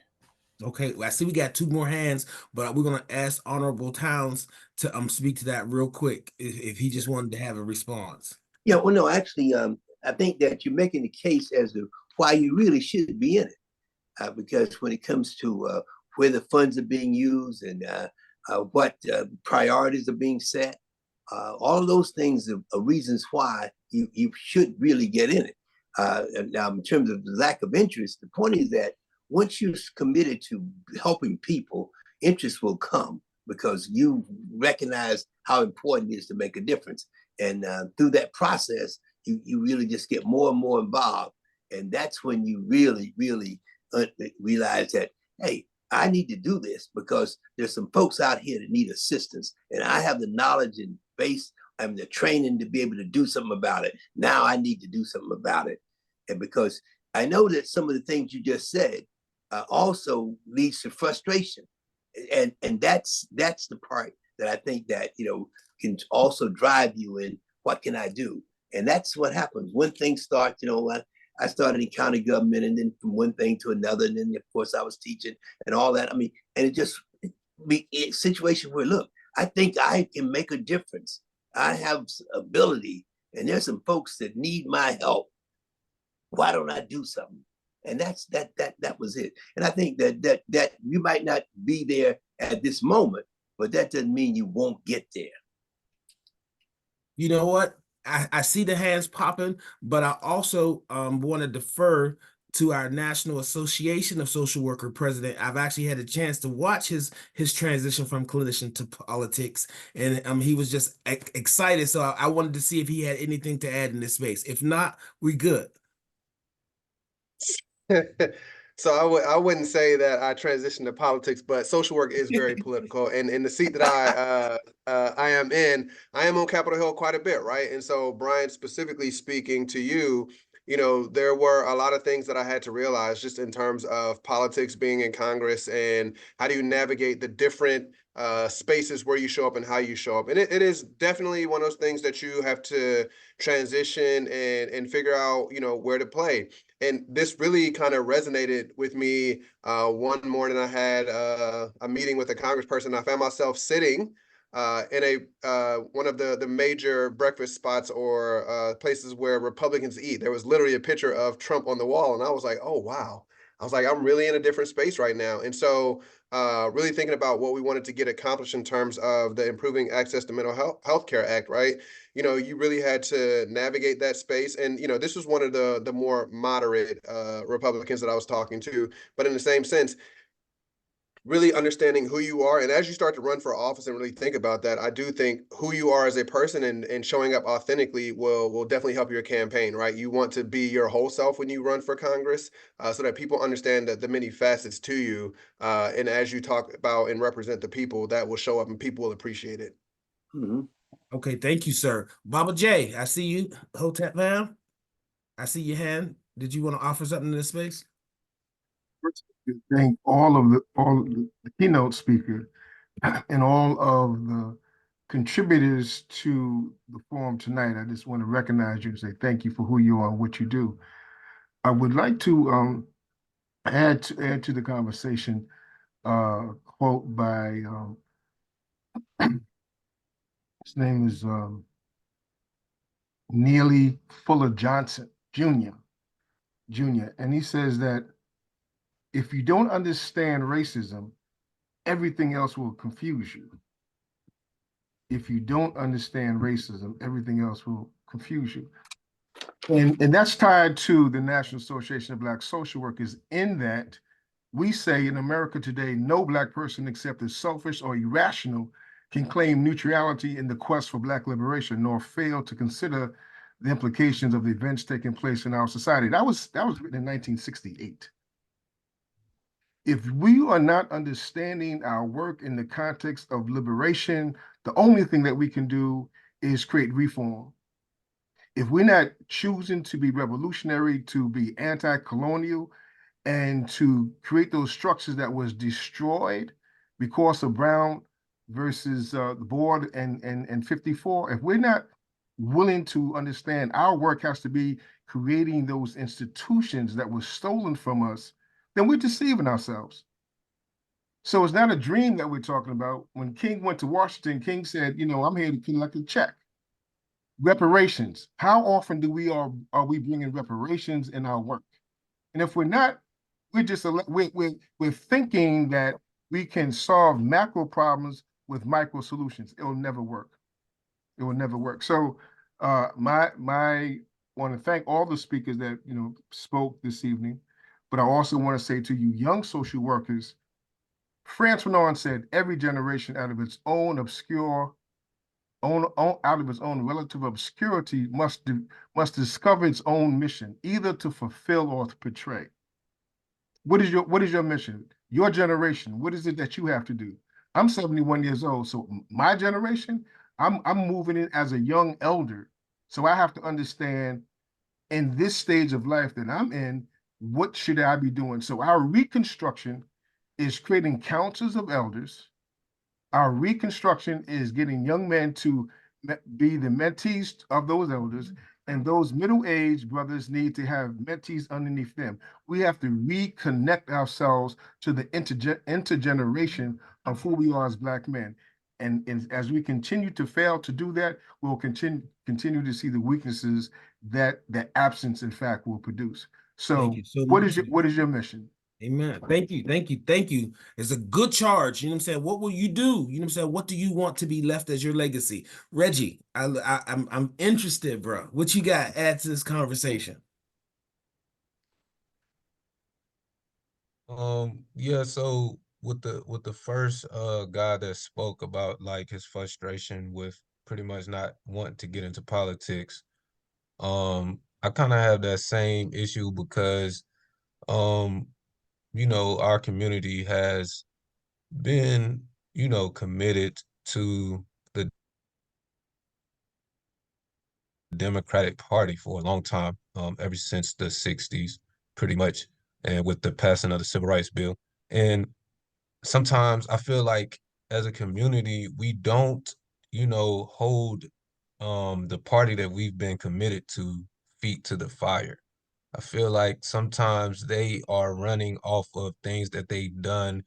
[SPEAKER 1] Okay, well, I see we got 2 more hands, but we're gonna ask Honorable Towns to speak to that real quick if he just wanted to have a response.
[SPEAKER 13] Yeah, well, no, actually, I think that you're making the case as to why you really should be in it, because when it comes to where the funds are being used and what priorities are being set, all of those things are reasons why you should really get in it. Now, in terms of the lack of interest, the point is that once you're committed to helping people, interest will come because you recognize how important it is to make a difference. And through that process, you really just get more and more involved. And that's when you really, really realize that, hey, I need to do this because there's some folks out here that need assistance. And I have the knowledge and base and the training to be able to do something about it. Now I need to do something about it. And because I know that some of the things you just said also leads to frustration. And that's the part that I think that, can also drive you in what can I do? And that's what happens when things start, I started in county government and then from one thing to another. And then of course I was teaching and all that. I mean, and it just be a situation where, look, I think I can make a difference. I have ability and there's some folks that need my help. Why don't I do something? And that was it. And I think that you might not be there at this moment, but that doesn't mean you won't get there.
[SPEAKER 1] You know what? I see the hands popping, but I also want to defer to our National Association of Social Worker president. I've actually had a chance to watch his transition from clinician to politics, and he was just excited. So I wanted to see if he had anything to add in this space. If not, we good.
[SPEAKER 9] So I wouldn't say that I transitioned to politics, but social work is very political. And in the seat that I am in, I am on Capitol Hill quite a bit, right? And so, Brian, specifically speaking to you, there were a lot of things that I had to realize just in terms of politics being in Congress and how do you navigate the different spaces where you show up and how you show up. And it is definitely one of those things that you have to transition and figure out, where to play. And this really kind of resonated with me. One morning I had a meeting with a congressperson. I found myself sitting in one of the major breakfast spots or places where Republicans eat. There was literally a picture of Trump on the wall. And I was like, oh, wow. I was like, I'm really in a different space right now. And so really thinking about what we wanted to get accomplished in terms of the Improving Access to Mental Health Care Act, right? You really had to navigate that space. And, this was one of the more moderate Republicans that I was talking to. But in the same sense, really understanding who you are. And as you start to run for office and really think about that, I do think who you are as a person and showing up authentically will definitely help your campaign, right? You want to be your whole self when you run for Congress so that people understand the many facets to you. And as you talk about and represent the people, that will show up and people will appreciate it.
[SPEAKER 13] Mm-hmm.
[SPEAKER 1] Okay, thank you, sir. Baba J, I see you. Hotep fam, I see your hand. Did you want to offer something in this space?
[SPEAKER 17] to thank all of the keynote speakers and all of the contributors to the forum tonight. I just want to recognize you and say thank you for who you are and what you do. I would like to add to the conversation quote by his name is Neely Fuller Johnson Jr. And he says that if you don't understand racism, everything else will confuse you. If you don't understand racism, everything else will confuse you. And that's tied to the National Association of Black Social Workers, in that we say in America today, no Black person except the selfish or irrational can claim neutrality in the quest for Black liberation, nor fail to consider the implications of the events taking place in our society. That was written in 1968. If we are not understanding our work in the context of liberation, the only thing that we can do is create reform. If we're not choosing to be revolutionary, to be anti-colonial, and to create those structures that was destroyed because of Brown versus the board and 54, if we're not willing to understand our work has to be creating those institutions that were stolen from us, then we're deceiving ourselves. So it's not a dream that we're talking about. When King went to Washington, King said, you know, I'm here to collect a check. Reparations. How often are we bringing reparations in our work? And if we're not, we're just we're thinking that we can solve macro problems with micro solutions. It will never work. It will never work. So my want to thank all the speakers that spoke this evening, but I also want to say to you, young social workers, Frantz Fanon said, every generation out of its own relative obscurity must discover its own mission, either to fulfill or to portray. What is your mission? Your generation, what is it that you have to do? I'm 71 years old, so my generation, I'm moving in as a young elder. So I have to understand in this stage of life that I'm in, what should I be doing? So our reconstruction is creating councils of elders. Our reconstruction is getting young men to be the mentees of those elders, and those middle-aged brothers need to have mentees underneath them. We have to reconnect ourselves to the intergeneration of who we are as Black men. And as we continue to fail to do that, we'll continue to see the weaknesses that absence, in fact, will produce. So,
[SPEAKER 1] Thank you so
[SPEAKER 17] what
[SPEAKER 1] much.
[SPEAKER 17] is your mission?
[SPEAKER 1] Amen. Thank you. Thank you. Thank you. It's a good charge. You know what I'm saying? What will you do? You know what I'm saying? What do you want to be left as your legacy? Reggie, I'm interested, bro. What you got to add to this conversation?
[SPEAKER 7] Yeah, so with the first guy that spoke about like his frustration with pretty much not wanting to get into politics, I kind of have that same issue because our community has been, committed to the Democratic Party for a long time, ever since the 60s, pretty much, and with the passing of the Civil Rights Bill. And sometimes I feel like as a community, we don't, hold the party that we've been committed to feet to the fire. I feel like sometimes they are running off of things that they've done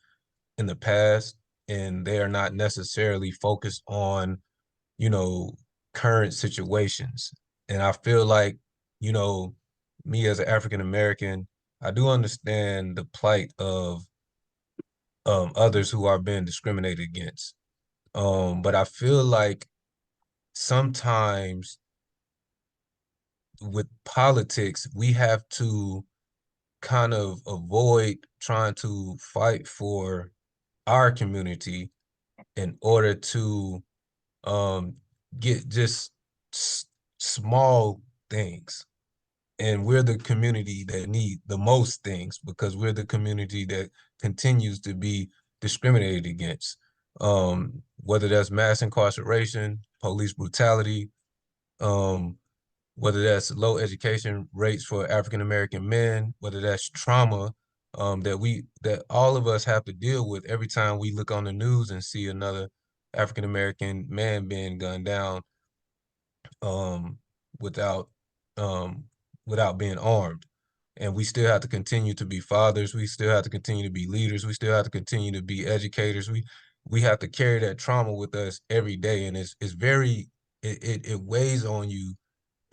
[SPEAKER 7] in the past, and they are not necessarily focused on, current situations. And I feel like, me as an African American, I do understand the plight of others who are being discriminated against. But I feel like sometimes with politics, we have to kind of avoid trying to fight for our community in order to get just small things. And we're the community that need the most things because we're the community that continues to be discriminated against. Whether that's mass incarceration, police brutality, whether that's low education rates for African American men, whether that's trauma that all of us have to deal with every time we look on the news and see another African American man being gunned down um, without um, without being armed. And we still have to continue to be fathers. We still have to continue to be leaders. We still have to continue to be educators. We have to carry that trauma with us every day, and it's very it weighs on you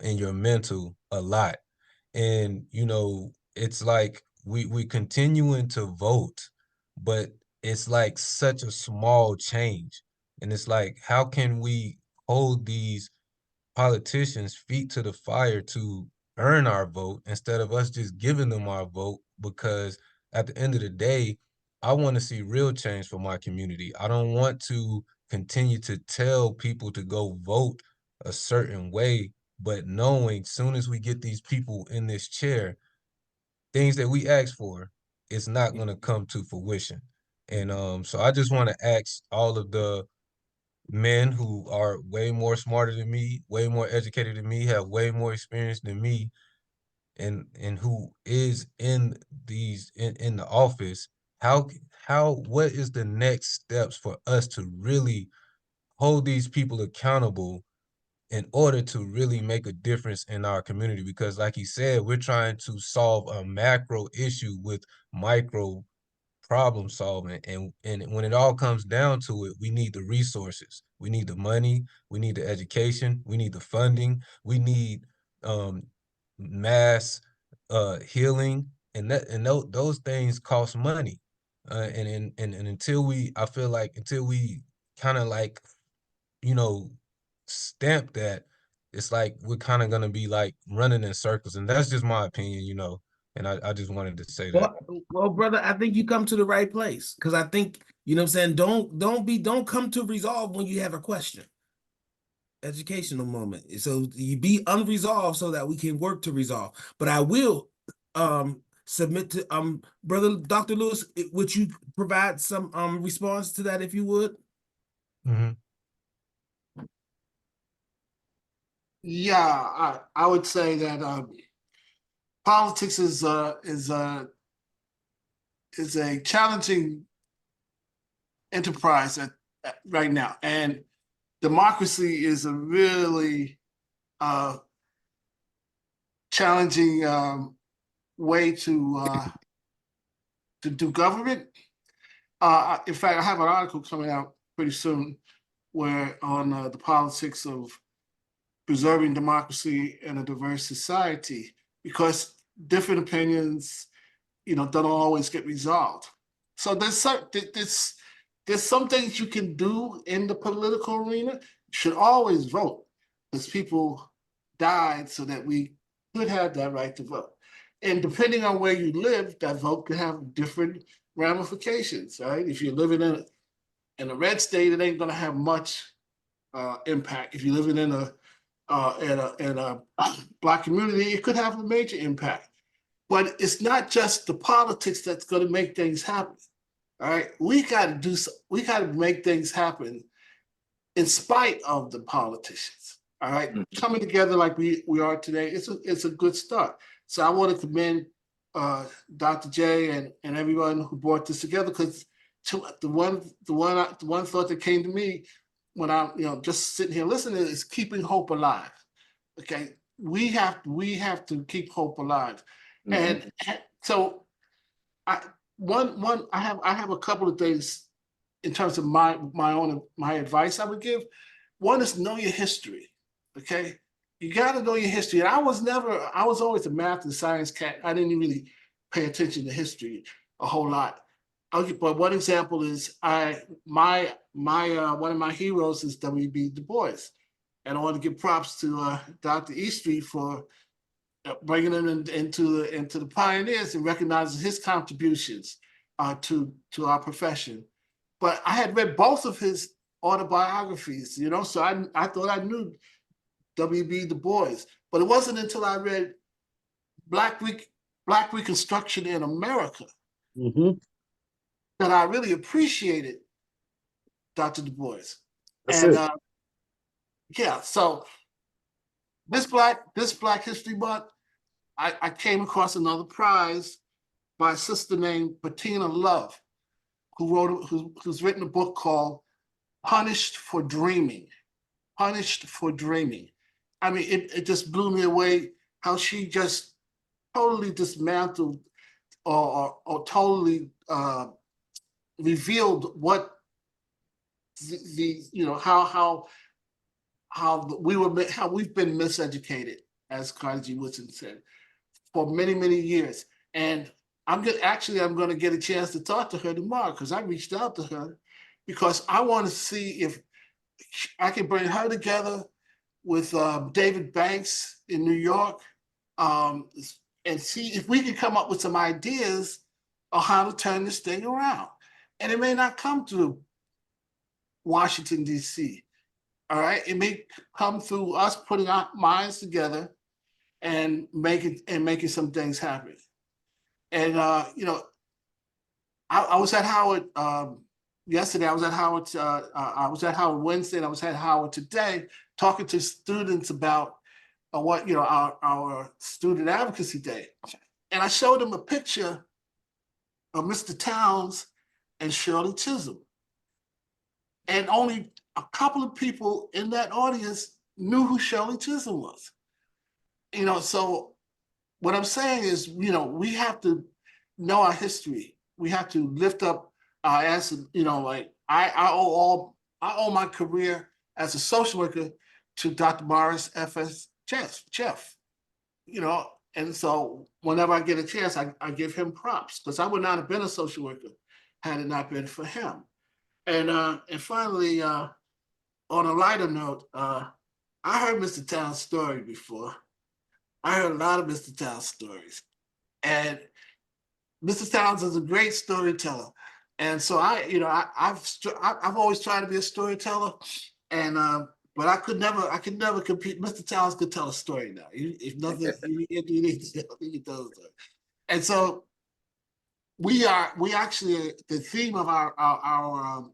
[SPEAKER 7] and your mental a lot. And you know, it's like we continuing to vote, but it's like such a small change. And it's like, how can we hold these politicians' feet to the fire to earn our vote instead of us just giving them our vote? Because at the end of the day, I want to see real change for my community. I don't want to continue to tell people to go vote a certain way, but knowing soon as we get these people in this chair, things that we ask for, it's not going to come to fruition. And so I just want to ask all of the men who are way more smarter than me, way more educated than me, have way more experience than me, and who is in in the office, how what is the next steps for us to really hold these people accountable in order to really make a difference in our community? Because like you said, we're trying to solve a macro issue with micro problem solving, and when it all comes down to it, we need the resources, we need the money, we need the education, we need the funding, we need um mass healing, and those things cost money. And until I feel like until we kind of like, you know, stamp that, it's like we're kind of gonna be like running in circles. And that's just my opinion, you know. And I just wanted to say that.
[SPEAKER 1] Well, brother, I think you come to the right place, because I think, you know what I'm saying, don't come to resolve when you have a question. Educational moment. So you be unresolved so that we can work to resolve. But I will submit to brother Dr. Lewis, would you provide some response to that, if you would?
[SPEAKER 12] Yeah, I would say that politics is a challenging enterprise right now, and democracy is a really challenging way to do government. In fact, I have an article coming out pretty soon where on the politics of preserving democracy in a diverse society, because different opinions, you know, don't always get resolved. So there's some things you can do in the political arena. You should always vote, because people died so that we could have that right to vote. And depending on where you live, that vote could have different ramifications, right? If you're living in a red state, it ain't gonna have much impact. If you're living in a Black community, it could have a major impact. But it's not just the politics that's going to make things happen. All right, we got to make things happen in spite of the politicians. All right, coming together like we are today, it's a good start. So I want to commend Dr. J and everyone who brought this together, because the one thought that came to me when I'm just sitting here listening is keeping hope alive. Okay, we have to keep hope alive. And so I have a couple of things in terms of my advice I would give. One is know your history. Okay, you got to know your history. And I was always a math and science cat. I didn't really pay attention to history a whole lot. But one example is one of my heroes is W.B. Du Bois, and I want to give props to Dr. Eastreet for bringing him into the pioneers and recognizing his contributions to our profession. But I had read both of his autobiographies, you know, so I thought I knew W.B. Du Bois, but it wasn't until I read Black Reconstruction in America that I really appreciated Dr. Du Bois. Yeah, so this Black History Month, I came across another prize
[SPEAKER 17] by a sister named Bettina Love, who's written a book called Punished for Dreaming. Punished for Dreaming. I mean, it just blew me away how she just totally dismantled or totally revealed what how we've been miseducated, as Carter G. Woodson said, for many, many years. And I'm going to get a chance to talk to her tomorrow, because I reached out to her because I want to see if I can bring her together with David Banks in New York, and see if we can come up with some ideas of how to turn this thing around. And it may not come through Washington, D.C. All right, it may come through us putting our minds together and making some things happen. And I was at Howard yesterday. I was at Howard. I was at Howard Wednesday, and I was at Howard today, talking to students about what our student advocacy day. And I showed them a picture of Mr. Towns and Shirley Chisholm, and only a couple of people in that audience knew who Shirley Chisholm was. So what I'm saying is, we have to know our history. We have to lift up our ass. Like I owe my career as a social worker to Dr. Morris F.S. Cheff. And so whenever I get a chance, I give him props, because I would not have been a social worker had it not been for him. And finally, on a lighter note, I heard Mr. Towns' story before. I heard a lot of Mr. Towns' stories, and Mr. Towns is a great storyteller. And so I've always tried to be a storyteller, and but I could never compete. Mr. Towns could tell a story now. If nothing, he could tell a story. And so we actually, the theme of our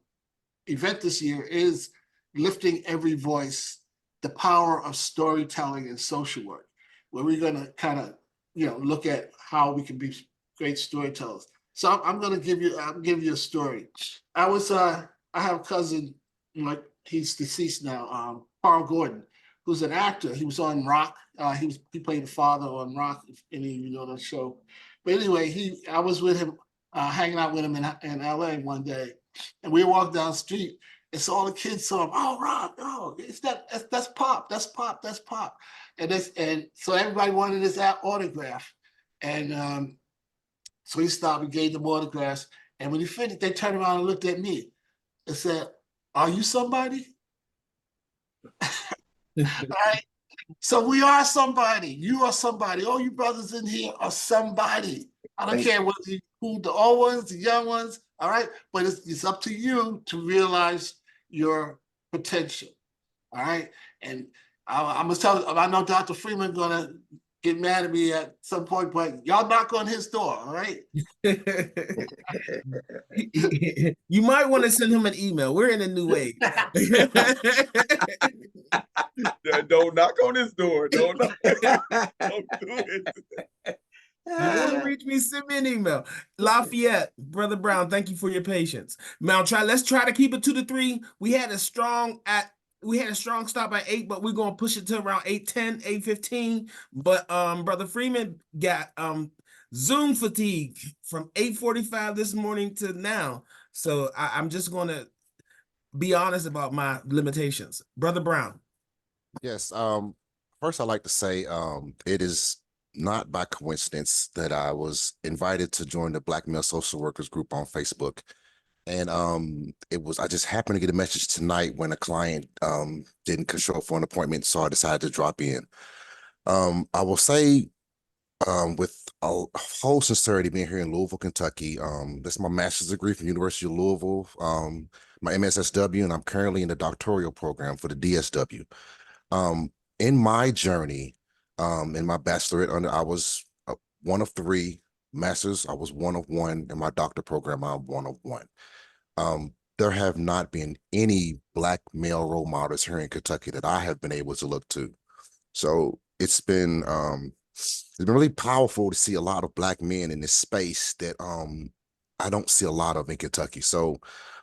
[SPEAKER 17] event this year is lifting every voice, the power of storytelling and social work, where we're going to kind of look at how we can be great storytellers. So I'm going to give you a story. I have a cousin, he's deceased now, Carl Gordon, who's an actor. He was on Rock. He played the father on Rock, if any of you know that show. But anyway, I was with him, hanging out with him in LA one day, and we walked down the street, and so all the kids saw him. Oh, Rock! Oh, that's Pop! That's Pop! That's Pop! And so everybody wanted his autograph, and so he stopped and gave them autographs. And when he finished, they turned around and looked at me and said, "Are you somebody?" All right. So we are somebody. You are somebody. All you brothers in here are somebody. I don't care who the old ones, the young ones. All right. But it's up to you to realize your potential. All right. And I must tell you, I know Dr. Freeman gonna get mad at me at some point, but y'all knock on his door, all right?
[SPEAKER 1] You might want to send him an email. We're in a new age.
[SPEAKER 21] Don't knock on his door. Don't do it.
[SPEAKER 1] You want to reach me, send me an email. Lafayette, Brother Brown, thank you for your patience. Now let's try to keep it 2 to 3. We had a strong stop at 8, but we're gonna push it to around 8:10, 8:15. But Brother Freeman got Zoom fatigue from 8:45 this morning to now. So I'm just gonna be honest about my limitations. Brother Brown.
[SPEAKER 19] Yes. First I'd like to say it is not by coincidence that I was invited to join the Black Male Social Workers group on Facebook. And I just happened to get a message tonight when a client didn't show up for an appointment, so I decided to drop in. I will say with a whole sincerity, being here in Louisville, Kentucky, this is my master's degree from University of Louisville, my MSSW, and I'm currently in the doctoral program for the DSW. In my journey, in my bachelorette, I was one of 3 masters. I was one of 1. In my doctor program, I'm one of 1. There have not been any Black male role models here in Kentucky that I have been able to look to. So it's been it's been really powerful to see a lot of Black men in this space that I don't see a lot of in Kentucky. So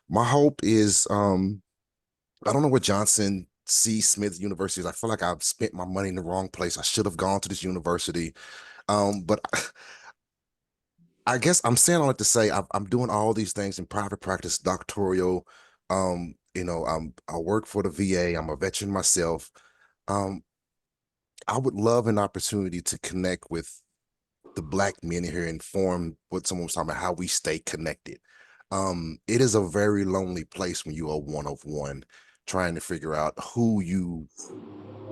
[SPEAKER 19] my hope is I don't know what Johnson C. Smith University is. I feel like I've spent my money in the wrong place. I should have gone to this university. But I guess I'm saying all that to say I'm doing all these things in private practice, doctoral. You know, I work for the VA. I'm a veteran myself. I would love an opportunity to connect with the Black men here and form what someone was talking about, how we stay connected. It is a very lonely place when you are one of one, trying to figure out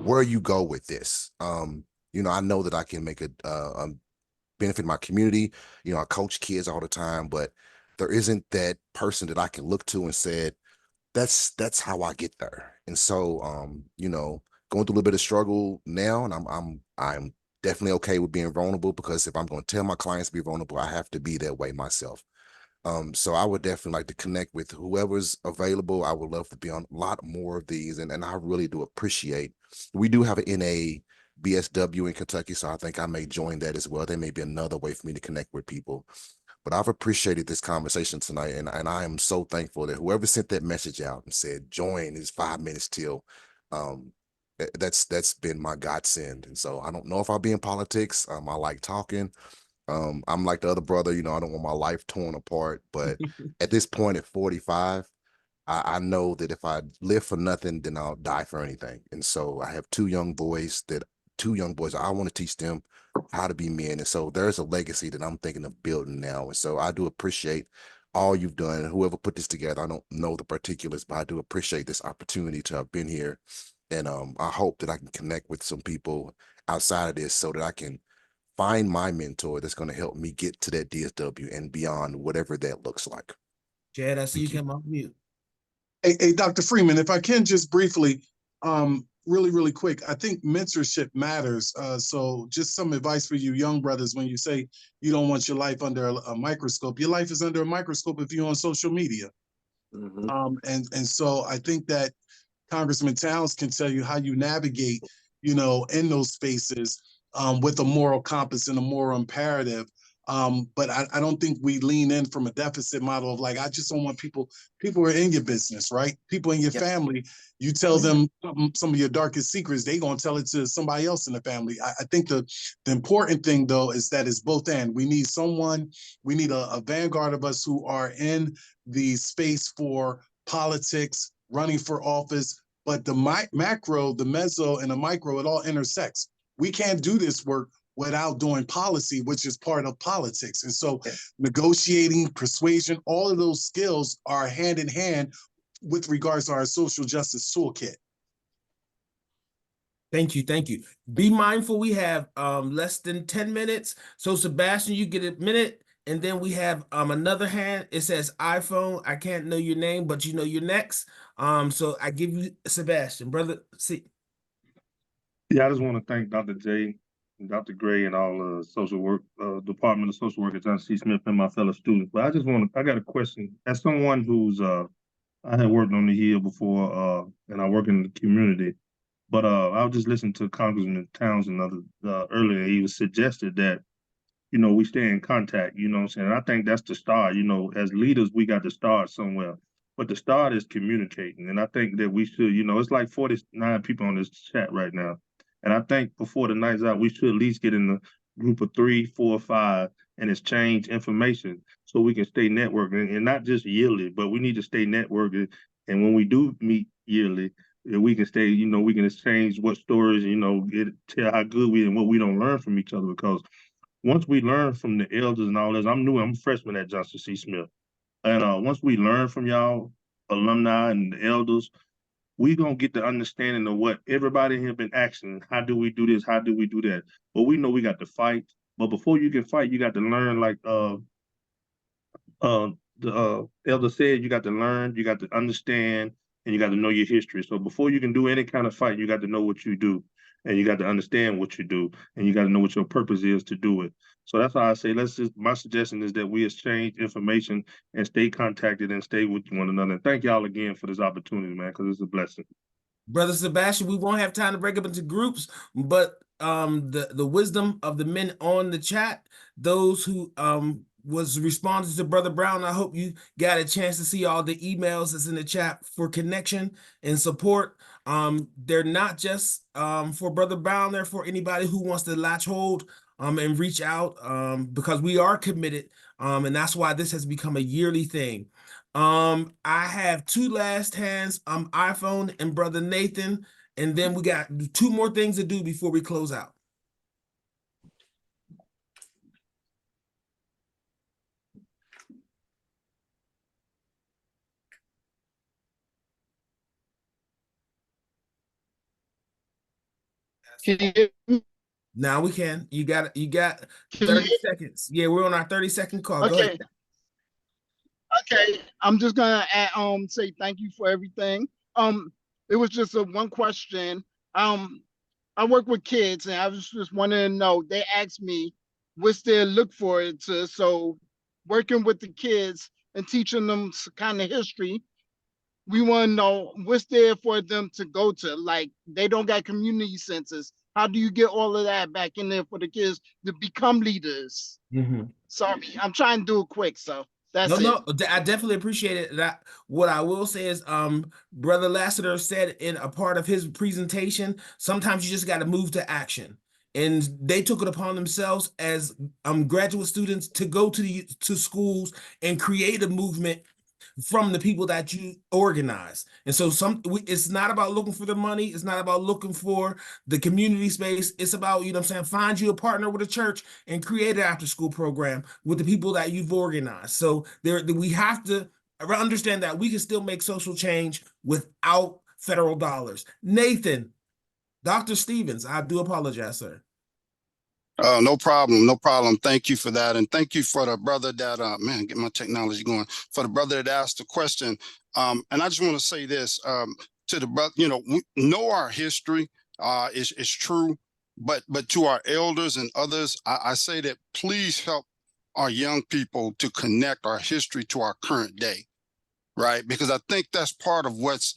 [SPEAKER 19] where you go with this. You know, I know that I can make a benefit my community. You know, I coach kids all the time, but there isn't that person that I can look to and said, that's how I get there. And so, you know, going through a little bit of struggle now, and I'm definitely okay with being vulnerable, because if I'm going to tell my clients to be vulnerable, I have to be that way myself. So I would definitely like to connect with whoever's available. I would love to be on a lot more of these, and I really do appreciate. We do have an NA BSW in Kentucky, so I think I may join that as well. There may be another way for me to connect with people. But I've appreciated this conversation tonight, and I am so thankful that whoever sent that message out and said, join, is 5 minutes till, that's been my godsend. And so I don't know if I'll be in politics. I like talking. I'm like the other brother, you know, I don't want my life torn apart, but at this point at 45, I know that if I live for nothing, then I'll die for anything. And so I have two young boys I want to teach them how to be men. And so there's a legacy that I'm thinking of building now. And so I do appreciate all you've done, and whoever put this together. I don't know the particulars, but I do appreciate this opportunity to have been here. And I hope that I can connect with some people outside of this so that I can find my mentor that's going to help me get to that DSW and beyond, whatever that looks like.
[SPEAKER 1] Chad, I see you come off mute.
[SPEAKER 12] Hey, Dr. Freeman, if I can just briefly, really quick, I think mentorship matters. So just some advice for you young brothers, when you say you don't want your life under a microscope, your life is under a microscope if you're on social media. And so I think that Congressman Towns can tell you how you navigate, you know, in those spaces with a moral compass and a moral imperative. But I don't think we lean in from a deficit model of like, I just don't want people are in your business, right? People in your family, you tell them some of your darkest secrets, they gonna tell it to somebody else in the family. I think the important thing though is that it's both and. We need a vanguard of us who are in the space for politics, running for office, but the macro, the meso, and the micro, it all intersects. We can't do this work without doing policy, which is part of politics. And so negotiating, persuasion, all of those skills are hand in hand with regards to our social justice toolkit.
[SPEAKER 1] Thank you. Be mindful, we have less than 10 minutes. So Sebastian, you get a minute, and then we have another hand. It says iPhone. I can't know your name, but you know you're next. So I give you Sebastian, brother. See.
[SPEAKER 6] Yeah, I just want to thank Dr. J, and Dr. Gray, and all the social work Department of Social Work at Johnson C. Smith, and my fellow students. But I got a question. As someone who's I had worked on the Hill before, and I work in the community. But I was just listening to Congressman Townsend earlier. He was suggested that, you know, we stay in contact, you know what I'm saying? And I think that's the start. You know, as leaders, we got to start somewhere. But the start is communicating. And I think that we should, you know, it's like 49 people on this chat right now. And I think before the night's out, we should at least get in a group of 3, 4, 5 and exchange information so we can stay networking, and not just yearly, but we need to stay networking. And when we do meet yearly, we can stay, you know, we can exchange what stories, you know, tell how good we and what we don't learn from each other. Because once we learn from the elders and all this, I'm a freshman at Johnson C. Smith. And once we learn from y'all alumni and the elders, we gonna get the understanding of what everybody have been asking. How do we do this? How do we do that? But we know we got to fight. But before you can fight, you got to learn, like the elder said, you got to learn, you got to understand, and you got to know your history. So before you can do any kind of fight, you got to know what you do, and you got to understand what you do, and you got to know what your purpose is to do it. So that's why I say, my suggestion is that we exchange information and stay contacted and stay with one another. And thank y'all again for this opportunity, man, because it's a blessing.
[SPEAKER 1] Brother Sebastian, we won't have time to break up into groups, but the wisdom of the men on the chat, those who was responding to Brother Brown, I hope you got a chance to see all the emails that's in the chat for connection and support. They're not just for Brother Brown, they're for anybody who wants to latch hold and reach out because we are committed, and that's why this has become a yearly thing. I have two last hands, iPhone and Brother Nathan, and then we got two more things to do before we close out.
[SPEAKER 20] Can you hear me?
[SPEAKER 1] Now we can. You got 30 seconds. Yeah, we're on our 30-second call. Go
[SPEAKER 20] Okay.
[SPEAKER 1] ahead.
[SPEAKER 20] Okay, I'm just gonna say thank you for everything. It was just one question. I work with kids, and I was just wanting to know. They asked me what's their look for it to. So, working with the kids and teaching them kind of history, we want to know what's there for them to go to. Like they don't got community centers. How do you get all of that back in there for the kids to become leaders? Sorry, I'm trying to do it quick, so that's it.
[SPEAKER 1] No, I definitely appreciate it. That what I will say is, Brother Lassiter said in a part of his presentation, sometimes you just got to move to action. And they took it upon themselves as graduate students to go to schools and create a movement from the people that you organize. And so it's not about looking for the money. It's not about looking for the community space. It's about, you know what I'm saying, find you a partner with a church and create an after school program with the people that you've organized. So we have to understand that we can still make social change without federal dollars. Nathan, Dr. Stevens, I do apologize, sir.
[SPEAKER 22] No problem. No problem. Thank you for that. And thank you for the brother that, man, get my technology going, for the brother that asked the question. And I just want to say this to the brother, you know, we know our history is true, but to our elders and others, I say that please help our young people to connect our history to our current day, right? Because I think that's part of what's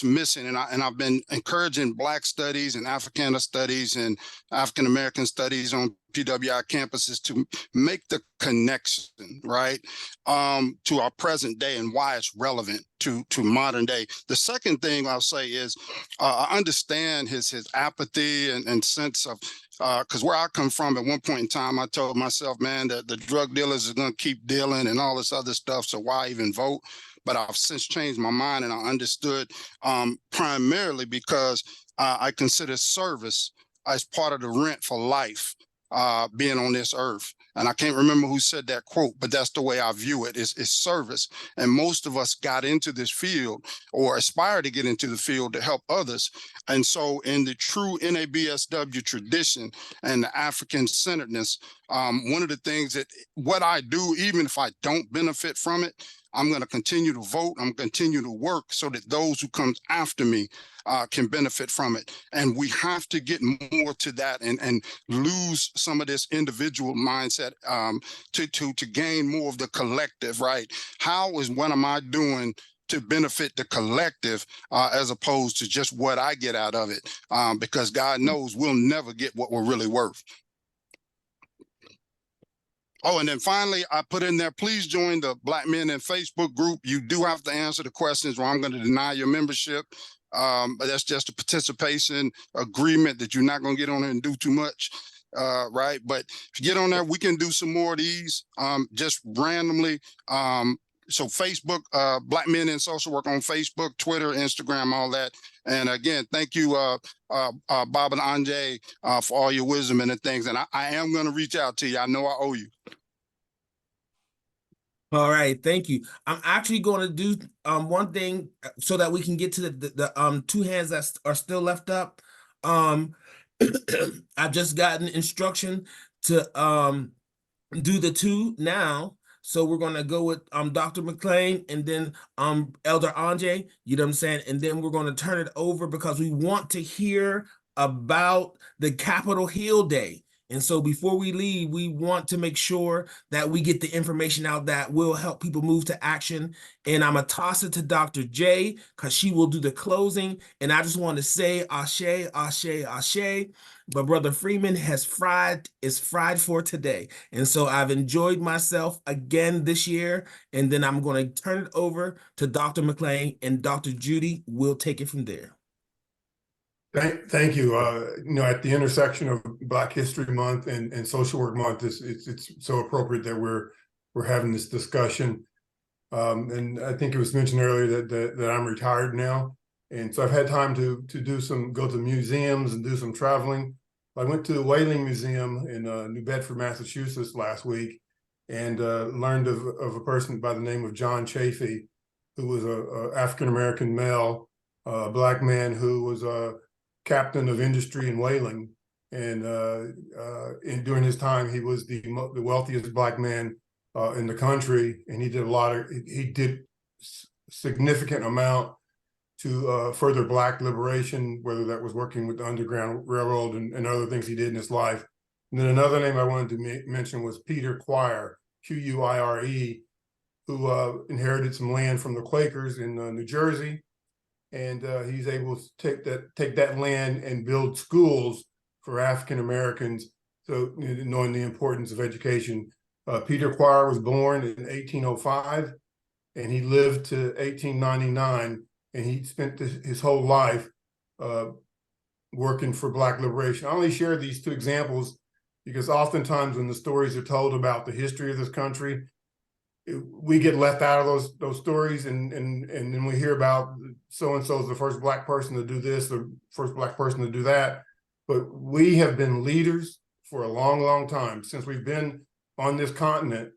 [SPEAKER 22] missing. And I've been encouraging Black studies and Africana studies and African American studies on PWI campuses to make the connection, right, to our present day and why it's relevant to modern day. The second thing I'll say is I understand his apathy and sense of, because where I come from, at one point in time, I told myself, man, that the drug dealers are going to keep dealing and all this other stuff, so why even vote? But I've since changed my mind, and I understood primarily because I consider service as part of the rent for life, being on this earth. And I can't remember who said that quote, but that's the way I view it, is service. And most of us got into this field or aspire to get into the field to help others. And so in the true NABSW tradition and the African-centeredness, one of the things that what I do, even if I don't benefit from it, I'm going to continue to vote. I'm going to continue to work so that those who come after me can benefit from it. And we have to get more to that and lose some of this individual mindset to gain more of the collective, right? What am I doing to benefit the collective as opposed to just what I get out of it? Because God knows we'll never get what we're really worth. Oh, and then finally, I put in there, please join the Black Men in Facebook group. You do have to answer the questions or I'm going to deny your membership. But that's just a participation agreement that you're not going to get on there and do too much, right? But if you get on there, we can do some more of these just randomly. So Facebook, Black Men in Social Work on Facebook, Twitter, Instagram, all that. And again, thank you, Bob and Anjay, for all your wisdom and the things. And I am going to reach out to you. I know I owe you.
[SPEAKER 1] All right, thank you. I'm actually going to do one thing so that we can get to the two hands that are still left up. I've just gotten instruction to do the two now. So we're going to go with Dr. McLean and then Elder Anjay, you know what I'm saying? And then we're going to turn it over because we want to hear about the Capitol Hill Day And so before we leave, we want to make sure that we get the information out that will help people move to action. And I'm going to toss it to Dr. J because she will do the closing. And I just want to say ashe, ashe, ashe. But Brother Freeman is fried for today. And so I've enjoyed myself again this year. And then I'm going to turn it over to Dr. McLean, and Dr. Judy will take it from there.
[SPEAKER 2] Thank you. At the intersection of Black History Month and Social Work Month, it's so appropriate that we're having this discussion. And I think it was mentioned earlier that I'm retired now, and so I've had time to go to museums and do some traveling. I went to the Whaling Museum in New Bedford, Massachusetts last week, and learned of a person by the name of John Chafee, who was a African-American male, Black man who was a captain of industry in whaling. And during his time, he was the wealthiest Black man in the country, and he did significant amount to further Black liberation, whether that was working with the Underground Railroad and other things he did in his life. And then another name I wanted to mention was Peter Quire, Quire, who inherited some land from the Quakers in New Jersey, and he's able to take that land and build schools for African Americans. So, knowing the importance of education, Peter Quire was born in 1805, and he lived to 1899. And he spent his whole life working for Black liberation. I only share these two examples because oftentimes when the stories are told about the history of this country, we get left out of those stories, and then we hear about so-and-so is the first Black person to do this, the first Black person to do that. But we have been leaders for a long, long time. Since we've been on this continent,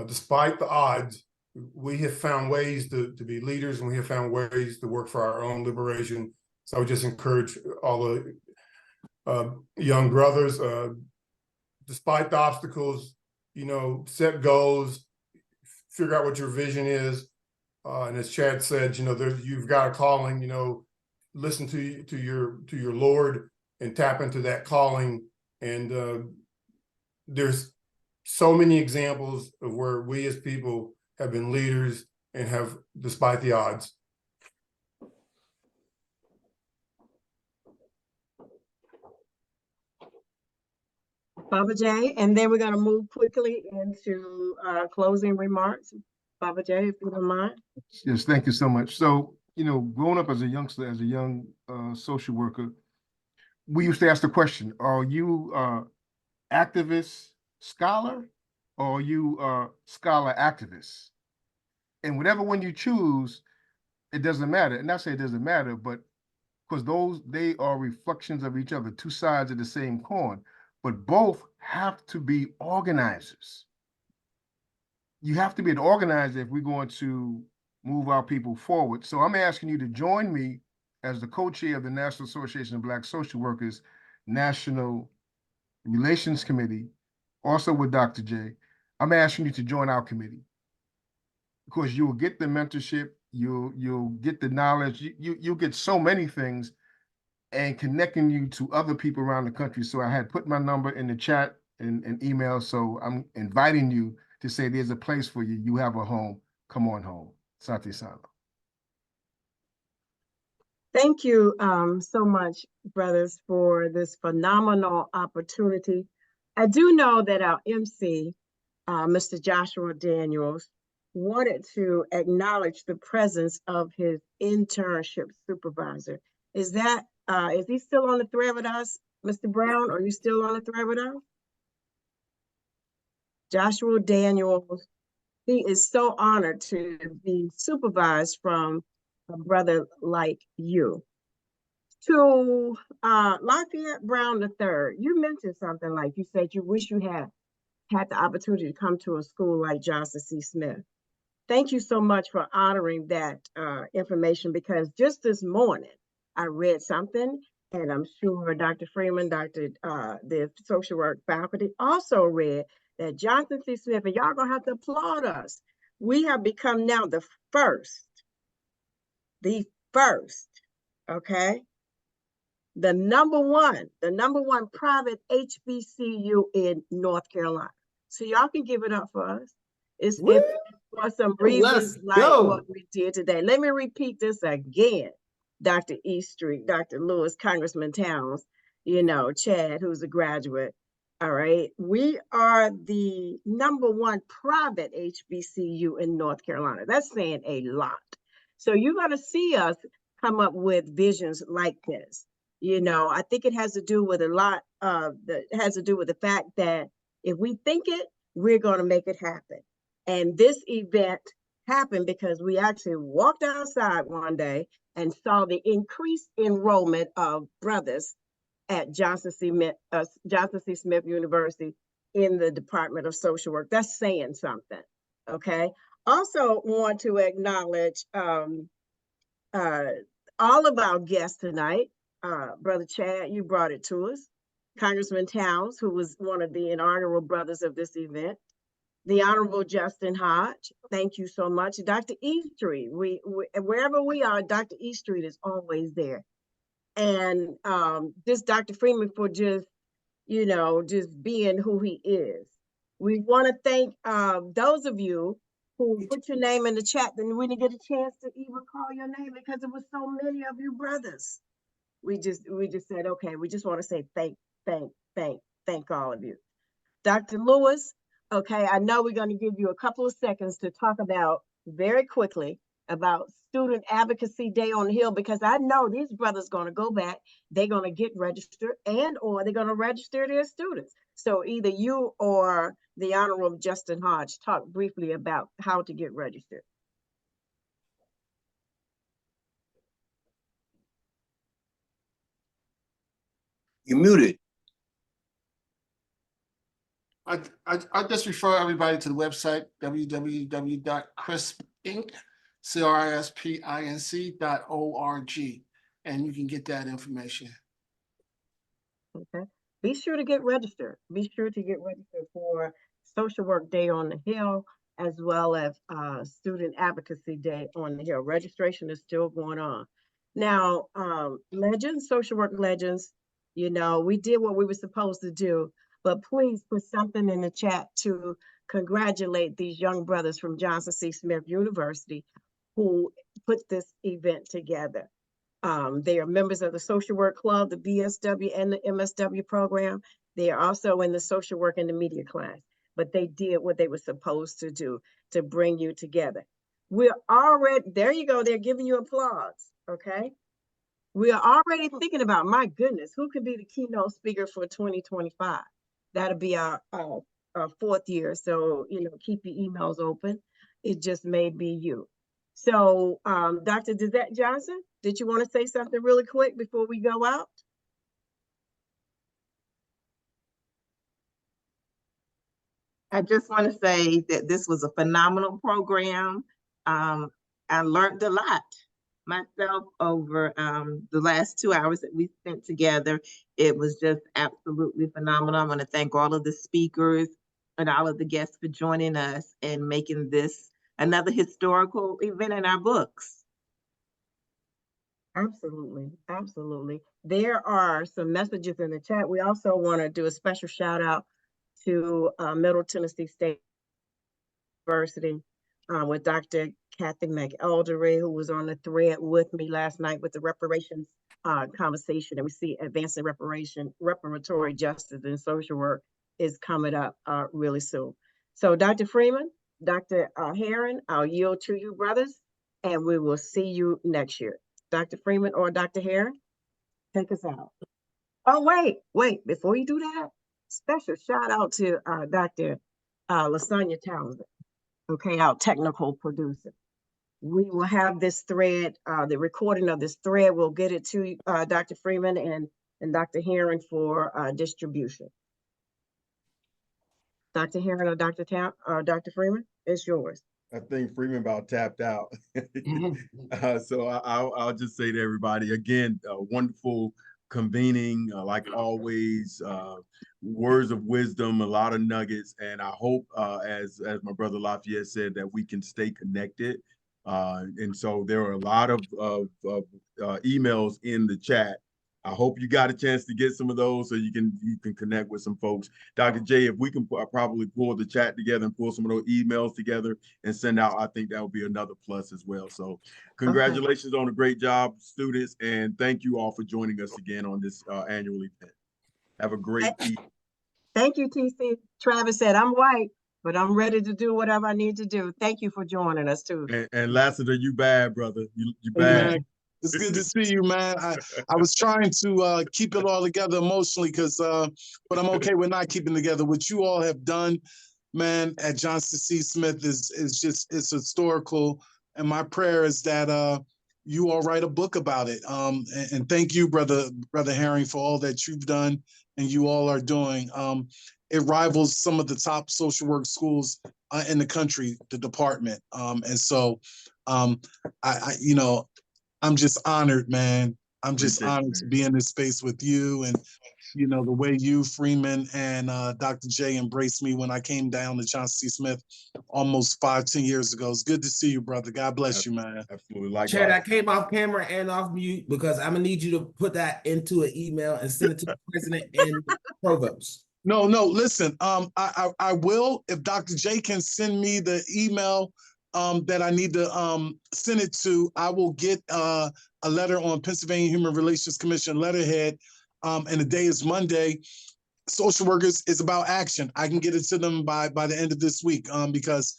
[SPEAKER 2] despite the odds, we have found ways to be leaders, and we have found ways to work for our own liberation. So I would just encourage all the young brothers, despite the obstacles, set goals, figure out what your vision is. And as Chad said, you've got a calling, listen to your Lord and tap into that calling. And there's so many examples of where we as people have been leaders and have, despite the odds.
[SPEAKER 3] Baba J, and then we're going to move quickly into closing remarks. Baba J, if you don't mind.
[SPEAKER 17] Yes, thank you so much. So, growing up as a youngster, as a young social worker, we used to ask the question, are you activist scholar, or are you scholar activist? And whatever one you choose, it doesn't matter. And not say it doesn't matter, but because they are reflections of each other, two sides of the same coin, but both have to be organizers. You have to be an organizer if we're going to move our people forward. So I'm asking you to join me as the co-chair of the National Association of Black Social Workers National Relations Committee, also with Dr. J. I'm asking you to join our committee, because you will get the mentorship, you'll get the knowledge, you'll get so many things, and connecting you to other people around the country. So I had put my number in the chat and email. So I'm inviting you to say there's a place for you. You have a home. Come on home. Sati Sana.
[SPEAKER 3] Thank you so much, brothers, for this phenomenal opportunity. I do know that our MC, Mr. Joshua Daniels, wanted to acknowledge the presence of his internship supervisor. Is he still on the thread with us? Mr. Brown, are you still on the thread with us? Joshua Daniels, he is so honored to be supervised from a brother like you. To Lafayette Brown III, you mentioned something like you said you wish you had the opportunity to come to a school like Johnson C. Smith. Thank you so much for honoring that information, because just this morning I read something, and I'm sure Dr. Freeman, the social work faculty also read that Johnson C. Smith, and y'all gonna have to applaud us. We have become now the first, okay, the number one private HBCU in North Carolina. So y'all can give it up for us. It's if for some reasons like what we did today. Let me repeat this again. Dr. Eastreet, Dr. Lewis, Congressman Towns, you know, Chad, who's a graduate. All right. We are the number one private HBCU in North Carolina. That's saying a lot. So you're going to see us come up with visions like this. You know, I think it has to do with a lot of the fact that if we think it, we're going to make it happen. And this event happened because we actually walked outside one day and saw the increased enrollment of brothers at Johnson C. Smith University in the Department of Social Work. That's saying something, okay? Also want to acknowledge all of our guests tonight. Brother Chad, you brought it to us. Congressman Towns, who was one of the inaugural brothers of this event. The Honorable Justin Hodge, thank you so much. Dr. Eastreet, we wherever we are, Dr. Eastreet is always there. And just Dr. Freeman for just, you know, just being who he is. We want to thank those of you who put your name in the chat, then we didn't get a chance to even call your name because it was so many of you brothers. We just said, okay, we just want to say thank all of you. Dr. Lewis, okay, I know we're going to give you a couple of seconds to talk about very quickly about Student Advocacy Day on the Hill, because I know these brothers going to go back, they're going to get registered, and or they're going to register their students. So either you or the Honorable Justin Hodge talk briefly about how to get registered.
[SPEAKER 13] You're muted.
[SPEAKER 17] I just refer everybody to the website, www.crispinc.org, and you can get that information.
[SPEAKER 3] Okay. Be sure to get registered. Be sure to get registered for Social Work Day on the Hill, as well as Student Advocacy Day on the Hill. Registration is still going on. Now, legends, social work legends, you know, we did what we were supposed to do, but please put something in the chat to congratulate these young brothers from Johnson C. Smith University who put this event together. They are members of the Social Work Club, the BSW, and the MSW program. They are also in the Social Work and the Media class, but they did what they were supposed to do to bring you together. We're already, there you go, they're giving you applause, okay? We are already thinking about, my goodness, who could be the keynote speaker for 2025? That'll be our fourth year, so, you know, keep your emails open. It just may be you. So, Dr. Dizette Johnson, did you want to say something really quick before we go out?
[SPEAKER 5] I just want to say that this was a phenomenal program. I learned a lot myself over the last 2 hours that we spent together. It was just absolutely phenomenal. I want to thank all of the speakers and all of the guests for joining us and making this another historical event in our books.
[SPEAKER 3] Absolutely, absolutely. There are some messages in the chat. We also want to do a special shout out to Middle Tennessee State University with Dr. Kathy McElderry, who was on the thread with me last night with the reparations conversation. And we see advancing reparatory justice and social work is coming up really soon. So Dr. Freeman, Dr. Herron, I'll yield to you, brothers, and we will see you next year. Dr. Freeman or Dr. Herron, take us out. Oh, wait, before you do that, special shout out to Dr. LaSonia Townsend, okay, our technical producer. We will have this thread, the recording of this thread, we'll get it to Dr. Freeman and Dr. Herron for distribution. Dr. Herron or Dr. Freeman, it's yours.
[SPEAKER 21] I think Freeman about tapped out. So I'll just say to everybody, again, wonderful convening, like always, words of wisdom, a lot of nuggets. And I hope, as my brother Lafayette said, that we can stay connected. And so there are a lot of emails in the chat I hope you got a chance to get some of those so you can connect with some folks. Dr. J, if we can probably pull the chat together and pull some of those emails together and send out, I think that would be another plus as well. So congratulations on a great job, students, and thank you all for joining us again on this annual event. Have a great evening.
[SPEAKER 3] Thank you, TC. Travis said, I'm white, but I'm ready to do whatever I need to do. Thank you for joining us too.
[SPEAKER 21] And Lassiter, you bad, brother. You bad.
[SPEAKER 12] Man, it's good to see you, man. I was trying to keep it all together emotionally but I'm okay with not keeping together. What you all have done, man, at Johnson C. Smith is just, it's historical. And my prayer is that you all write a book about it. And thank you, brother Herring, for all that you've done and you all are doing. It rivals some of the top social work schools in the country, the department. And so I'm just honored, man. I'm just honored to be in this space with you, and the way you, Freeman, and Dr. J embraced me when I came down to Johnson C. Smith almost 5-10 years ago. It's good to see you, brother. God bless you, man.
[SPEAKER 21] Absolutely.
[SPEAKER 1] Chad, I came off camera and off mute because I'm gonna need you to put that into an email and send it to the president and the provost.
[SPEAKER 12] No, listen, I will, if Dr. J can send me the email that I need to send it to, I will get a letter on Pennsylvania Human Relations Commission letterhead, and the day is Monday. Social workers is about action. I can get it to them by the end of this week, because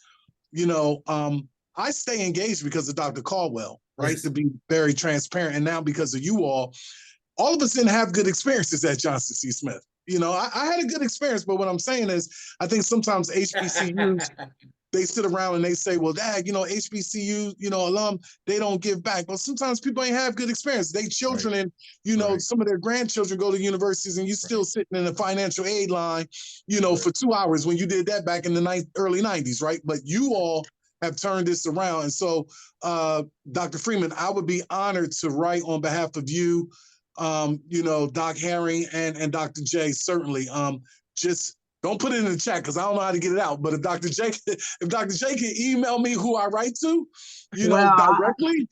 [SPEAKER 12] I stay engaged because of Dr. Caldwell, right?
[SPEAKER 1] Yes.
[SPEAKER 12] To be very transparent, and now because of you all of us didn't have good experiences at Johnson C. Smith. I had a good experience, but what I'm saying is, I think sometimes HBCUs, they sit around and they say, well, Dad, HBCU, alum, they don't give back. But sometimes people ain't have good experience. They children and, some of their grandchildren go to universities and you still sitting in a financial aid line, for 2 hours when you did that back in the early 90s, right? But you all have turned this around. And so, Dr. Freeman, I would be honored to write on behalf of you, Doc Herring and Dr. J, certainly. Just don't put it in the chat because I don't know how to get it out. But if Dr. J can email me who I write to, directly.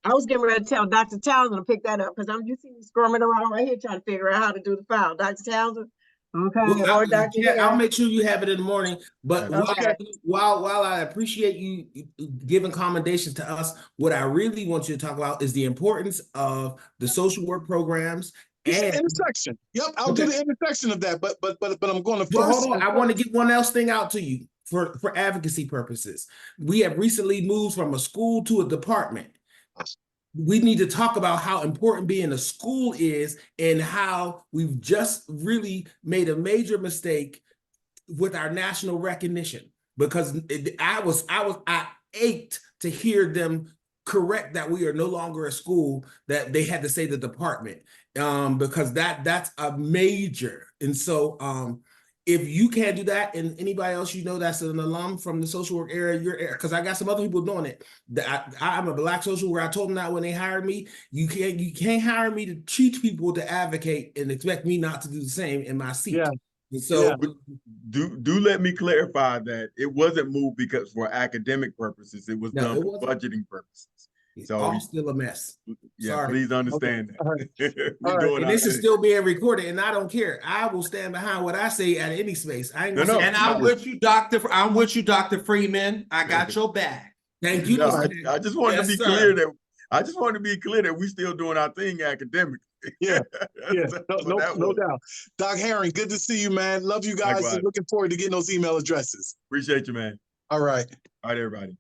[SPEAKER 3] I was getting ready to tell Dr. Townsend to pick that up because you see me squirming around right here trying to figure out how to do the file. Dr. Townsend, okay,
[SPEAKER 1] Well,
[SPEAKER 3] or Dr.
[SPEAKER 1] I'll make sure you have it in the morning. But while I appreciate you giving commendations to us, what I really want you to talk about is the importance of the social work programs. And
[SPEAKER 12] intersection. Yep, I'll do the intersection of that. But I'm going to
[SPEAKER 1] first.
[SPEAKER 12] Hold
[SPEAKER 1] on, I want to get one else thing out to you for advocacy purposes. We have recently moved from a school to a department. We need to talk about how important being a school is and how we've just really made a major mistake with our national recognition, because I ached to hear them correct that we are no longer a school, that they had to say the department, because that's a major. And so if you can't do that, and anybody else that's an alum from the social work area, because I got some other people doing it. I'm a Black social worker. I told them that when they hired me, you can't hire me to teach people to advocate and expect me not to do the same in my seat. Yeah. And so
[SPEAKER 21] do let me clarify that it wasn't moved because for academic purposes. It was done for budgeting purposes.
[SPEAKER 1] It's
[SPEAKER 21] so
[SPEAKER 1] all still a mess.
[SPEAKER 21] Yeah,
[SPEAKER 1] Sorry.
[SPEAKER 21] please understand that.
[SPEAKER 1] And this is still being recorded, and I don't care. I will stand behind what I say at any space.
[SPEAKER 11] And I'm with you, Dr. Freeman. I got your back.
[SPEAKER 1] Thank you.
[SPEAKER 21] I just wanted to be clear that we still doing our thing academically.
[SPEAKER 12] Yeah, no doubt. Doc Herring, good to see you, man. Love you guys. And looking forward to getting those email addresses.
[SPEAKER 21] Appreciate you, man.
[SPEAKER 12] All right,
[SPEAKER 21] everybody.